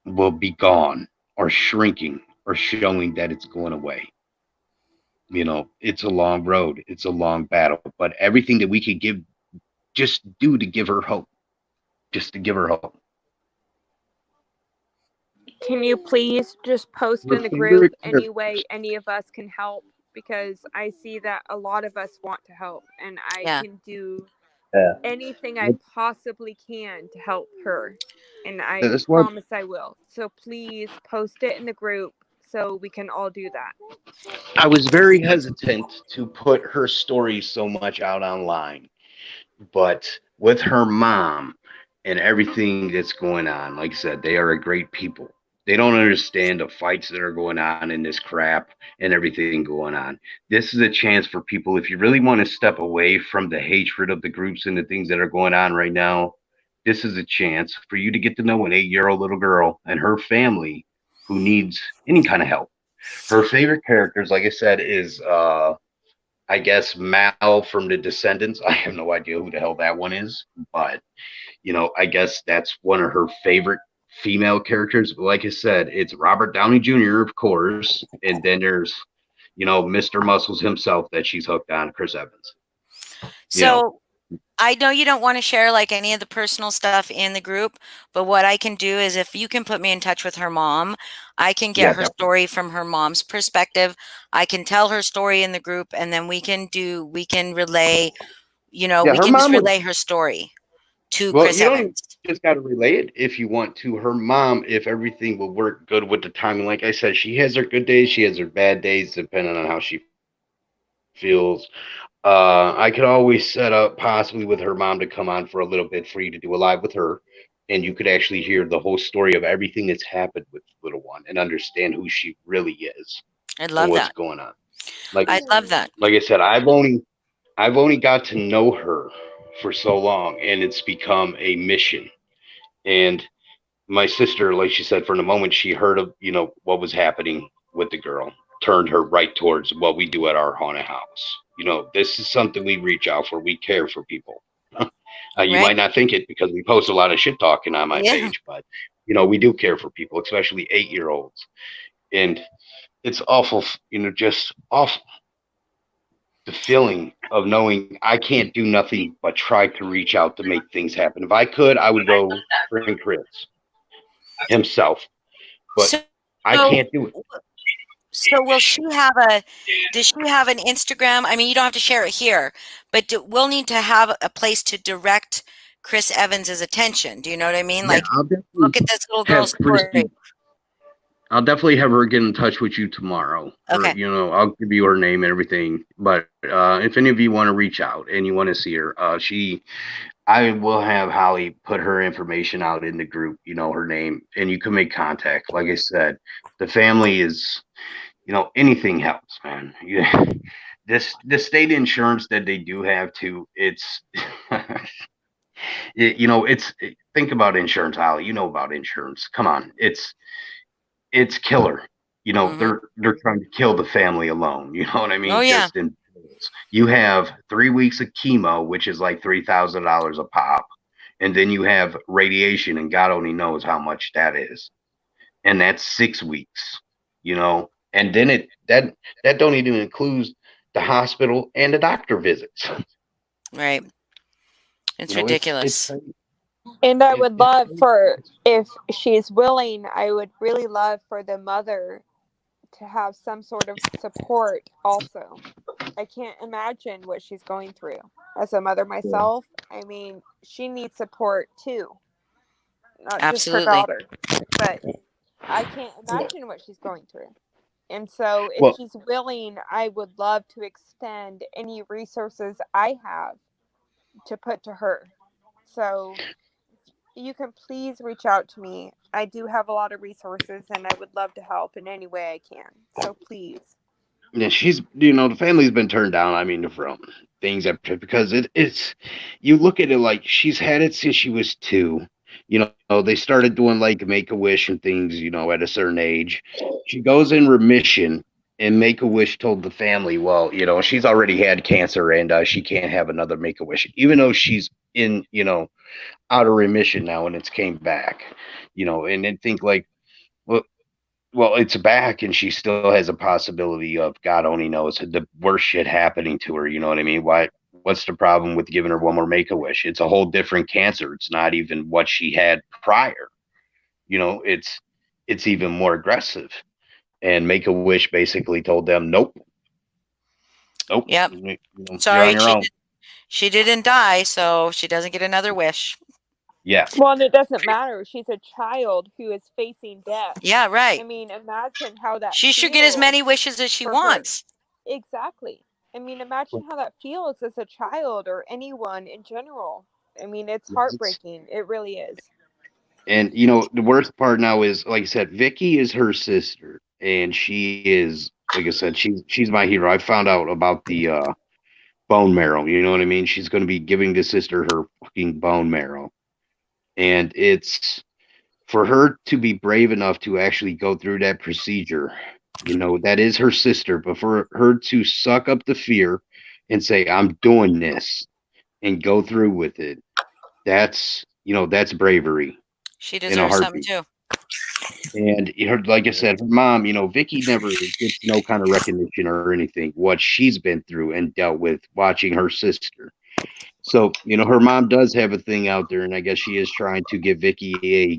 will be gone or shrinking or showing that it's going away. It's a long road. It's a long battle, but everything that we could just do to give her hope, just to give her hope. Can you please just post in the group any way any of us can help? Because I see that a lot of us want to help, and I can do anything I possibly can to help her. And I promise I will. So please post it in the group so we can all do that. I was very hesitant to put her story so much out online, but with her mom and everything that's going on, like I said, they are a great people. They don't understand the fights that are going on in this crap and everything going on. This is a chance for people, if you really want to step away from the hatred of the groups and the things that are going on right now, this is a chance for you to get to know an 8-year-old little girl and her family who needs any kind of help. Her favorite characters, like I said, is I guess Mal from The Descendants. I have no idea who the hell that one is, but I guess that's one of her favorite female characters. Like I said, it's Robert Downey Jr., of course, and then there's Mr. Muscles himself that she's hooked on, Chris Evans. So I know you don't want to share like any of the personal stuff in the group, but what I can do is, if you can put me in touch with her mom, I can get her story from her mom's perspective. I can tell her story in the group, and then we can relay, we can just relay her story to Chris Evans. You just got to relay it if you want to her mom, if everything will work good with the timing. Like I said, she has her good days, she has her bad days, depending on how she feels. I could always set up possibly with her mom to come on for a little bit for you to do a live with her, and you could actually hear the whole story of everything that's happened with the little one and understand who she really is. I'd love what's going on. I'd love that. Like I said, I've only got to know her for so long, and it's become a mission. And my sister, like she said, from the moment she heard of what was happening with the girl, turned her right towards what we do at our haunted house. This is something we reach out for. We care for people. You might not think it because we post a lot of shit talking on my page, but we do care for people, especially 8-year-olds. And it's awful, just awful. The feeling of knowing I can't do nothing but try to reach out to make things happen. If I could, I would go bring Chris himself, but I can't do it. So does she have an Instagram? I mean, you don't have to share it here, but we'll need to have a place to direct Chris Evans's attention. Do you know what I mean? Yeah, like, look at this little girl's story. I'll definitely have her get in touch with you tomorrow. Okay. I'll give you her name and everything. But if any of you want to reach out and you want to see her, I will have Holly put her information out in the group, her name, and you can make contact. Like I said, the family is, anything helps, man. Yeah. The state insurance that they do have too, it's think about insurance, Holly. You know about insurance. Come on. It's killer. Hmm. They're trying to kill the family alone. You know what I Oh mean? yeah. Just in you have 3 weeks of chemo, which is like $3,000 a pop, and then you have radiation, and God only knows how much that is, and that's 6 weeks. And then that don't even include the hospital and the doctor visits. Right. It's It's ridiculous. And I it, would it's love for, if she's willing, I would really love for the mother to have some sort of support also. I can't imagine what she's going through. As a mother myself, I mean, she needs support too, not just her Absolutely. daughter, but I can't imagine what she's going through. And so, if well, she's willing, I would love to extend any resources I have to put to her. So, you can please reach out to me. I do have a lot of resources and I would love to help in any way I can. So, please. yeah, she's the family's been turned down. I mean, from things that because it's you look at it like she's had it since she was 2. They started doing like Make a Wish and things. At a certain age, she goes in remission, and Make a Wish told the family, well, she's already had cancer and she can't have another Make a Wish, even though she's in out of remission now and it's came back. And then think like, well, it's back, and she still has a possibility of God only knows the worst shit happening to her. You know what I mean? What's the problem with giving her one more Make a Wish? It's a whole different cancer. It's not even what she had prior. It's even more aggressive. And Make a Wish basically told them, nope, nope, Yep. you're on Sorry, your own. she didn't die, so she doesn't get another wish. Yeah. Well, and it doesn't matter. She's a child who is facing death. Yeah, I right. mean, imagine how that She should get as many wishes as she for her. wants. Exactly. I mean, imagine how that feels as a child or anyone in general. I mean, it's heartbreaking. It really is. And the worst part now is, like I said, Vicky is her sister, and she is, like I said, she's my hero. I found out about the bone marrow. You know what I mean? She's going to be giving the sister her fucking bone marrow, and it's for her to be brave enough to actually go through that procedure. That is her sister, but for her to suck up the fear and say, "I'm doing this," and go through with it, that's bravery She in a deserves something heartbeat. too. And like I said, her mom, Vicky never gets no kind of recognition or anything. What she's been through and dealt with watching her sister. So, her mom does have a thing out there, and I guess she is trying to give Vicky a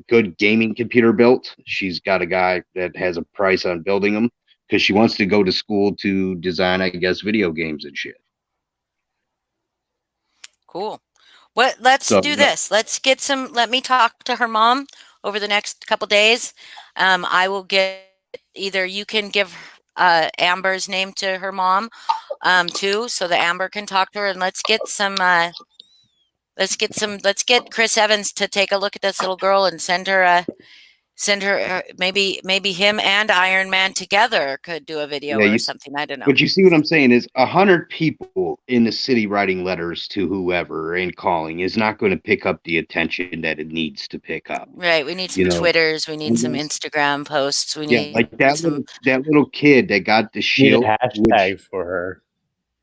good gaming computer built. She's got a guy that has a price on building them because she wants to go to school to design, I guess, video games and shit. Cool. Let's So, do this. Let me talk to her mom over the next couple days. I will get either you can give Amber's name to her mom too, so that Amber can talk to her, and let's get Chris Evans to take a look at this little girl and send her maybe him and Iron Man together could do a video yeah, or something. I don't know. but you see what I'm saying is 100 people in the city writing letters to whoever and calling is not going to pick up the attention that it needs to pick up. Right. We need some Twitters. We need some Instagram posts. We need like that little kid that got the Need shield. a hashtag for her.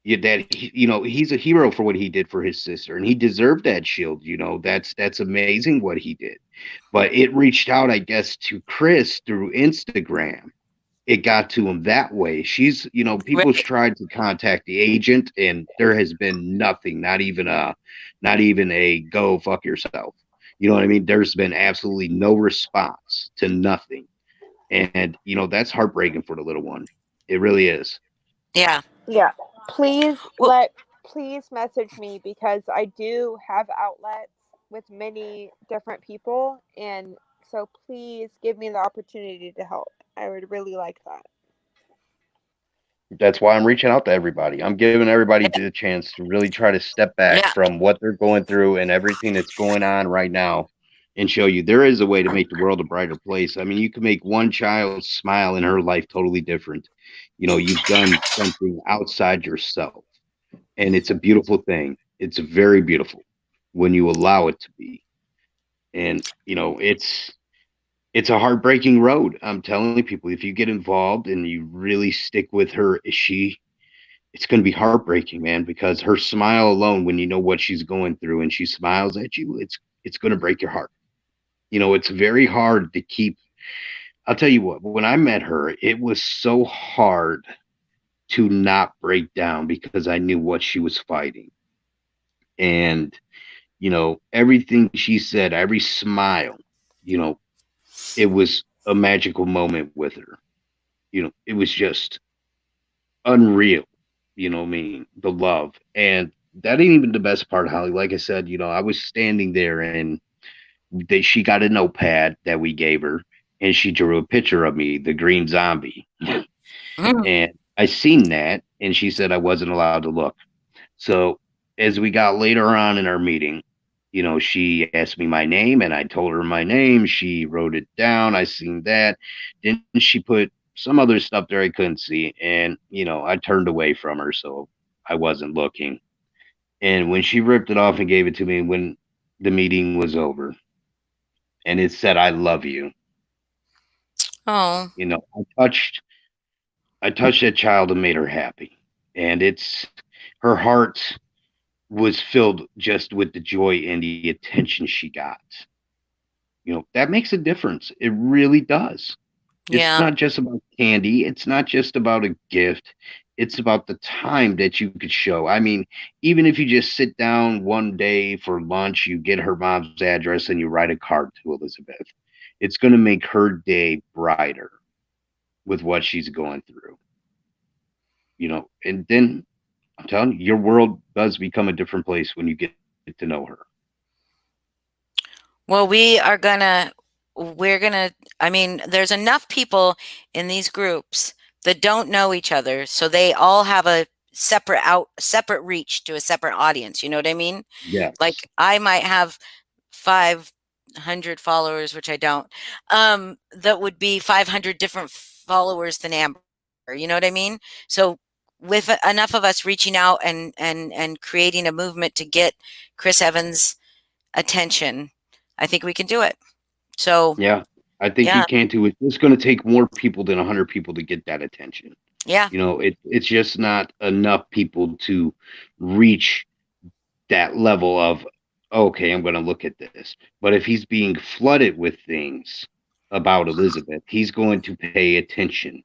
Yeah, he's a hero for what he did for his sister, and he deserved that shield. That's amazing what he did. But it reached out, I guess, to Chris through Instagram. It got to him that way. She's, people's tried to contact the agent, and there has been nothing, not even a go fuck yourself. You know what I mean? There's been absolutely no response to nothing. And, that's heartbreaking for the little one. It really is. Yeah. Yeah. Please please message me, because I do have outlets with many different people, and so please give me the opportunity to help. I would really like that. That's why I'm reaching out to everybody. I'm giving everybody the chance to really try to step back Yeah. from what they're going through and everything that's going on right now and show you there is a way to make the world a brighter place. I mean, you can make one child smile in her life totally different. You know, you've done something outside yourself, and it's a beautiful thing. It's very beautiful when you allow it to be. And, you know, it's a heartbreaking road. I'm telling people, if you get involved and you really stick with her, it's going to be heartbreaking, man, because her smile alone, when you know what she's going through and she smiles at you, it's going to break your heart. You know, it's very hard to keep. I'll tell you what, when I met her, it was so hard to not break down because I knew what she was fighting. And, you know, everything she said, every smile, you know, it was a magical moment with her. You know, it was just unreal. You know what I mean? The love. And that ain't even the best part, Holly. Like I said, you know, I was standing there and she got a notepad that we gave her and she drew a picture of me, the green zombie. Mm. And I seen that and she said I wasn't allowed to look. So as we got later on in our meeting, you know, she asked me my name and I told her my name. She wrote it down. I seen that. Then she put some other stuff there I couldn't see. And, you know, I turned away from her. So I wasn't looking. And when she ripped it off and gave it to me when the meeting was over and it said, I love you, Oh, you know, I touched that child and made her happy. And her heart was filled just with the joy and the attention she got. You know, that makes a difference. It really does. It's yeah. not just about candy. It's not just about a gift. It's about the time that you could show. I mean, even if you just sit down one day for lunch, you get her mom's address and you write a card to Elizabeth. It's going to make her day brighter with what she's going through. You know, and then I'm telling you, your world does become a different place when you get to know her. Well, we're gonna, I mean, there's enough people in these groups that don't know each other, so they all have a separate reach to a separate audience. You know what I mean? Yes. Like I might have 500 followers, which I don't. That would be 500 different followers than Amber. You know what I mean? So with enough of us reaching out and creating a movement to get Chris Evans' attention, I think we can do it. So Yeah, I think yeah, you can too. It's just going to take more people than 100 people to get that attention. yeah, You know, it's just not enough people to reach that level of, okay, I'm going to look at this. But if he's being flooded with things about Elizabeth, he's going to pay attention.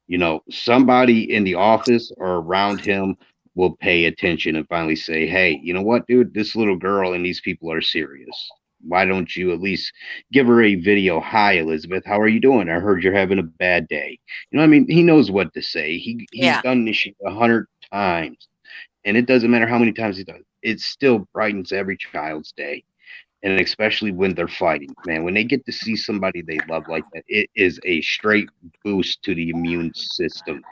You know, somebody in the office or around him will pay attention and finally say, hey, you know what, dude, this little girl and these people are serious. Why don't you at least give her a video? Hi, Elizabeth, how are you doing? I heard you're having a bad day. You know, I mean, he knows what to say. He's yeah. done this shit 100 times, and it doesn't matter how many times he does. It still brightens every child's day, and especially when they're fighting, man, when they get to see somebody they love like that, it is a straight boost to the immune system.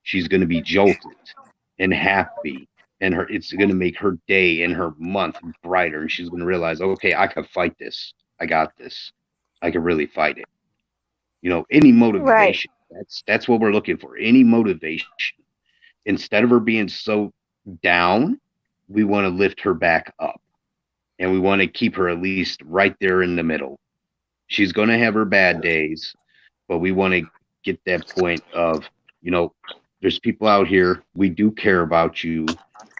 She's going to be jolted and happy, and it's going to make her day and her month brighter, and she's going to realize, okay, I can fight this. I got this. I can really fight it. You know, any Right. motivation. That's what we're looking for. Any motivation. Instead of her being so down, we want to lift her back up, and we want to keep her at least right there in the middle. She's going to have her bad days, but we want to get that point of, you know, there's people out here. We do care about you.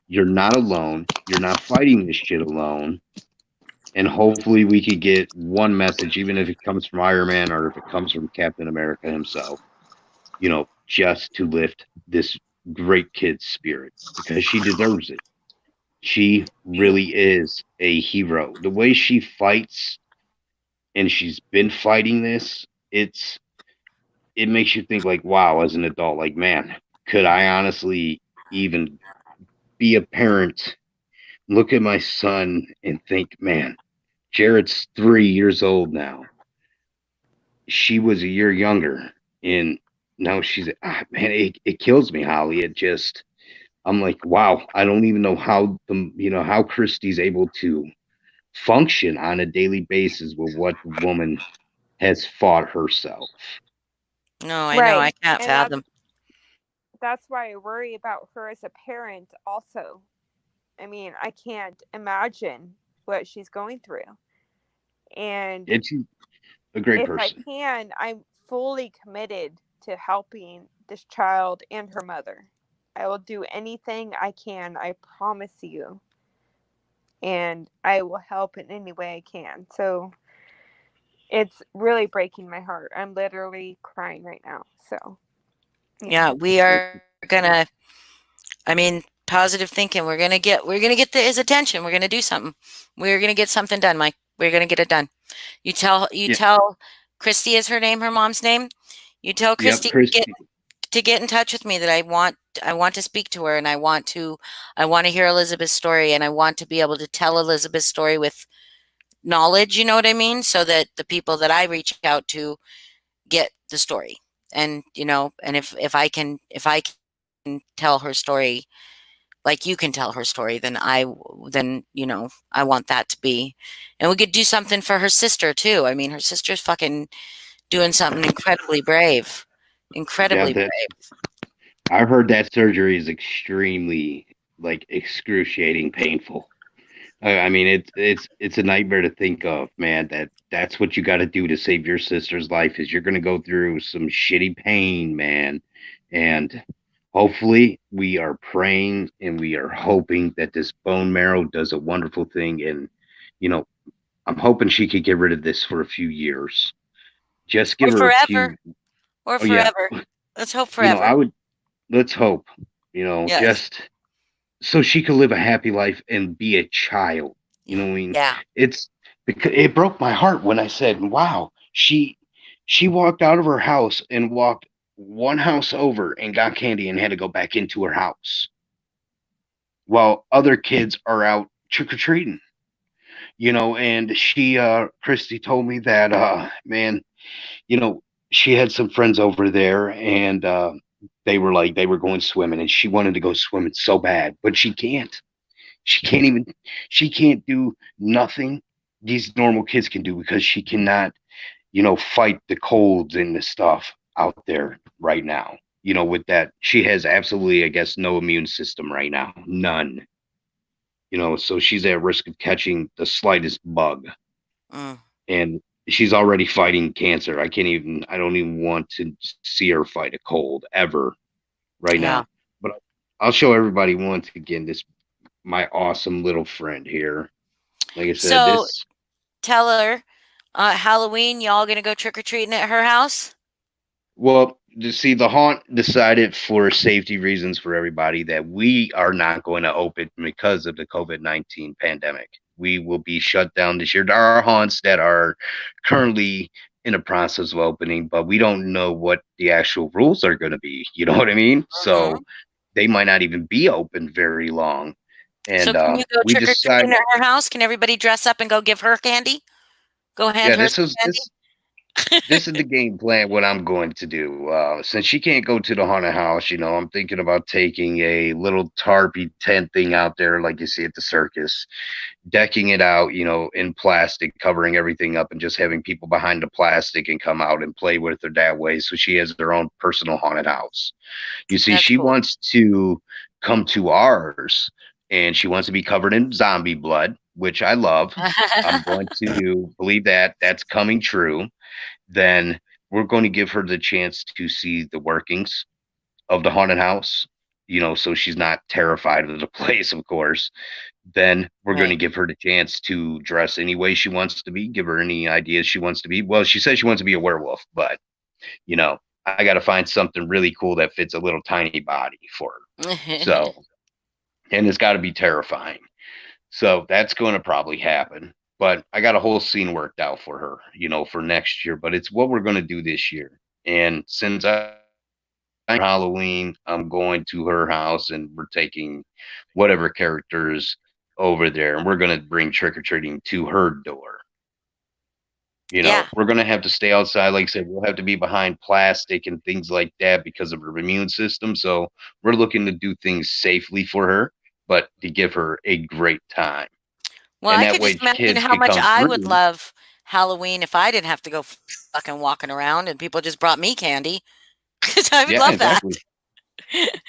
You're not alone. You're not fighting this shit alone. And hopefully we could get one message, even if it comes from Iron Man or if it comes from Captain America himself, you know, just to lift this great kid's spirit because she deserves it. She really is a hero. The way she fights, and she's been fighting this, it makes you think like, wow, as an adult, like, man, could I honestly even be a parent, look at my son and think, man, Jared's 3 years old now. She was a year younger, and now she's man, it kills me, Holly. I'm like, wow, I don't even know how how Christy's able to function on a daily basis with what the woman has fought herself. No, I know. Right. I can't And fathom. that's why I worry about her as a parent also. I mean, I can't imagine what she's going through. And It's a great if I person. can, I'm fully committed to helping this child and her mother. I will do anything I can, I promise you. And I will help in any way I can. So it's really breaking my heart. I'm literally crying right now. So, Yeah, we are gonna. I mean, positive thinking. We're gonna get his attention. We're gonna do something. We're gonna get something done, Mike. We're gonna get it done. You Yeah. tell Christy is her name, her mom's name. You tell Yep, Christy Christy. to get in touch with me that I want to speak to her and I want to hear Elizabeth's story and I want to be able to tell Elizabeth's story with knowledge, you know what I mean? So that the people that I reach out to get the story. And and if I can tell her story like you can tell her story, then I want that to be, and we could do something for her sister too. I mean, her sister's fucking doing something incredibly brave. Yeah, Incredibly brave. I've heard that surgery is extremely excruciating painful. I mean, it's a nightmare to think of, man. That's what you got to do to save your sister's life. Is you're going to go through some shitty pain, man, and hopefully we are praying and we are hoping that this bone marrow does a wonderful thing. And you know, I'm hoping she could get rid of this for a few years. Just Or give her a forever. few. Or Oh yeah, forever. Let's hope I forever. would. Let's hope. Yes. Just so she could live a happy life and be a child. You know what I mean? Yeah. It's because it broke my heart when I said, "Wow, she walked out of her house and walked one house over and got candy and had to go back into her house while other kids are out trick or treating." And Christy told me that man, she had some friends over there and they were going swimming and she wanted to go swimming so bad, but she can't. She can't do nothing these normal kids can do because she cannot, fight the colds and the stuff out there right now. With that, she has absolutely, I guess, no immune system right now. None. So she's at risk of catching the slightest bug. Mm. And she's already fighting cancer. I don't even want to see her fight a cold ever right Yeah. now. But I'll show everybody once again my awesome little friend here. Like I said, So tell her, Halloween, y'all gonna go trick or treating at her house? well, to see, the haunt decided for safety reasons for everybody that we are not going to open because of the COVID-19 pandemic. We will be shut down this year. There are haunts that are currently in the process of opening, but we don't know what the actual rules are going to be. You know what I mean? So they might not even be open very long. And so can you go we trick or decided, treating at her house? Can everybody dress up and go give her candy? Go hand yeah, her some candy? this is the game plan. What I'm going to do, since she can't go to the haunted house, I'm thinking about taking a little tarpy tent thing out there, like you see at the circus, decking it out, in plastic, covering everything up, and just having people behind the plastic and come out and play with her that way. So she has her own personal haunted house. You see, That's she cool. wants to come to ours, and she wants to be covered in zombie blood, which I love. I'm going to believe that that's coming true. Then we're going to give her the chance to see the workings of the haunted house, so she's not terrified of the place, of course. Then we're going to Right. give her the chance to dress any way she wants to be, give her any ideas she wants to be. Well, she says she wants to be a werewolf, but, I got to find something really cool that fits a little tiny body for her. So, and it's got to be terrifying. So that's going to probably happen. But I got a whole scene worked out for her, for next year. But it's what we're going to do this year. And since Halloween, I'm going to her house and we're taking whatever characters over there and we're going to bring trick or treating to her door. You know, Yeah. we're going to have to stay outside. Like I said, we'll have to be behind plastic and things like that because of her immune system. So we're looking to do things safely for her, but to give her a great time. Well, And I that could way just imagine kids how can much come I would through. love Halloween if I didn't have to go fucking walking around and people just brought me candy. 'Cause I would Yeah, love that. exactly.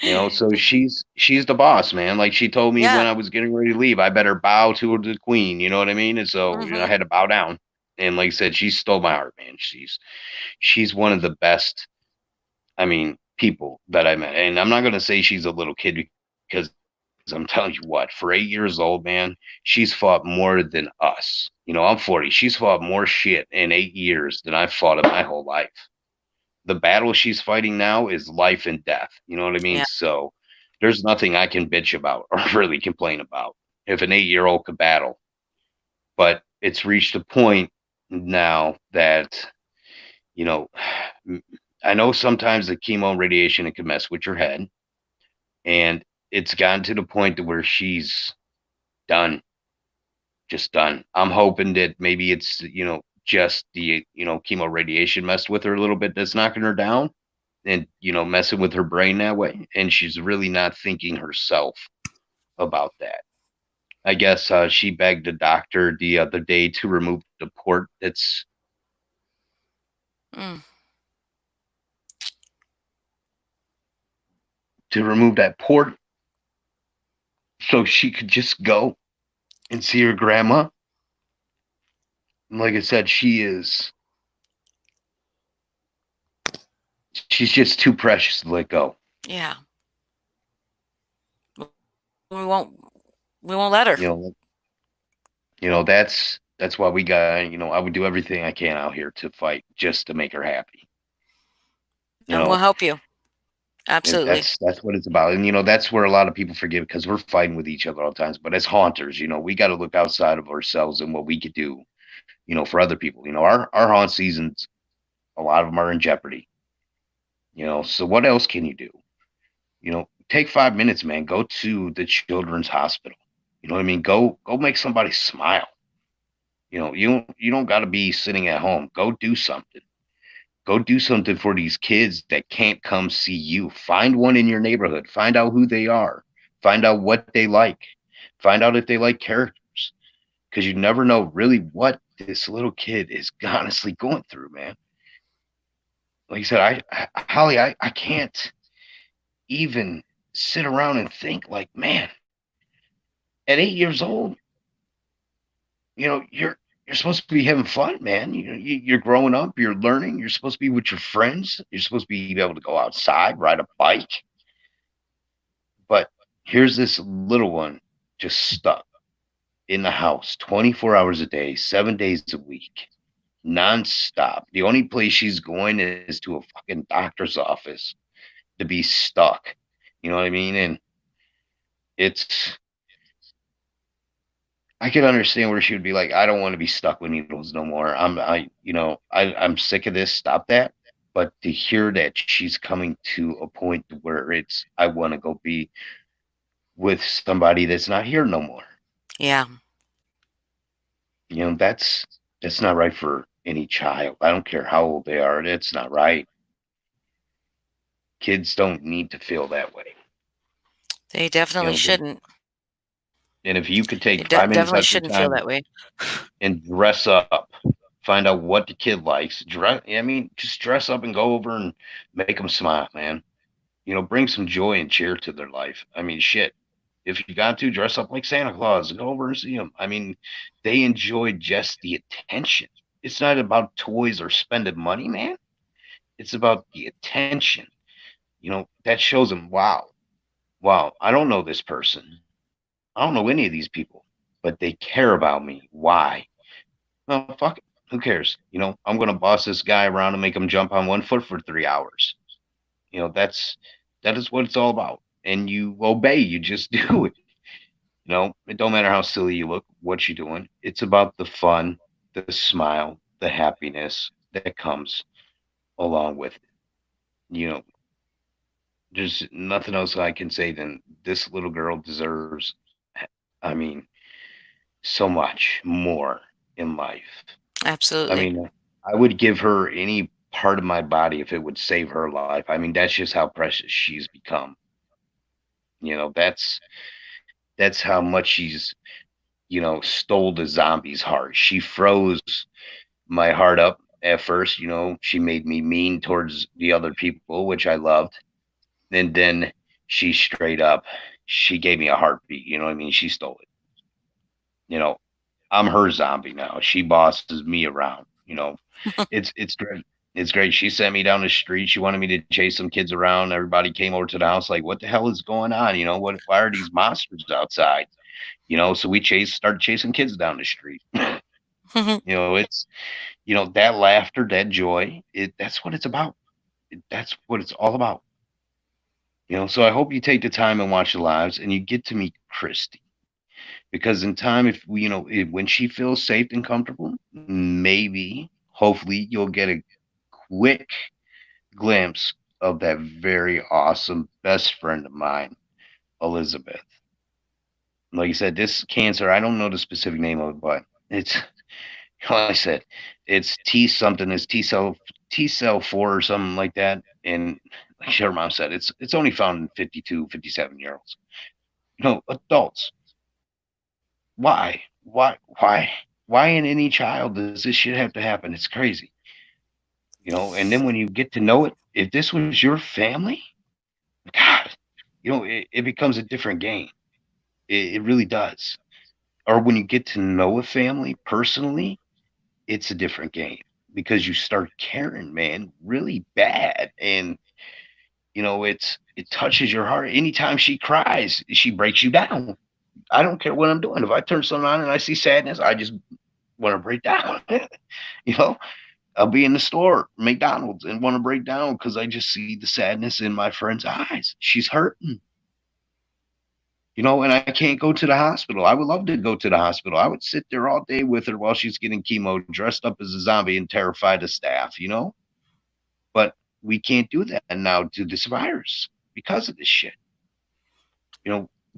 You know, so she's the boss, man. Like she told me when Yeah. I was getting ready to leave, I better bow to the queen. You know what I mean? And so I Mhm. had to bow down. And like I said, she stole my heart, man. She's one of the best. I mean, people that I met. And I'm not gonna say she's a little kid because I'm telling you what, for 8 years old, man, she's fought more than us. You know, I'm 40. She's fought more shit in 8 years than I've fought in my whole life. The battle she's fighting now is life and death. You know what I mean? Yeah. So there's nothing I can bitch about or really complain about if an 8-year-old could battle. But it's reached a point now that, you know, I know sometimes the chemo and radiation it can mess with your head. And it's gotten to the point to where she's done, just done. I'm hoping that maybe it's, just the, chemo radiation messed with her a little bit that's knocking her down and, messing with her brain that way. And she's really not thinking herself about that. I guess she begged the doctor the other day to remove the port that's Mm. to remove that port so she could just go and see her grandma. And like I said, she's just too precious to let go. Yeah. We won't let her. That's why we got, I would do everything I can out here to fight just to make her happy. And we'll help you. And Absolutely. that's what it's about. And that's where a lot of people forget because we're fighting with each other all the times. But as haunters, we got to look outside of ourselves and what we could do, for other people. Our haunt seasons, a lot of them are in jeopardy. So what else can you do? Take 5 minutes, man. Go to the children's hospital. You know what I mean? Go make somebody smile. You don't got to be sitting at home. Go do something. Go do something for these kids that can't come see you. Find one in your neighborhood. Find out who they are. Find out what they like. Find out if they like characters. Because you never know really what this little kid is honestly going through, man. Like I said, Holly, I can't even sit around and think like, man, at 8 years old, you're supposed to be having fun, man. You're growing up, you're learning, you're supposed to be with your friends, you're supposed to be able to go outside, ride a bike. But here's this little one just stuck in the house 24 hours a day, 7 days a week, nonstop. The only place she's going is to a fucking doctor's office to be stuck. You know what I mean? And I can understand where she would be like, I don't want to be stuck with needles no more. I'm sick of this. Stop that. But to hear that she's coming to a point where I want to go be with somebody that's not here no more. Yeah. That's not right for any child. I don't care how old they are. It's not right. Kids don't need to feel that way. They definitely shouldn't. And if you could take They 5 minutes definitely out of your shouldn't feel time that way. and dress up, find out what the kid likes. Just dress up and go over and make them smile, man. Bring some joy and cheer to their life. Shit. If you got to dress up like Santa Claus, go over and see them. They enjoy just the attention. It's not about toys or spending money, man. It's about the attention. That shows them, wow, I don't know this person. I don't know any of these people, but they care about me. Why? Well, fuck it. Who cares? I'm going to boss this guy around and make him jump on 1 foot for 3 hours. That is what it's all about. And you obey, you just do it. It don't matter how silly you look, what you're doing. It's about the fun, the smile, the happiness that comes along with it. There's nothing else I can say than this little girl deserves, so much more in life. I Absolutely. mean, I would give her any part of my body if it would save her life. I mean, that's just how precious she's become. You know, that's how much she's, stole the zombie's heart. She froze my heart up at first. She made me mean towards the other people, which I loved. And then she straight up, she gave me a heartbeat. You know what I mean? She stole it. You know, I'm her zombie now. She bosses me around. It's great. It's great. She sent me down the street. She wanted me to chase some kids around. Everybody came over to the house like, what the hell is going on? Why are these monsters outside? So we started chasing kids down the street. It's, that laughter, that joy, that's what it's about. That's what it's all about. So I hope you take the time and watch the lives and you get to meet Christy. Because in time, when she feels safe and comfortable, maybe, hopefully, you'll get a quick glimpse of that very awesome best friend of mine, Elizabeth. Like I said, this cancer, I don't know the specific name of it, but it's, like I said, it's T something, it's T cell 4 or something like that. And like her mom said, it's only found in 52, 57-year-olds. Adults. Why in any child does this shit have to happen? It's crazy. And then when you get to know it, if this was your family, God, it becomes a different game. It really does. Or when you get to know a family personally, it's a different game because you start caring, man, really bad. And it touches your heart. Anytime she cries, she breaks you down. I don't care what I'm doing. If I turn something on and I see sadness, I just want to break down. I'll be in the store, McDonald's, and want to break down because I just see the sadness in my friend's eyes. She's hurting. And I can't go to the hospital. I would love to go to the hospital. I would sit there all day with her while she's getting chemo, dressed up as a zombie and terrify the staff, But we can't do that now to this virus because of this shit.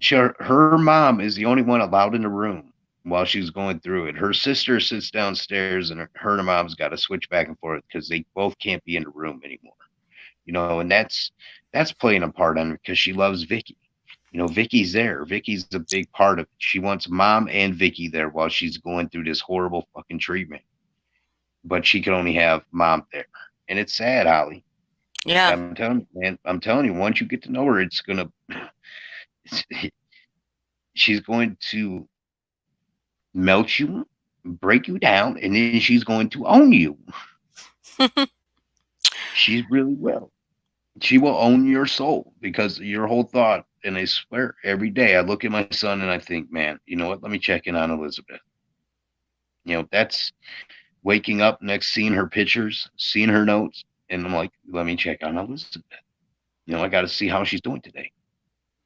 Her mom is the only one allowed in the room while she's going through it. Her sister sits downstairs and her and her mom's got to switch back and forth because they both can't be in the room anymore. And that's playing a part on it because she loves Vicky. Vicky's there. Vicky's a big part of it. She wants mom and Vicky there while she's going through this horrible fucking treatment. But she can only have mom there. And it's sad, Holly. Yeah. I'm telling you, man. I'm telling you, once you get to know her, she's going to melt you, break you down, and then she's going to own you. She really will. She will own your soul because your whole thought. And I swear, every day I look at my son and I think, man, you know what? Let me check in on Elizabeth. That's waking up next, seeing her pictures, seeing her notes. And I'm like, let me check on Elizabeth. I got to see how she's doing today.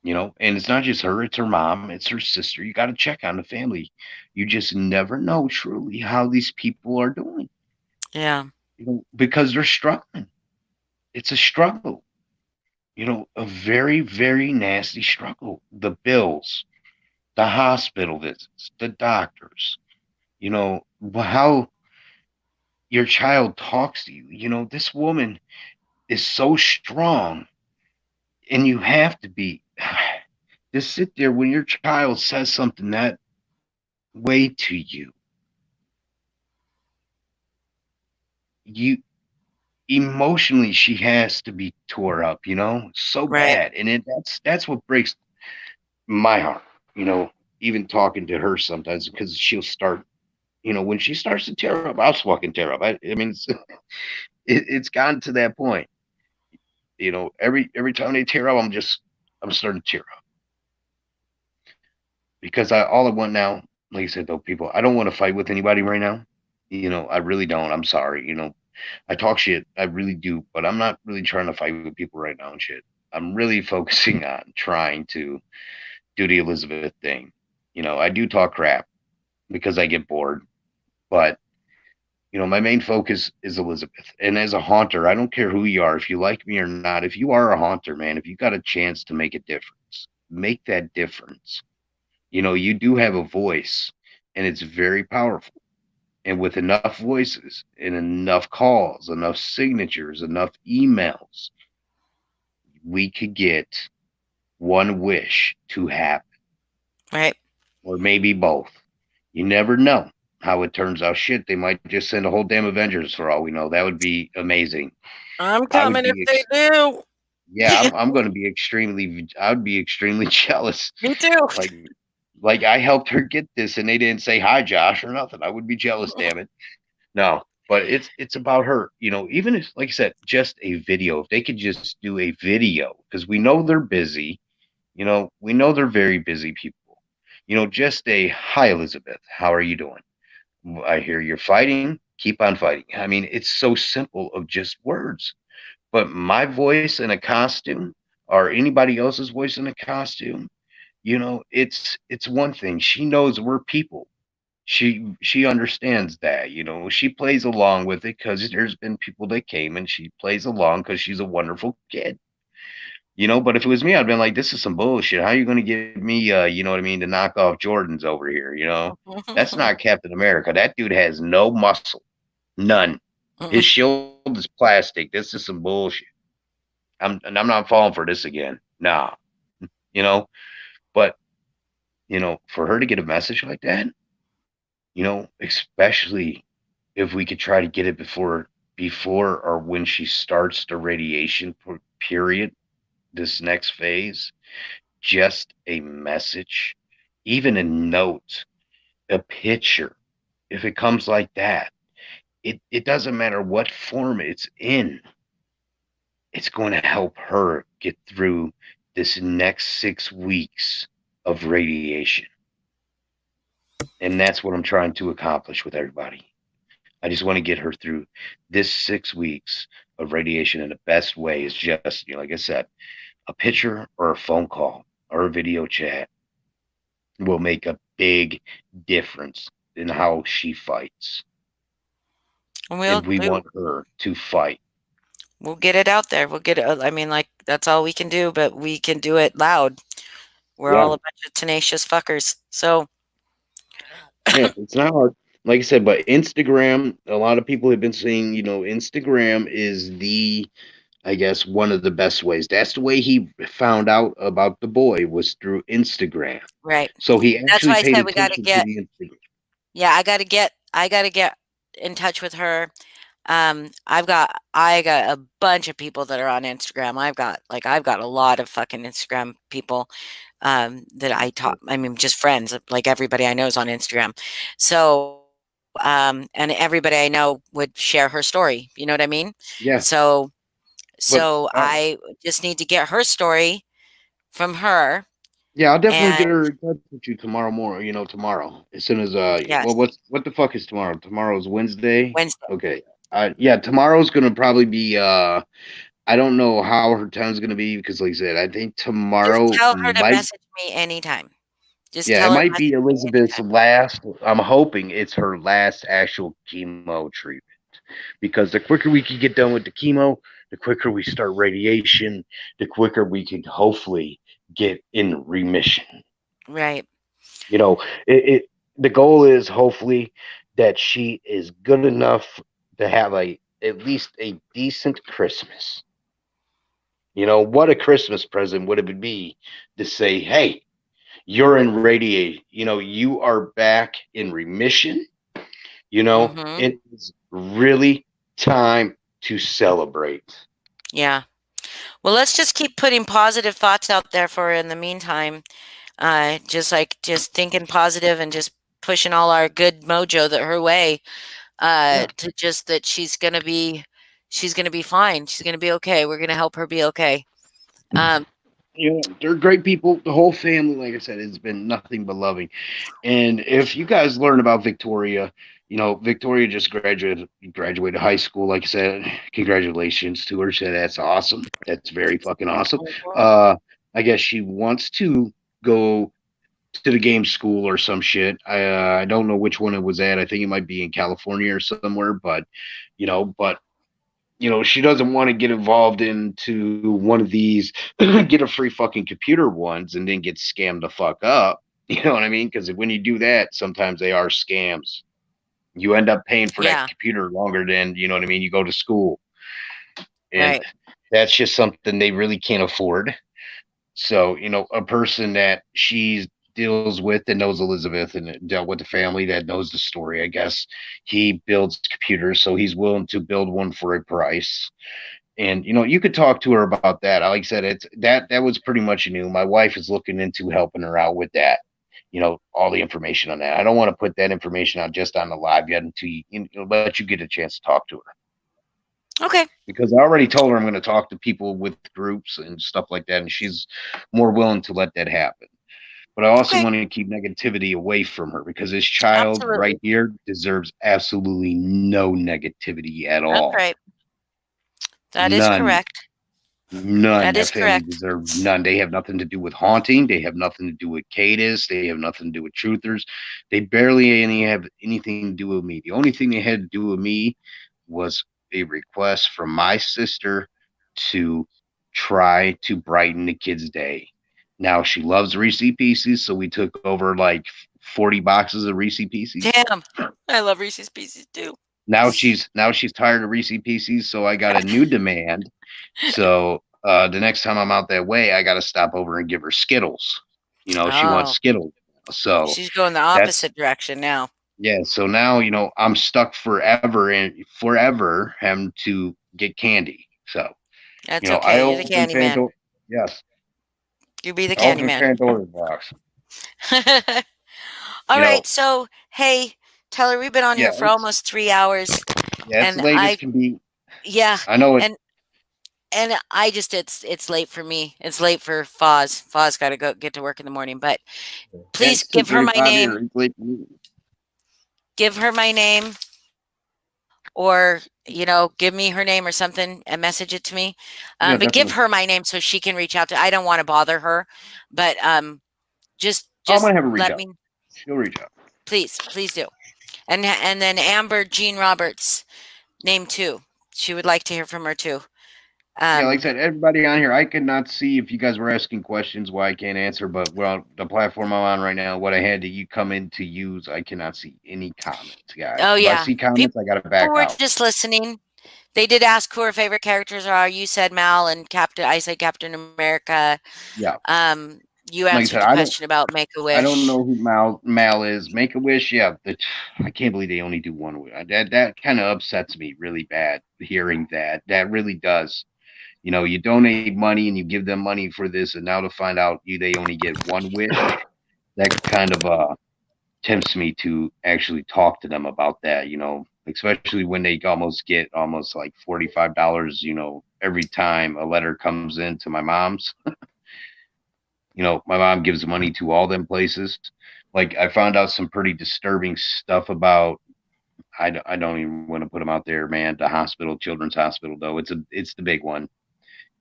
And it's not just her, it's her mom, it's her sister. You got to check on the family. You just never know truly how these people are doing. Yeah. Because they're struggling. It's a struggle. A very, very nasty struggle. The bills, the hospital visits, the doctors, how your child talks to you. This woman is so strong, and you have to be. Just sit there when your child says something that way to you. Emotionally, she has to be tore up, so Right. bad. And that's what breaks my heart, even talking to her sometimes, because she'll start, when she starts to tear up, I'll fucking tear up. I mean, it's gotten to that point. Every time they tear up, I'm starting to tear up. Because all I want now, like I said, though, people, I don't want to fight with anybody right now. I really don't. I'm sorry. I talk shit. I really do. But I'm not really trying to fight with people right now and shit. I'm really focusing on trying to do the Elizabeth thing. I do talk crap because I get bored. But, my main focus is Elizabeth. And as a haunter, I don't care who you are, if you like me or not. If you are a haunter, man, if you got a chance to make a difference, make that difference. You do have a voice, and it's very powerful. And with enough voices and enough calls, enough signatures, enough emails, we could get one wish to happen, Right. or maybe both. You never know how it turns out. Shit, they might just send a whole damn Avengers for all we know. That would be amazing. I'm I would coming if be they do. Yeah, I'm going to be extremely. I would be extremely jealous. Me too. Like I helped her get this, and they didn't say hi, Josh, or nothing. I would be jealous. Damn it. No, but it's about her. You know, even if, like I said, just a video. If they could just do a video, because we know they're busy. You know, we know they're very busy people. You know, just a hi, Elizabeth. How are you doing? I hear you're fighting. Keep on fighting. I mean, it's so simple of just words. But my voice in a costume, or anybody else's voice in a costume, you know, it's one thing. She knows we're people. She understands that, you know. She plays along with it because there's been people that came, and she plays along because she's a wonderful kid. You know, but if it was me, I'd been like, this is some bullshit. How are you going to give me, you know what I mean, to knock off Jordans over here? You know, that's not Captain America. That dude has no muscle, none. His shield is plastic. This is some bullshit. I'm not falling for this again. Nah, you know, but you know, for her to get a message like that, you know, especially if we could try to get it before or when she starts the radiation period, this next phase, just a message, even a note, a picture, if it comes like that, it doesn't matter what form it's in, it's going to help her get through this next 6 weeks of radiation. And that's what I'm trying to accomplish with everybody. I just want to get her through this 6 weeks of radiation in the best way. Is just, you know, like I said, a picture or a phone call or a video chat will make a big difference in how she fights. And we want her to fight. We'll get it out there. We'll get it. I mean, like, that's all we can do, but we can do it loud. We're all a bunch of tenacious fuckers. So yeah, it's not hard. Like I said, but Instagram, a lot of people have been saying, you know, Instagram is I guess, one of the best ways. That's the way he found out about the boy, was through Instagram. right. So he That's actually why I paid said we gotta attention get to the Instagram. yeah, I gotta get in touch with her. I got a bunch of people that are on Instagram. I've got a lot of fucking Instagram people that I talk. I mean, just friends. Like everybody I know is on Instagram. So and everybody I know would share her story. You know what I mean? Yeah. So But I just need to get her story from her. yeah, I'll definitely get her in touch with you tomorrow morning. You know, tomorrow as soon as Yes. well, what the fuck is tomorrow? Tomorrow's Wednesday. Wednesday. Okay. Yeah, tomorrow's gonna probably be I don't know how her time's gonna be because, like I said, I think tomorrow Just tell her to might. message me anytime. Just Yeah, it tell her to might be message me Elizabeth's anytime. last. I'm hoping it's her last actual chemo treatment because the quicker we can get done with the chemo, the quicker we start radiation, the quicker we can hopefully get in remission. Right. You know, the goal is hopefully that she is good enough to have at least a decent Christmas. You know, what a Christmas present would it be to say, hey, you're in radiation, you know, you are back in remission. You know, it is really time to celebrate. Yeah. Well, let's just keep putting positive thoughts out there for her in the meantime. Just thinking positive and just pushing all our good mojo her way. To just that she's gonna be fine. She's gonna be okay. We're gonna help her be okay. You know, they're great people. The whole family, like I said, has been nothing but loving. And if you guys learn about Victoria, you know, Victoria just graduated high school. Like I said, congratulations to her. So that's awesome. That's very fucking awesome. I guess she wants to go to the game school or some shit. I don't know which one it was at. I think it might be in California or somewhere. But she doesn't want to get involved into one of these, get a free fucking computer ones and then get scammed the fuck up. You know what I mean? Because when you do that, sometimes they are scams. You end up paying for Yeah. that computer longer than, you know what I mean? You go to school. And Right. that's just something they really can't afford. So, you know, a person that she deals with and knows Elizabeth and dealt with the family that knows the story, I guess, he builds computers, so he's willing to build one for a price. And you know, you could talk to her about that. Like I said, it's that was pretty much new. My wife is looking into helping her out with that. You know, all the information on that. I don't want to put that information out just on the live yet until let you get a chance to talk to her. Okay. Because I already told her I'm going to talk to people with groups and stuff like that, and she's more willing to let that happen. But I also Okay. want to keep negativity away from her because this child Absolutely. right here deserves absolutely no negativity at That's all. right. That is None. correct. None. That That is family correct. deserves none. They have nothing to do with haunting. They have nothing to do with Cadis. They have nothing to do with truthers. They barely have anything to do with me. The only thing they had to do with me was a request from my sister to try to brighten the kid's day. Now she loves Reese Pieces, so we took over like 40 boxes of Reese Pieces. Damn. I love Reese's Pieces too. Now she's tired of Reese Pieces, so I got a new demand. So the next time I'm out that way, I got to stop over and give her Skittles. You know, she wants Oh, Skittles. So she's going the that's opposite direction now. yeah. So now you know I'm stuck forever having to get candy. So That's you know I okay. You're the open candy man. Yes, You be the I candy open man. Pandora's box. All You know, right. So, hey, Teller, we've been on yeah, here for almost 3 hours, it's and late as can be. yeah, I know it. and I just it's late for me. It's late for Foz. Foz got to go get to work in the morning. But please It's give her my 2:35 name. here. It's late for me. Give her my name, or give me her name or something and message it to me. Yeah, But give definitely. her my name so she can reach out to. I don't want to bother her, but just I'm gonna have her reach let out. me. She'll reach out. Please do. And then Amber Jean Roberts, name too. She would like to hear from her too. Yeah, like I said, everybody on here, I could not see if you guys were asking questions why I can't answer, but well, the platform I'm on right now, what I had to you come in to use, I cannot see any comments, guys. Oh If I yeah, see comments, I gotta back people were out. just listening. They did ask who her favorite characters are. You said Mal and Captain. I said Captain America. Yeah. You Like I answered said, the I don't question about Make a Wish. I don't know who Mal is. Make a Wish, yeah. I can't believe they only do one wish. That kind of upsets me really bad hearing that. That really does. You know, you donate money and you give them money for this, and now to find out they only get one wish, that kind of tempts me to actually talk to them about that. You know, especially when they get almost like $45. You know, every time a letter comes in to my mom's. You know, my mom gives money to all them places. Like I found out some pretty disturbing stuff about. I don't even want to put them out there, man. The hospital, Children's Hospital, though it's the big one.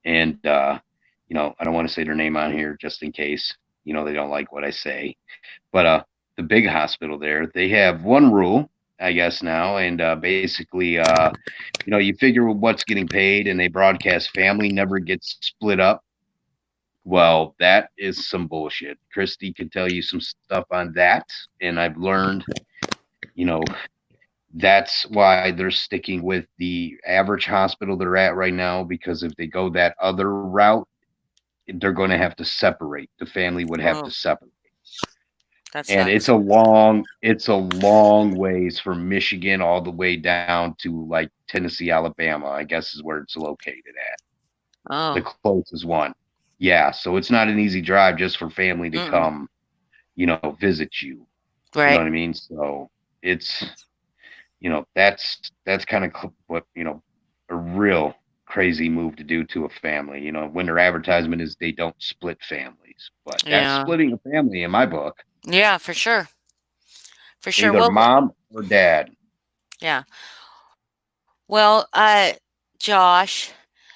And you know, I don't want to say their name on here just in case, you know, they don't like what I say. But the big hospital there, they have one rule, I guess now, and basically you know, you figure what's getting paid and they broadcast family never gets split up. Well, that is some bullshit. Christy could tell you some stuff on that, and I've learned, you know, that's why they're sticking with the average hospital they're at right now, because if they go that other route, they're going to have to separate. The family would have Oh, to separate. that And sucks. it's a long ways from Michigan all the way down to like Tennessee, Alabama, I guess is where it's located at. The Oh, closest one. Yeah, so it's not an easy drive just for family to mm-mm. come, you know, visit you. You know Right. what I mean? So it's, you know, that's kind of what, you know, a real crazy move to do to a family. You know, when their advertisement is they don't split families, but that's Yeah. splitting a family in my book. Yeah, for sure. For sure. Either Well, mom or dad. yeah. Well, Josh.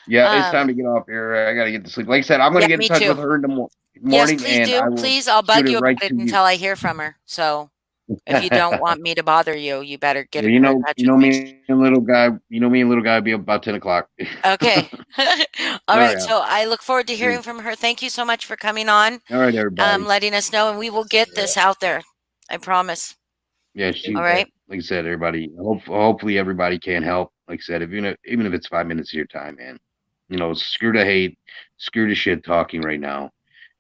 Yeah, it's time to get off here. I got to get to sleep. Like I said, I'm going Yeah, to get me in touch too. with her in the Yes, morning, please and do. I will Please, I'll shoot bug it you right about it to you. until I hear from her. So if you don't want me to bother you, you better get Well, her in touch with me. me and little guy. You know me and little guy will be up about 10 o'clock. Okay. All All right. right. So I look forward to hearing from her. Thank you so much for coming on, All right, everybody. letting us know, and we will get this out there. I promise. Yeah, All right. like I said, everybody. Hopefully, everybody can help. Like I said, even if it's 5 minutes of your time, man. Screw the hate, screw the shit talking right now.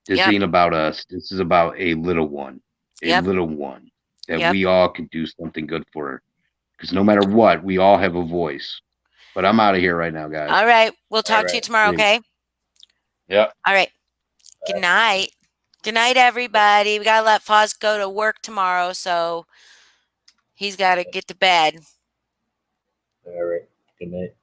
This Yep. ain't about us. This is about a little one, Yep. that Yep. we all can do something good for her. Because no matter what, we all have a voice. But I'm out of here right now, guys. All right. We'll talk to you right. tomorrow, okay? Yeah. All right. Good night. Good night, everybody. We got to let Foz go to work tomorrow, so he's got to get to bed. All right. Good night.